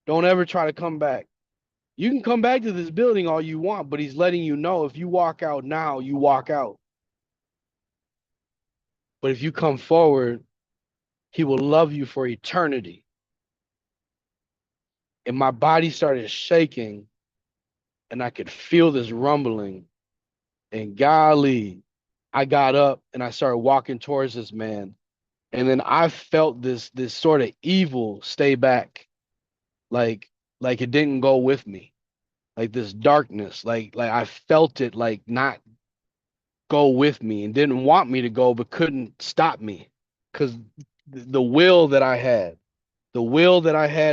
S13: don't ever try to come back. You can come back to this building all you want, but he's letting you know if you walk out now, you walk out. But if you come forward, he will love you for eternity. And my body started shaking and I could feel this rumbling. And golly, I got up and I started walking towards this man. And then I felt this sort of evil stay back. Like it didn't go with me. Like this darkness. Like I felt it like not go with me and didn't want me to go, but couldn't stop me. Because the will that I had,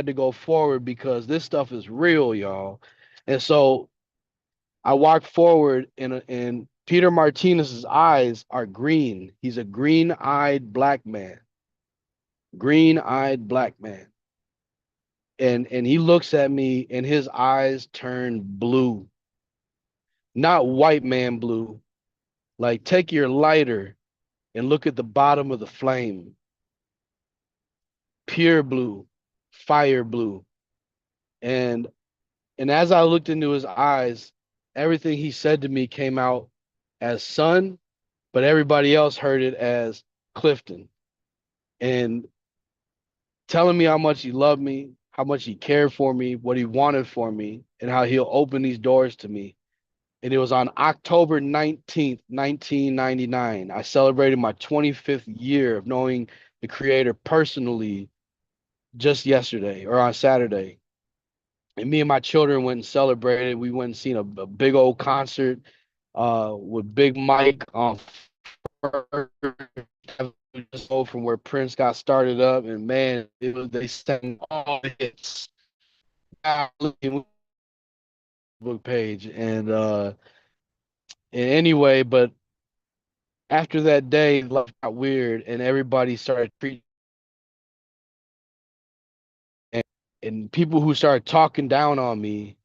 S13: to go forward, because this stuff is real, y'all. And so I walked forward, and Peter Martinez's eyes are green. He's a green-eyed black man. Green-eyed black man. And he looks at me and his eyes turn blue. Not white man blue. Like take your lighter and look at the bottom of the flame. Pure blue, fire blue. And as I looked into his eyes, everything he said to me came out as son, but everybody else heard it as Clifton. And telling me how much he loved me, how much he cared for me, what he wanted for me, and how he'll open these doors to me. And it was on October 19th, 1999. I celebrated my 25th year of knowing the creator personally just yesterday or on Saturday. And me and my children went and celebrated. We went and seen a big old concert with Big Mike on just from where Prince got started up. And man, they sang all the hits. Book page. And anyway, but after that day, life got weird and everybody started treating, and people who started talking down on me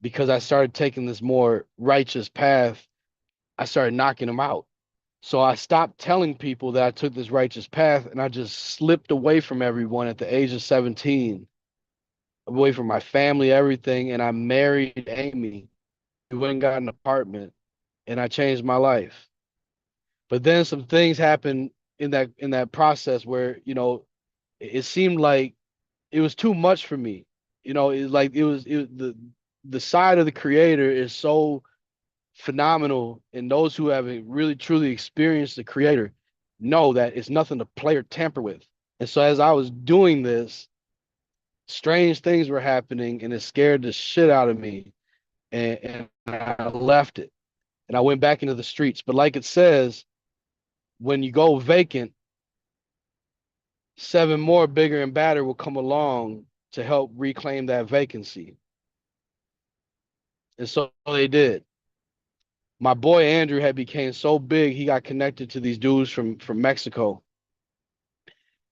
S13: because I started taking this more righteous path, I started knocking them out. So I stopped telling people that I took this righteous path, and I just slipped away from everyone at the age of 17, away from my family, everything. And I married Amy. We went and got an apartment, and I changed my life. But then some things happened in that process where, it seemed like it was too much for me. It's like the side of the creator is so phenomenal, and those who haven't really truly experienced the creator know that it's nothing to play or tamper with. And so as I was doing this, strange things were happening and it scared the shit out of me. And I left it and I went back into the streets. But like it says, when you go vacant, 7 more bigger and badder will come along to help reclaim that vacancy. And so they did. My boy Andrew had became so big, he got connected to these dudes from Mexico.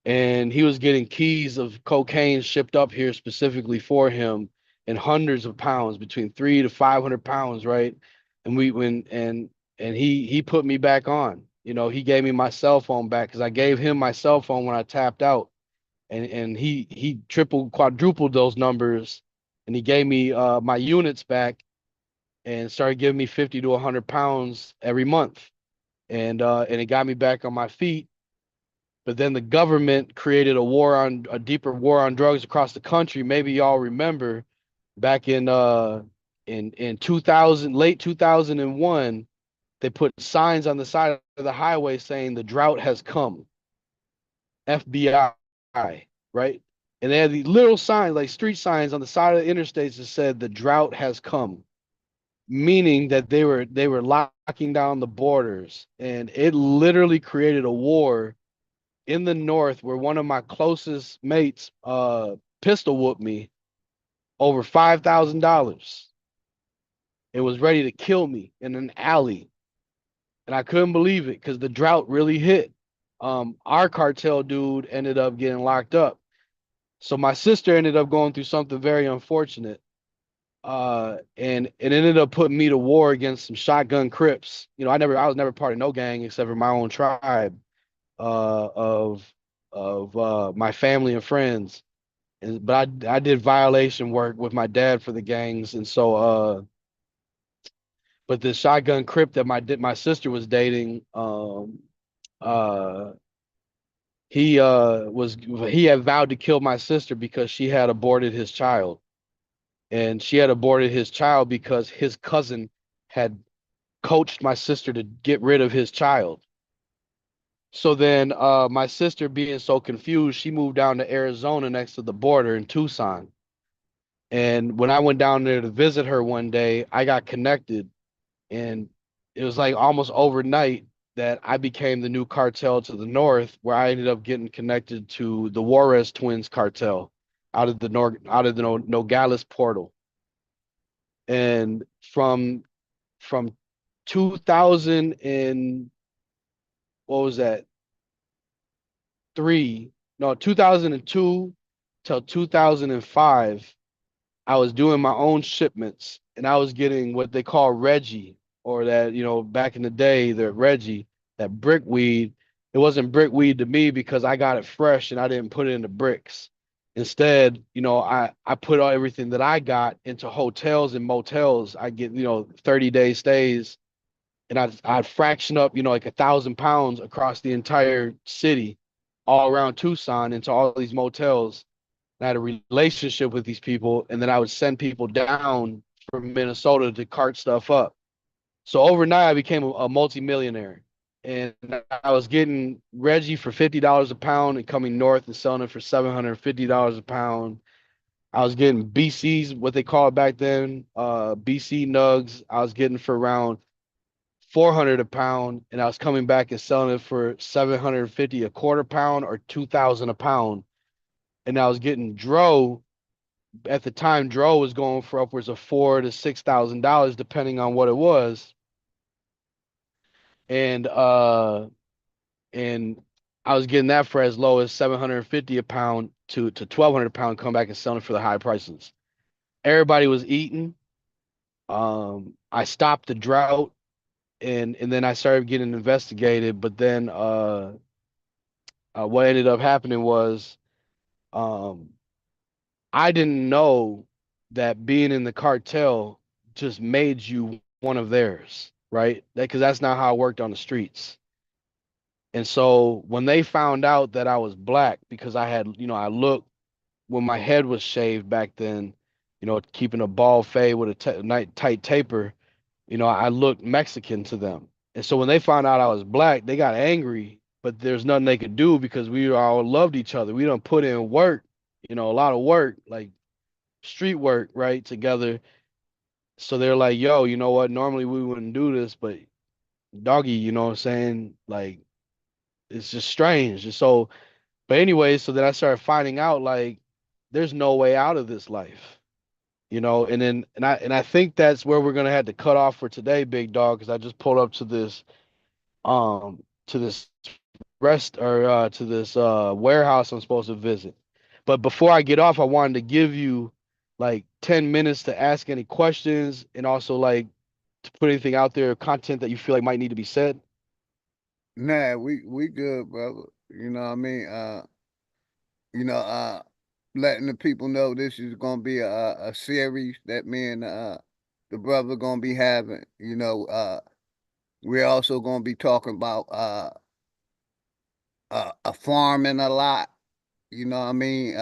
S13: And he was getting keys of cocaine shipped up here specifically for him in hundreds of pounds, between 300 to 500 pounds, right? And he put me back on. He gave me my cell phone back because I gave him my cell phone when I tapped out. And he tripled, quadrupled those numbers, and he gave me my units back and started giving me 50 to 100 pounds every month. And it got me back on my feet. But then the government created a deeper war on drugs across the country. Maybe y'all remember back in in 2000, late 2001, they put signs on the side of the highway saying the drought has come, FBI, right? And they had these little signs, like street signs on the side of the interstates that said the drought has come, meaning that they were locking down the borders. And it literally created a war in the north where one of my closest mates pistol whooped me over $5,000. It was ready to kill me in an alley. And I couldn't believe it because the drought really hit. Our cartel dude ended up getting locked up. So my sister ended up going through something very unfortunate. And it ended up putting me to war against some shotgun Crips. You know, I was never part of no gang except for my own tribe of my family and friends. But I did violation work with my dad for the gangs, and so but the shotgun Crip that my sister was dating, uh he had vowed to kill my sister because she had aborted his child. And she had aborted his child because his cousin had coached my sister to get rid of his child. So then my sister being so confused, she moved down to Arizona next to the border in Tucson. And when I went down there to visit her one day, I got connected, and it was like almost overnight that I became the new cartel to the north, where I ended up getting connected to the Juarez twins cartel out of the Nogales portal. And from 2000 and what was that? 2002 till 2005, I was doing my own shipments, and I was getting what they call Reggie, or that, back in the day, the Reggie, that brick weed. It wasn't brick weed to me because I got it fresh and I didn't put it into bricks. Instead, I put everything that I got into hotels and motels. I get, 30-day stays, and I'd fraction up, like 1,000 pounds across the entire city, all around Tucson, into all these motels. I had a relationship with these people, and then I would send people down from Minnesota to cart stuff up. So overnight, I became a multimillionaire, and I was getting Reggie for $50 a pound and coming north and selling it for $750 a pound. I was getting BCs, what they called back then, BC nugs. I was getting for around 400 a pound, and I was coming back and selling it for 750 a quarter pound or 2,000 a pound. And I was getting dro. At the time, dro was going for upwards of $4,000 to $6,000 depending on what it was. And and I was getting that for as low as 750 a pound to 1,200 a pound, come back and selling for the high prices. Everybody was eating. I stopped the drought, and then I started getting investigated. But then what ended up happening was, um I didn't know that being in the cartel just made you one of theirs, right? Because that's not how it worked on the streets. And so when they found out that I was black, because I had, I looked, when my head was shaved back then, keeping a bald fade with a tight taper, I looked Mexican to them. And so when they found out I was black, they got angry, but there's nothing they could do because we all loved each other. We don't put in work, a lot of work, like street work, right, together. So they're like, yo, you know what? Normally we wouldn't do this, but doggy, you know what I'm saying? Like, it's just strange. And so, but anyway, so then I started finding out like there's no way out of this life, and then and I think that's where we're gonna have to cut off for today, big dog, because I just pulled up to this rest or to this warehouse I'm supposed to visit. But before I get off, I wanted to give you like 10 minutes to ask any questions, and also like to put anything out there, content that you feel like might need to be said.
S1: Nah, we good, brother. You know what I mean? You know, letting the people know this is gonna be a series that me and the brother gonna be having. We're also gonna be talking about a farming a lot. You know what I mean?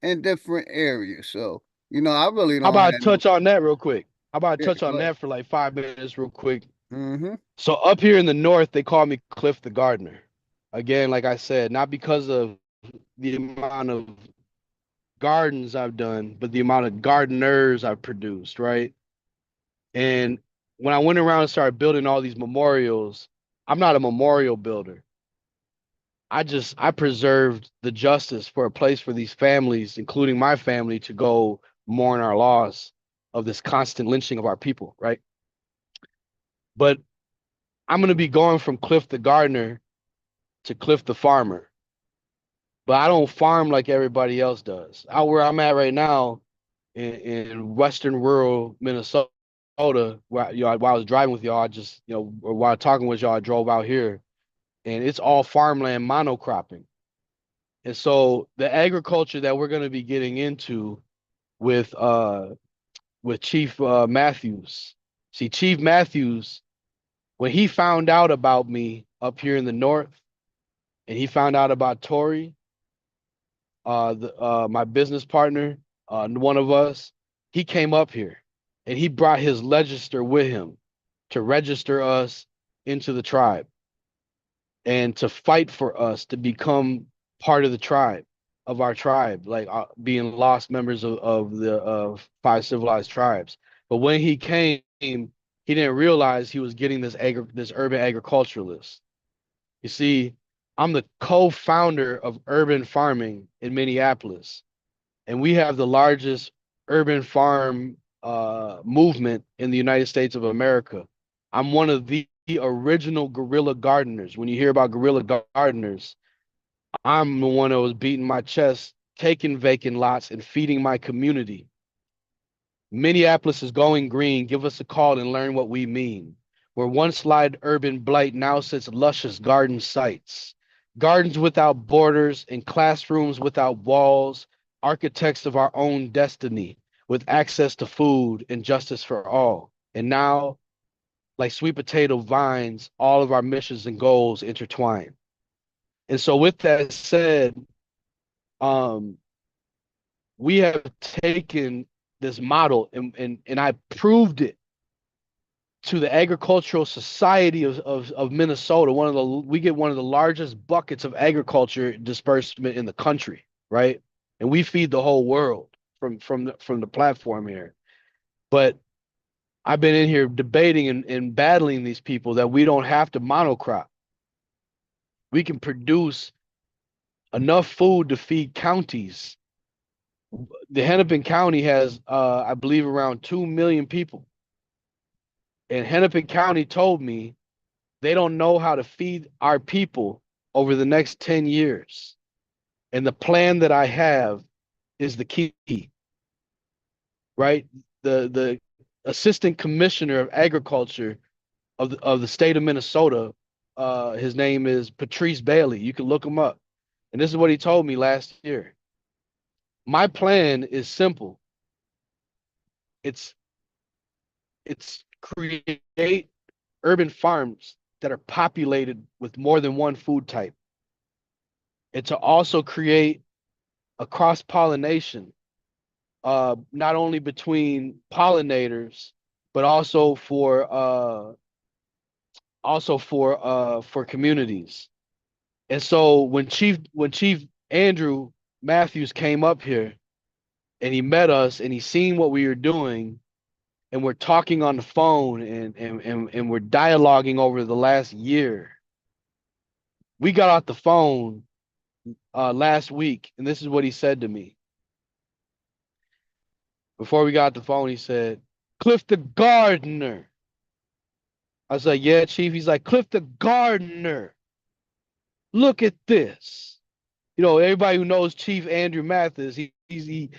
S1: In different areas. So I really
S13: How
S1: don't
S13: about I
S1: have no.
S13: touch on that real quick? How about I
S1: Yeah,
S13: touch
S1: go
S13: on
S1: ahead.
S13: that for like 5 minutes real quick?
S1: Mm-hmm.
S13: So up here in the north, they call me Cliff the Gardener. Again, like I said, not because of the amount of gardens I've done, but the amount of gardeners I've produced, right? And when I went around and started building all these memorials, I'm not a memorial builder. I preserved the justice for a place for these families, including my family, to go mourn our loss of this constant lynching of our people, right? But I'm gonna be going from Cliff the Gardener to Cliff the Farmer. But I don't farm like everybody else does. Out where I'm at right now in western rural Minnesota, where while I was driving with y'all, I just or while talking with y'all, I drove out here, and it's all farmland monocropping. And so the agriculture that we're going to be getting into with Chief Matthews. See, Chief Matthews, when he found out about me up here in the north, and he found out about Tori, my business partner, one of us, he came up here and he brought his legislator with him to register us into the tribe and to fight for us to become part of the tribe of our tribe, like being lost members of the five civilized tribes. But when he came, he didn't realize he was getting this urban agriculturalist. You see, I'm the co-founder of urban farming in Minneapolis, and we have the largest urban farm movement in the United States of America. I'm one of the original guerrilla gardeners. When you hear about guerrilla gardeners, I'm the one that was beating my chest, taking vacant lots, and feeding my community. Minneapolis is going green. Give us a call and learn what we mean. Where once lied urban blight, now sits luscious garden sites. Gardens without borders and classrooms without walls, architects of our own destiny, with access to food and justice for all. And now, like sweet potato vines, all of our missions and goals intertwine. And so with that said, um, we have taken this model and I proved it to the Agricultural Society of Minnesota. We get one of the largest buckets of agriculture disbursement in the country, right? And we feed the whole world from the platform here. But I've been in here debating and battling these people that we don't have to monocrop. We can produce enough food to feed counties. The Hennepin County has, I believe, around 2 million people. And Hennepin County told me they don't know how to feed our people over the next 10 years. And the plan that I have is the key, right? The assistant commissioner of agriculture of the state of Minnesota, his name is Patrice Bailey. You can look him up. And this is what he told me last year. My plan is simple. It's create urban farms that are populated with more than one food type, and to also create a cross pollination, not only between pollinators, but also for communities. And so when Chief Andrew Matthews came up here and he met us and he seen what we were doing, and we're talking on the phone and we're dialoguing over the last year. We got off the phone last week, and this is what he said to me. Before we got off the phone, he said, Cliff the Gardener. I was like, yeah, Chief. He's like, Cliff the Gardener. Look at this. You know, everybody who knows Chief Andrew Mathis, he's a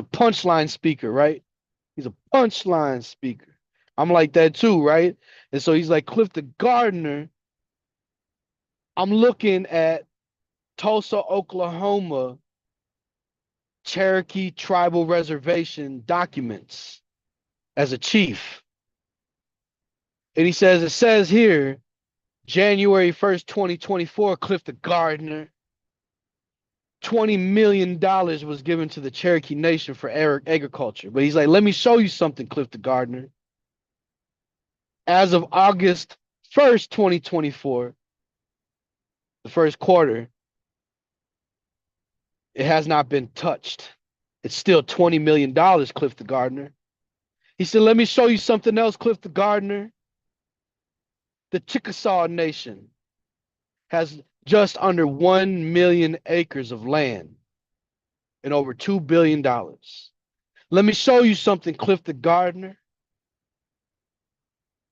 S13: punchline speaker, right? He's a punchline speaker. I'm like that too, right? And so he's like, Cliff the Gardener. I'm looking at Tulsa, Oklahoma, Cherokee Tribal Reservation documents as a chief. And he says, it says here, January 1st, 2024, Cliff the Gardener, $20 million was given to the Cherokee Nation for agriculture. But he's like, let me show you something, Clifton Gardner. As of August 1st, 2024, the first quarter, it has not been touched. It's still $20 million, Clifton Gardner. He said, let me show you something else, Clifton Gardner. The Chickasaw Nation has just under 1 million acres of land and over $2 billion. Let me show you something, Clifton Gardner.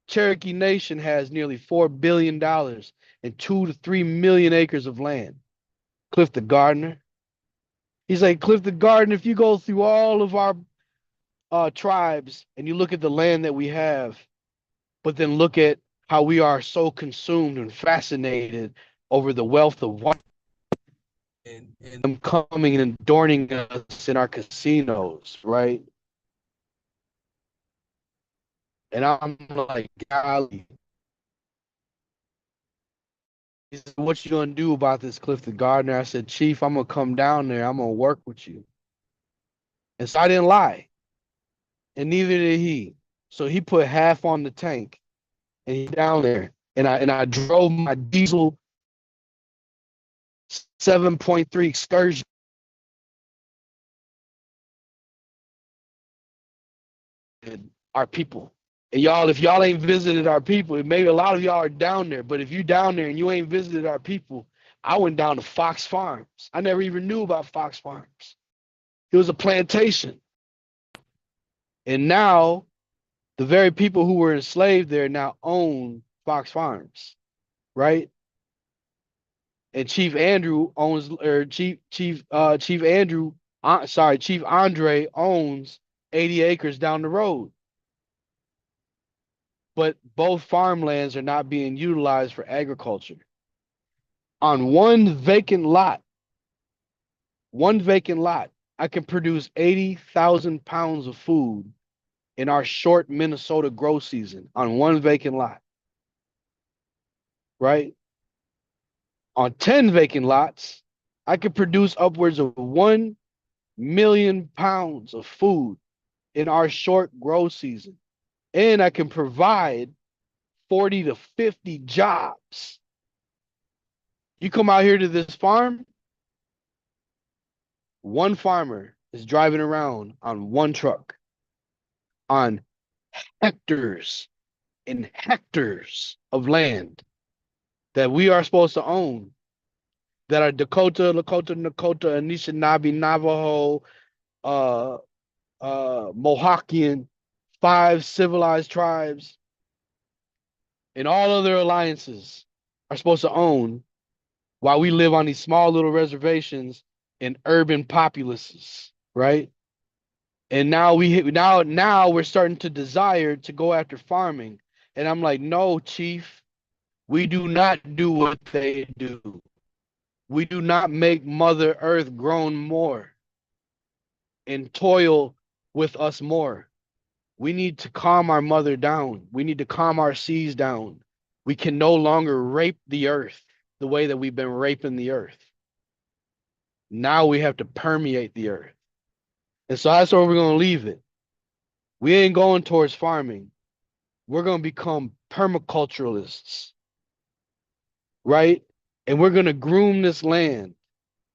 S13: Cherokee Nation has nearly $4 billion and 2 to 3 million acres of land. Clifton Gardner. He's like, Clifton Gardner, if you go through all of our tribes and you look at the land that we have, but then look at how we are so consumed and fascinated over the wealth of white and them coming and adorning us in our casinos, right? And I'm like, golly. He said, what you gonna do about this, Clifton Gardner? I said, Chief, I'm gonna come down there. I'm gonna work with you. And so I didn't lie. And neither did he. So he put half on the tank and he down there. And I drove my diesel 7.3 excursion. Our people. And y'all, if y'all ain't visited our people, maybe a lot of y'all are down there, but if you down there and you ain't visited our people, I went down to Fox Farms. I never even knew about Fox Farms. It was a plantation. And now the very people who were enslaved there now own Fox Farms, right? And Chief Andrew owns, or Chief Andre owns 80 acres down the road. But both farmlands are not being utilized for agriculture. On one vacant lot, I can produce 80,000 pounds of food in our short Minnesota grow season on one vacant lot, right? On 10 vacant lots, I could produce upwards of 1 million pounds of food in our short grow season. And I can provide 40 to 50 jobs. You come out here to this farm, one farmer is driving around on one truck on hectares and hectares of land that we are supposed to own, that are Dakota, Lakota, Nakota, Anishinaabe, Navajo, Mohawkian, 5 civilized tribes, and all other alliances are supposed to own, while we live on these small little reservations in urban populaces, right? And now we're starting to desire to go after farming. And I'm like, no, Chief, we do not do what they do. We do not make Mother Earth groan more and toil with us more. We need to calm our mother down. We need to calm our seas down. We can no longer rape the earth the way that we've been raping the earth. Now we have to permeate the earth. And so that's where we're going to leave it. We ain't going towards farming. We're going to become permaculturalists, right? And we're going to groom this land.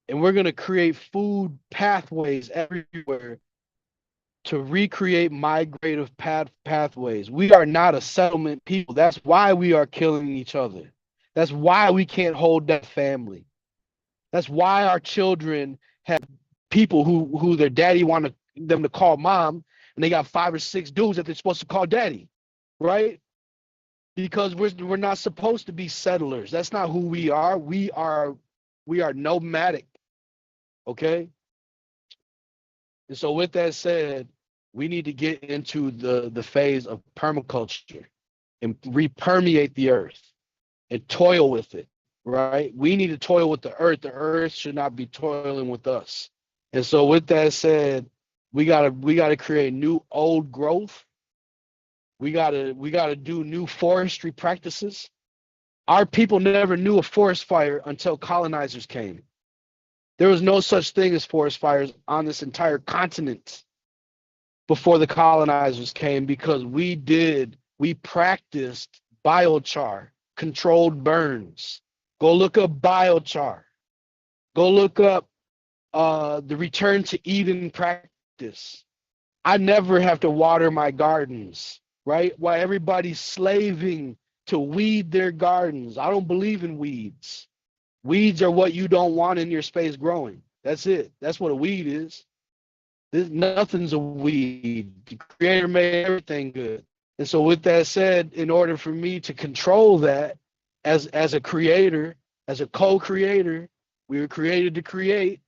S13: And we're going to create food pathways everywhere to recreate migrative pathways. We are not a settlement people. That's why we are killing each other. That's why we can't hold that family. That's why our children have people who their daddy wanted them to call mom, and they got 5 or 6 dudes that they're supposed to call daddy, right? Because we're not supposed to be settlers. That's not who we are. We are nomadic, okay? And so with that said, we need to get into the phase of permaculture and re-permeate the earth and toil with it, right? We need to toil with the earth. The earth should not be toiling with us. And so with that said, we gotta create new old growth. We gotta do new forestry practices. Our people never knew a forest fire until colonizers came. There was no such thing as forest fires on this entire continent before the colonizers came, because we practiced biochar, controlled burns. Go look up biochar. Go look up the return to Eden practice. I never have to water my gardens, right? While everybody's slaving to weed their gardens. I don't believe in weeds. Weeds are what you don't want in your space growing. That's it. That's what a weed is. Nothing's a weed. The creator made everything good. And so with that said, in order for me to control that as a creator, as a co-creator, we were created to create.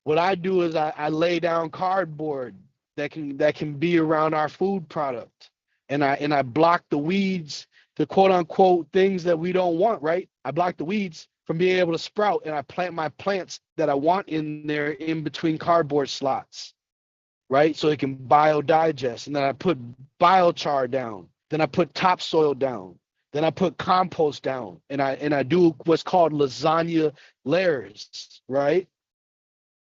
S13: What I do is I lay down cardboard that can be around our food product. And I block the weeds, the quote unquote things that we don't want, right? I block the weeds from being able to sprout, and I plant my plants that I want in there in between cardboard slots, right? So it can biodigest. And then I put biochar down. Then I put topsoil down. Then I put compost down. And I do what's called lasagna layers, right?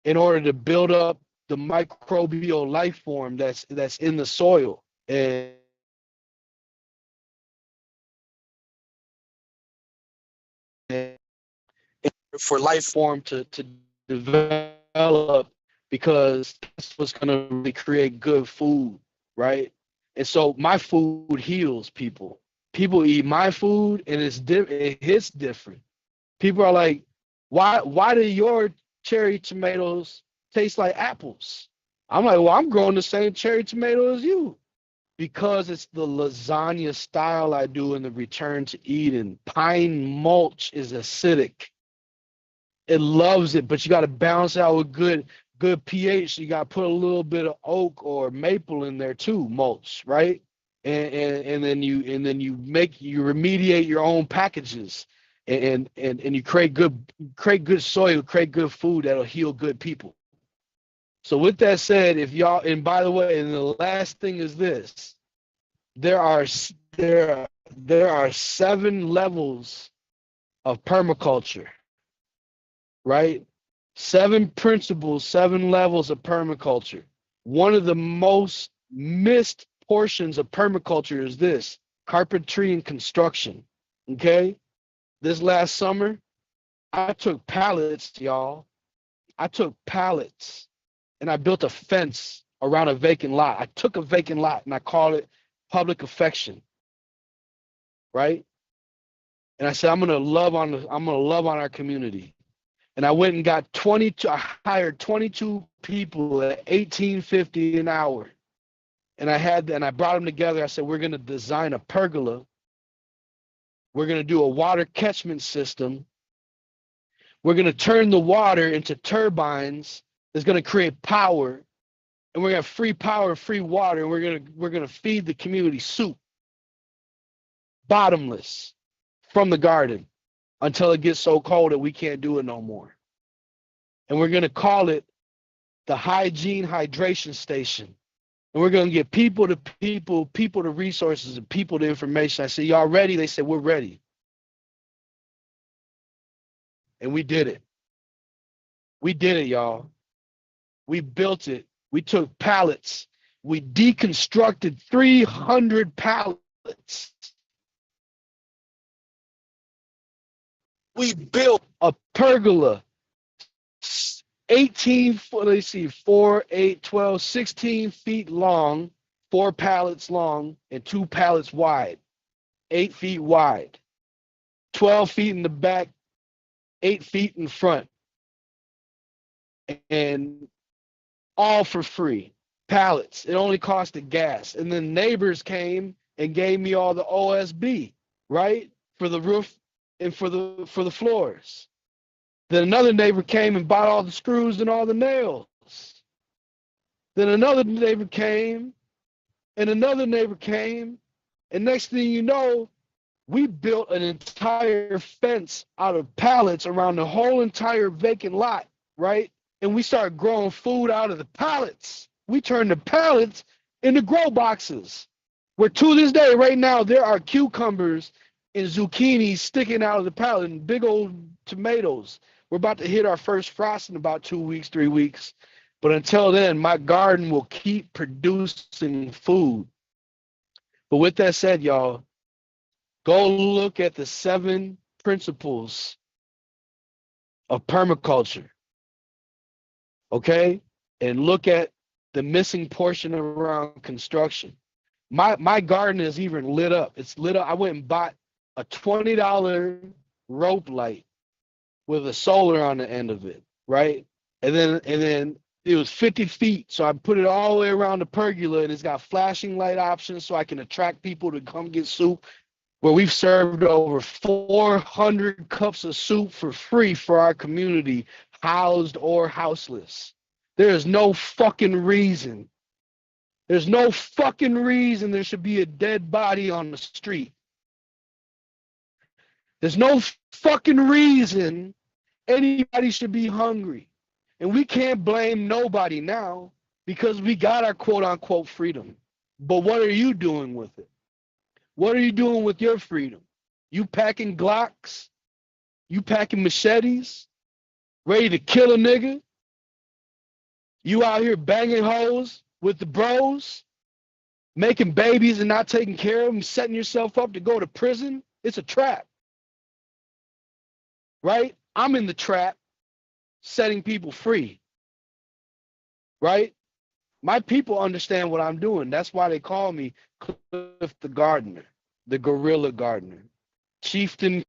S13: In order to build up the microbial life form that's in the soil. And for life form to develop, because that's what's going to really create good food, right? And so my food heals people. People eat my food and it hits different. People are like, why do your cherry tomatoes taste like apples? I'm like, well, I'm growing the same cherry tomato as you, because it's the lasagna style I do in the Return to Eden. Pine mulch is acidic. It loves it, but you got to balance out with good pH. You got to put a little bit of oak or maple in there too, mulch, right? And then you remediate your own packages, and you create good soil, create good food that'll heal good people. So with that said, if y'all, and by the way, and the last thing is this, there are 7 levels of permaculture, right? 7 principles, 7 levels of permaculture. One of the most missed portions of permaculture is this: carpentry and construction. Okay? This last summer, I took pallets, y'all. I took pallets and I built a fence around a vacant lot. I took a vacant lot and I called it public affection, right? And I said, I'm gonna love on our community. And I went and got I hired 22 people at $18.50 an hour. And I brought them together. I said, we're gonna design a pergola. We're gonna do a water catchment system. We're gonna turn the water into turbines that's gonna create power. And we're gonna have free power and free water. And we're gonna feed the community soup, bottomless, from the garden, until it gets so cold that we can't do it no more. And we're gonna call it the hygiene hydration station. And we're gonna get people to resources, and people to information. I said, y'all ready? They said, we're ready. And we did it. We did it, y'all. We built it. We took pallets. We deconstructed 300 pallets. We built a pergola, 16 feet long, 4 pallets long, and 2 pallets wide, 8 feet wide, 12 feet in the back, 8 feet in front, and all for free. Pallets. It only costed gas. And then neighbors came and gave me all the OSB, right, for the roof and for the floors. Then another neighbor came and bought all the screws and all the nails. Then another neighbor came, and another neighbor came, and next thing you know, we built an entire fence out of pallets around the whole entire vacant lot, right? And we started growing food out of the pallets. We turned the pallets into grow boxes, where to this day, right now, there are cucumbers and zucchinis sticking out of the pallet, and big old tomatoes, We're about to hit our first frost in about 2 weeks, 3 weeks. But until then, my garden will keep producing food. But with that said, y'all, go look at the 7 principles of permaculture, okay? And look at the missing portion around construction. My garden is even lit up. It's lit up. I went and bought a $20 rope light with a solar on the end of it, right? And then it was 50 feet. So I put it all the way around the pergola, and it's got flashing light options so I can attract people to come get soup. Where we've served over 400 cups of soup for free for our community, housed or houseless. There is no fucking reason. There's no fucking reason there should be a dead body on the street. There's no fucking reason anybody should be hungry. And we can't blame nobody now because we got our quote unquote freedom. But what are you doing with it? What are you doing with your freedom? You packing Glocks? You packing machetes? Ready to kill a nigga? You out here banging hoes with the bros? Making babies and not taking care of them, setting yourself up to go to prison? It's a trap. Right? I'm in the trap, setting people free. Right? My people understand what I'm doing. That's why they call me Cliff the Gardener, the Guerrilla Gardener, Chieftain.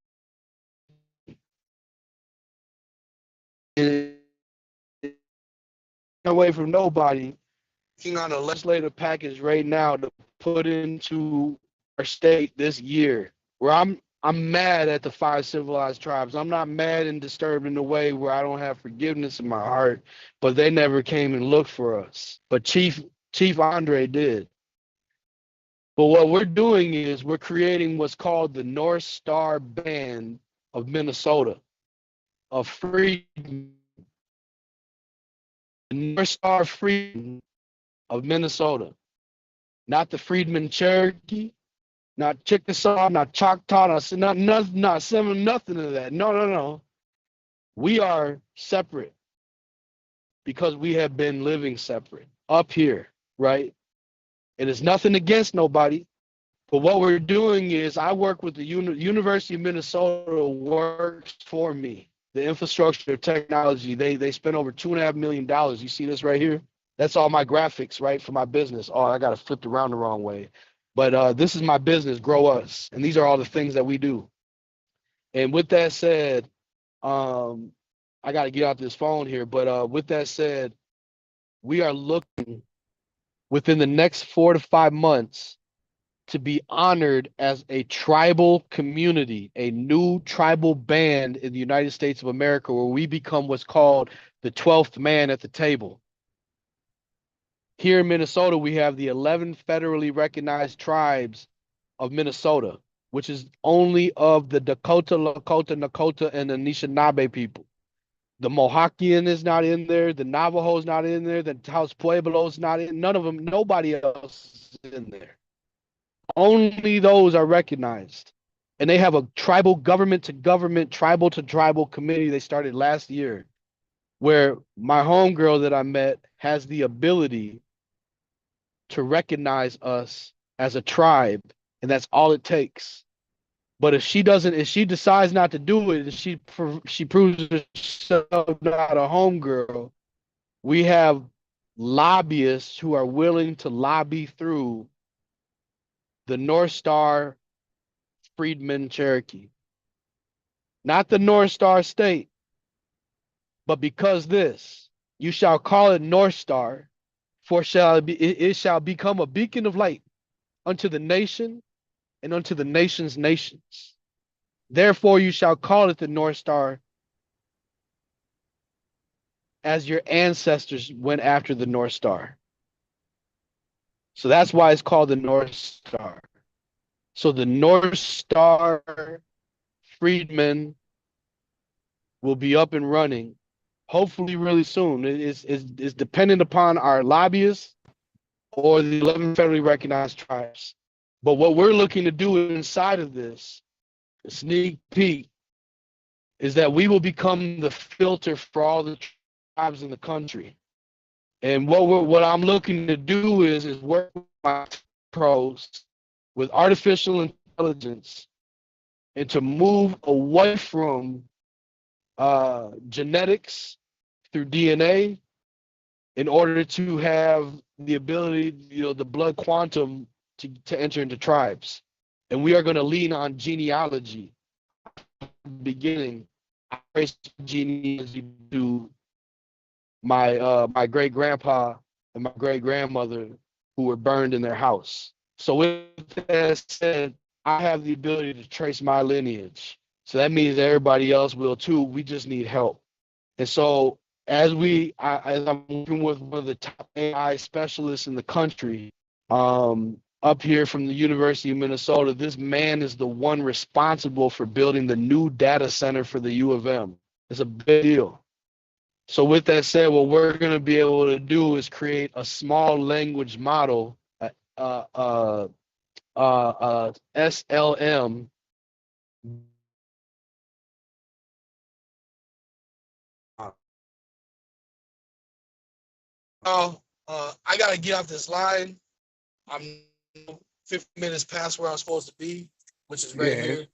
S13: Away from nobody. On a legislative package right now to put into our state this year, where I'm mad at the 5 civilized tribes. I'm not mad and disturbed in a way where I don't have forgiveness in my heart, but they never came and looked for us. But Chief Andre did. But what we're doing is we're creating what's called the North Star Band of Minnesota, of freedom. The North Star Freedom of Minnesota. Not the Freedmen Cherokee, not Chickasaw, not Choctaw, not nothing of that. No. We are separate because we have been living separate up here, right? It is nothing against nobody, but what we're doing is I work with the University of Minnesota works for me. The infrastructure technology, they spent over $2.5 million. You see this right here? That's all my graphics, right, for my business. Oh, I got to flip it around the wrong way. But this is my business, Grow Us. And these are all the things that we do. And with that said, I got to get out this phone here. But with that said, we are looking within the next 4 to 5 months to be honored as a tribal community, a new tribal band in the United States of America, where we become what's called the 12th man at the table. Here in Minnesota, we have the 11 federally recognized tribes of Minnesota, which is only of the Dakota, Lakota, Nakota, and the Anishinaabe people. The Mohawkian is not in there. The Navajo is not in there. The Taos Pueblo is not in. None of them. Nobody else is in there. Only those are recognized. And they have a tribal government to government, tribal to tribal committee they started last year, where my homegirl that I met has the ability to recognize us as a tribe, and that's all it takes. But if she decides not to do it, she proves herself not a homegirl, we have lobbyists who are willing to lobby through the North Star Freedmen Cherokee. Not the North Star State, but because this, you shall call it North Star, for it shall become a beacon of light unto the nation and unto the nation's nations. Therefore you shall call it the North Star, as your ancestors went after the North Star. So that's why it's called the North Star. So the North Star Freedmen will be up and running, hopefully really soon. It's dependent upon our lobbyists or the 11 federally recognized tribes. But what we're looking to do inside of this, a sneak peek, is that we will become the filter for all the tribes in the country. And what I'm looking to do is work with my pros with artificial intelligence and to move away from genetics through DNA in order to have the ability, the blood quantum to enter into tribes. And we are going to lean on genealogy. Beginning, I trace genealogy to my great grandpa and my great grandmother who were burned in their house. So with that said, I have the ability to trace my lineage. So that means everybody else will too. We just need help. And so as I'm working with one of the top AI specialists in the country, up here from the University of Minnesota, this man is the one responsible for building the new data center for the U of M. It's a big deal. So with that said, what we're going to be able to do is create a small language model, SLM.
S14: I gotta get off this line. I'm 50 minutes past where I'm supposed to be, which is right here.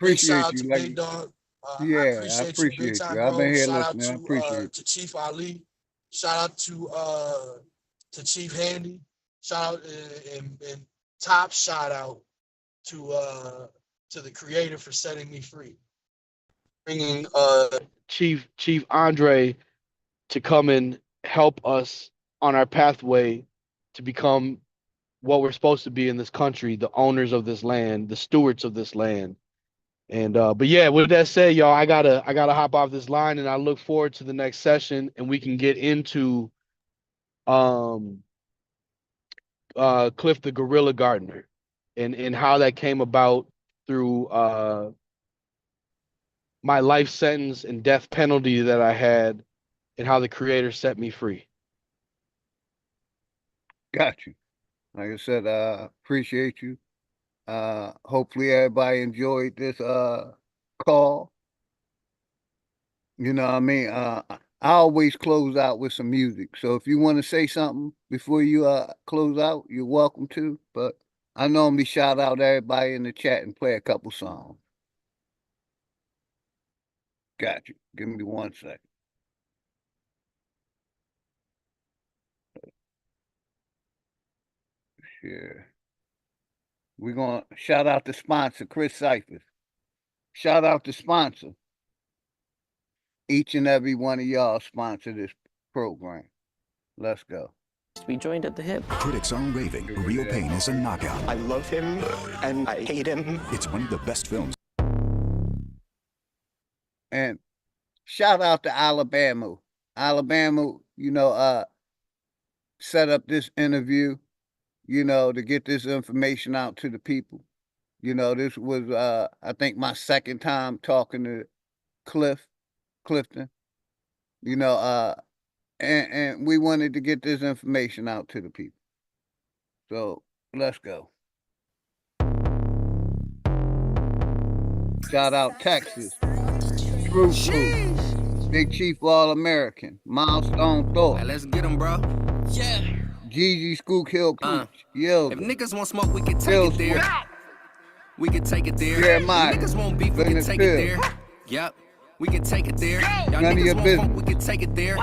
S14: Big shout out to Big Dog. I appreciate you big time, bro.
S1: I've been here
S14: Shout out
S1: listening.
S14: to Chief Ali. Shout out to Chief Handy. Shout out and top shout out to the creator for setting me free. Bringing
S13: Chief Andre to come and help us on our pathway to become what we're supposed to be in this country, the owners of this land, the stewards of this land. And but yeah, with that said, y'all, I gotta hop off this line, and I look forward to the next session, and we can get into Cliff the Gorilla Gardener and how that came about through my life sentence and death penalty that I had, and how the creator set me free.
S1: Got you. Like I said, appreciate you. Hopefully everybody enjoyed this call. You know what I mean? I always close out with some music. So if you want to say something before you close out, you're welcome to. But I normally shout out everybody in the chat and play a couple songs. Got you. Give me 1 second. Sure. We're going to shout out the sponsor, Chris Cyphers. Shout out the sponsor. Each and every one of y'all sponsor this program. Let's go.
S15: We joined at the hip.
S16: Critics are raving. Real Pain is a knockout.
S17: I love him and I hate him.
S16: It's one of the best films.
S1: And shout out to Alabama. Alabama, set up this interview, to get this information out to the people. This was, I think, my second time talking to Clifton, and we wanted to get this information out to the people. So let's go. Shout out Texas, True Food, Big Chief All-American, Milestone Thought.
S2: Let's get them, bro. Yeah.
S1: Jeezy Skook Hill Cooch. Yo.
S2: If niggas want smoke, we can take it there. We can take it there.
S1: Yeah, my.
S2: Niggas want beef, we can take it there. Yep. We can take it there. Y'all niggas want funk, we can take it there.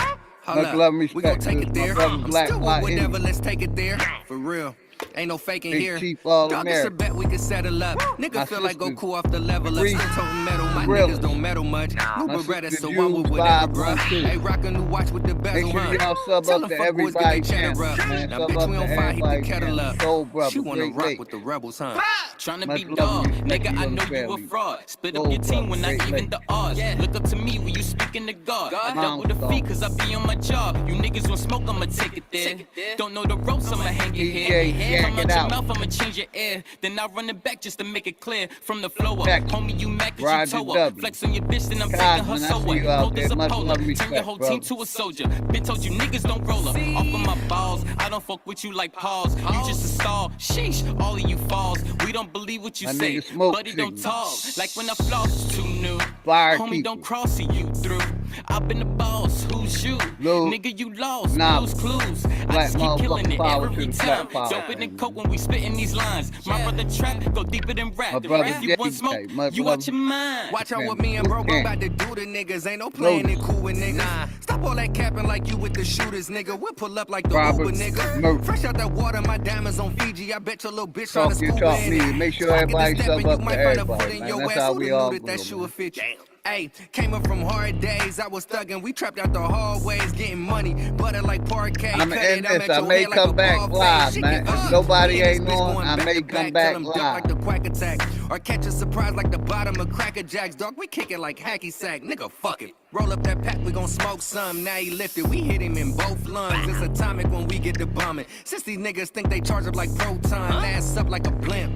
S2: Hold up. We gon' take it there. I'm still with whatever, let's take it there. For real. Ain't no faking here. Dog, it's a bet we can settle up. Nigga feel like Goku off the level up. Still toting metal, my niggas don't meddle much. New Beretta, so I'm with whatever, bruh. Hey, rock a new watch with the bezel, huh? Tell them fuck boys get they cheddar up. Now bitch, we on fire, heat the kettle up. She wanna rock with the rebels, huh? Tryna be dog, nigga, I know you a fraud. Split up your team when not even the odds. Look up to me when you speaking to God. I double the fee cause I be on my job. You niggas want smoke, I'ma take it there. Don't know the ropes, I'ma hang your head. Come out your mouth, I'ma change your air. Then I run it back just to make it clear. From the flow up, homie, you mad cause you blow up. Flex on your bitch, then I'm taking her so what? Hold this a polar, turn your whole team to a soldier. Bitch told you niggas don't roll up. Off of my balls, I don't fuck with you like paws. You just a stall, sheesh, all of you falls. We don't believe what you say, but it don't talk. Like when I floss is too new. Homie, don't cross see you through. I've been the boss, who's you? Nigga, you lost, lose clues. I just keep killing it every time. Doper than coke when we spitting these lines. My brother trap, go deeper than rap. The rap you want smoke, you watch your mind.
S15: Watch out with me and bro, I'm about to do the niggas. Ain't no playing it cool with niggas. Nah. Stop all that capping like you with the shooters, nigga. We'll pull up like the Uber, nigga. Fresh out that water, my diamonds on Fiji. I bet your little bitch on the scuba in it.
S1: Make sure everybody sub up to everybody. That's how we all
S15: that shoe will fit you. Hey, came up from hard days, I was thuggin', we trapped out the hallways, getting money, butter like parquet.
S1: I'm in this, I may come back live, man. If nobody ain't on, I may come back live.
S15: Like the quack attack, or catch a surprise like the bottom of Cracker Jacks, dog, we kick it like hacky sack, nigga, fuck it. Roll up that pack, we gon' smoke some, now he lifted, we hit him in both lungs, it's atomic when we get the bombing. Since these niggas think they charge up like proton, ass up like a blimp.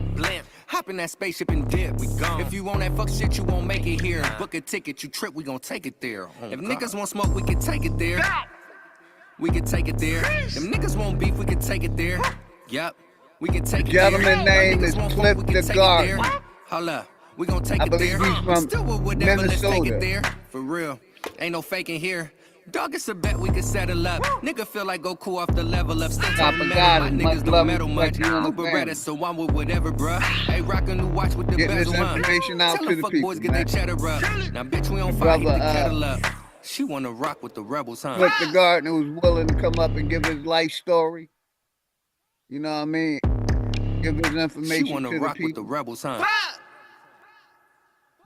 S15: Hop in that spaceship and dip, we gone. If you want that fuck shit, you won't make it here. Book a ticket, you trip, we gon' take it there. If niggas want smoke, we can take it there. We can take it there. If niggas want beef, we can take it there. Yup, we can take it there.
S1: The gentleman's name is Cliff the Garden.
S15: Hold up, we gon' take it there.
S1: I believe he's from
S15: still with whatever, let's take it
S1: Minnesota.
S15: there. For real, ain't no faking here. Dog, it's a bet we can settle up. Nigga feel like Goku off the level up. Still talking metal, my niggas don't metal much. Uber Beretta, so I'm with whatever, bruh. Hey, rock a new watch with the bezel, huh?
S1: Out
S15: Tell
S1: to
S15: the fuck
S1: people,
S15: boys get their cheddar up. Now, bitch, we on fire, get the kettle up. She wanna rock with the rebels, huh?
S1: Cliff the Garden, who's willing to come up and give his life story. You know what I mean? Give his information
S15: she wanna
S1: to the
S15: rock
S1: people.
S15: with the rebels, huh?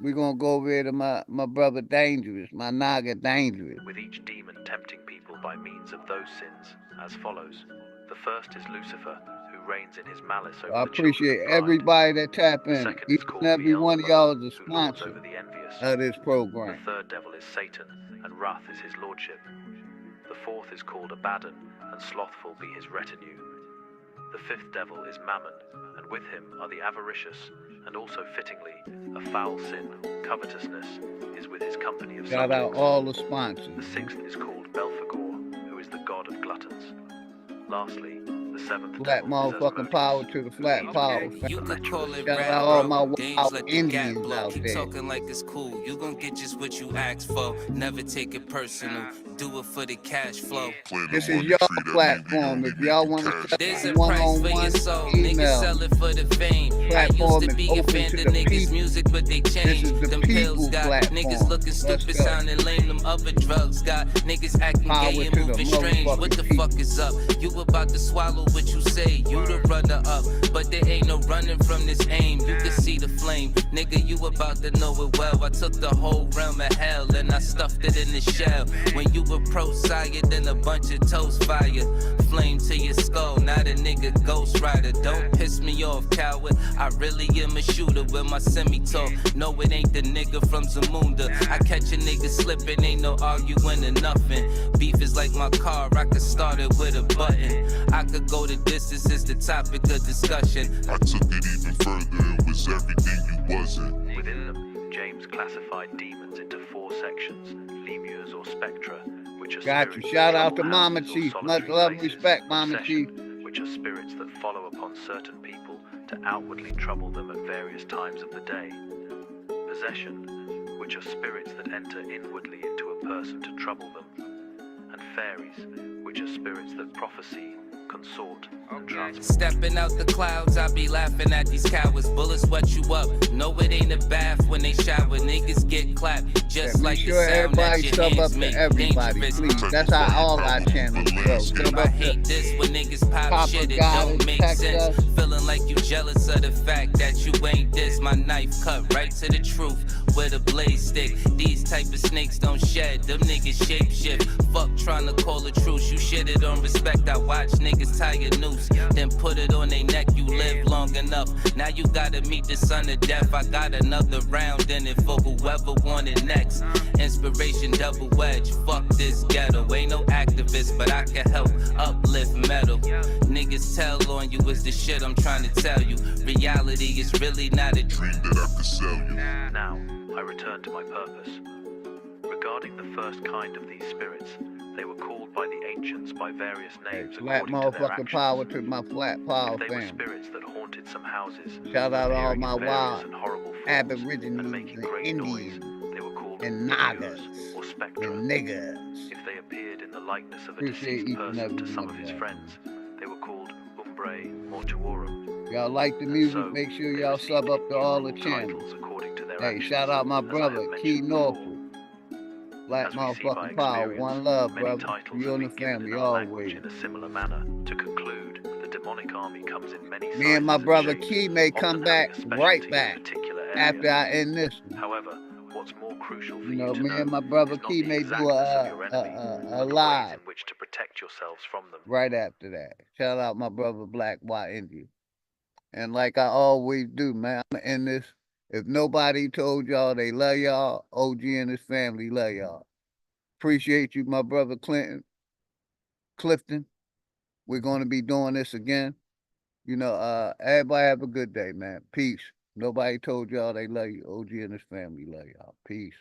S1: We're gonna go over here to my brother Dangerous, my Naga Dangerous.
S12: With each demon tempting people by means of those sins, as follows. The first is Lucifer, who reigns in his malice over
S1: I
S12: the children
S1: appreciate
S12: of God.
S1: everybody that tap in.
S12: Second
S1: Each
S12: is called
S1: and every one of y'all is a
S12: who lords
S1: sponsor
S12: over the envious.
S1: of this program.
S12: The third devil is Satan, and wrath is his lordship. The fourth is called Abaddon, and slothful be his retinue. The fifth devil is Mammon, and with him are the avaricious, and also fittingly, a foul sin, covetousness, is with his company of
S1: Shout out
S12: subjects.
S1: all the sponsors.
S12: The sixth is called Belphegor, who is the god of gluttons. Lastly, the seventh
S1: Flat
S12: devil is
S1: motherfucking power to the flat power.
S2: You could call it
S1: Shout
S2: rap,
S1: out all
S2: bro.
S1: my
S2: Games
S1: wild
S2: let the gat
S1: Indians
S2: blow.
S1: out
S2: Keep
S1: there.
S2: talking like it's cool. You gon' get just what you asked for. Never take it personal. Do it for the cash flow.
S1: This is your platform. If y'all want to
S2: There's a
S1: set
S2: price for
S1: one-on-one,
S2: your soul. Niggas
S1: email.
S2: sell it for the fame. I
S1: Platform
S2: used to
S1: is
S2: be a
S1: open
S2: fan
S1: to
S2: of
S1: the
S2: niggas'
S1: people.
S2: music, but they changed.
S1: the
S2: Them
S1: people
S2: pills got
S1: platform.
S2: niggas looking
S1: Let's
S2: stupid,
S1: go.
S2: sounding lame. Them other drugs got niggas acting
S1: Power
S2: gay and
S1: to the
S2: moving strange. What the
S1: motherfucking
S2: fuck is up? You about to swallow what you say. You the runner up, but there ain't no running from this aim. You can see the flame, nigga. You about to know it well. I took the whole realm of hell and I stuffed it in the shell. When you were pro-sire, then a bunch of toast fire, flame to your skull. Not a nigga ghost rider. Don't piss me off, coward. I really am a shooter with my semi-talk. No, it ain't the nigga from Zamunda. I catch a nigga slipping, ain't no arguing or nothing. Beef is like my car, I could start it with a button. I could go the distance, is the topic of discussion.
S18: I took it even further, it was everything you wasn't.
S12: Within them, James classified demons into 4 sections, lemures or spectra, which are
S1: Got you.
S12: spirits
S1: Shout
S12: that
S1: out to
S12: trouble
S1: Mama
S12: houses or
S1: Chief.
S12: solitary
S1: Much love,
S12: places,
S1: respect, Mama Chief.
S12: possession, which are spirits that follow upon certain people to outwardly trouble them at various times of the day. Possession, which are spirits that enter inwardly into a person to trouble them. And fairies, which are spirits that prophesy, consort, and transport.
S2: Stepping out the clouds, I be laughing at these cowards. Bullets wet you up. No, it ain't a bath when they shower. Niggas get clapped just like the sound that
S1: everybody
S2: your
S1: sub up
S2: hands
S1: to
S2: make.
S1: everybody,
S2: Dangerous.
S1: please. That's how all our channels go. Sub
S2: I
S1: up
S2: hate
S1: to
S2: this when niggas pop
S1: Papa
S2: shit, it
S1: God
S2: don't make
S1: protect
S2: sense.
S1: us.
S2: Feeling like you jealous of the fact that you ain't this. My knife cut right to the truth with a blaze stick. These type of snakes don't shed, them niggas shape shift. Fuck trying to call a truce, you shitted on respect. I watch niggas tie a noose, then put it on their neck. You live long enough, now you gotta meet the son of death. I got another round in it for whoever wanted next. Inspiration double edge, fuck this ghetto. Ain't no activist, but I can help uplift metal. Niggas tell on you is the shit I'm trying to tell you. Reality is really not a dream
S18: that I could sell you.
S12: Now, I return to my purpose. Regarding the first kind of these spirits, they were called by the ancients by various names
S1: Flat
S12: according to their
S1: motherfucking
S12: actions.
S1: power to my flat power
S12: If they were
S1: family.
S12: spirits that haunted some houses,
S1: Shout out all
S12: appearing
S1: my
S12: in various
S1: wild
S12: and horrible forms
S1: Aborigines
S12: and making
S1: and
S12: great noise,
S1: Indians
S12: they were called
S1: and
S12: Nagas
S1: Nagas
S12: or Spectra.
S1: and niggas.
S12: If they appeared in the likeness of a
S1: Appreciate
S12: deceased
S1: each and
S12: person
S1: every
S12: to some
S1: one
S12: of his
S1: of y'all.
S12: friends, they were called Umbrae Mortuorum.
S1: Y'all like the music, make sure y'all sub up to all the channels.
S12: According to their
S1: Hey,
S12: actions,
S1: shout out my
S12: as I
S1: brother,
S12: have
S1: Key
S12: mentioned
S1: Norfolk.
S12: before.
S1: Black
S12: As we see by
S1: motherfucking power,
S12: experience,
S1: one love,
S12: many
S1: brother.
S12: titles
S1: You
S12: have
S1: and the
S12: been given
S1: family
S12: in our language
S1: always.
S12: in a similar manner. To conclude, the demonic army comes in many
S1: Me and my
S12: sizes
S1: brother
S12: shapes,
S1: Key may
S12: often
S1: come
S12: having
S1: back
S12: a specialty
S1: right
S12: in a
S1: back
S12: particular area.
S1: after I end this one.
S12: However, what's more crucial for
S1: You
S12: you
S1: know,
S12: to
S1: me
S12: know
S1: and my brother
S12: is not
S1: Key
S12: the
S1: may do
S12: exactness of your enemy,
S1: a
S12: but the ways
S1: live
S12: in which to protect yourselves from them.
S1: right after that. Shout out my brother Black White Indian. And like I always do, man, I'm gonna end this. If nobody told y'all they love y'all, OG and his family love y'all. Appreciate you, my brother Clifton. We're gonna be doing this again. You know, everybody have a good day, man. Peace. Nobody told y'all they love you. OG and his family love y'all. Peace.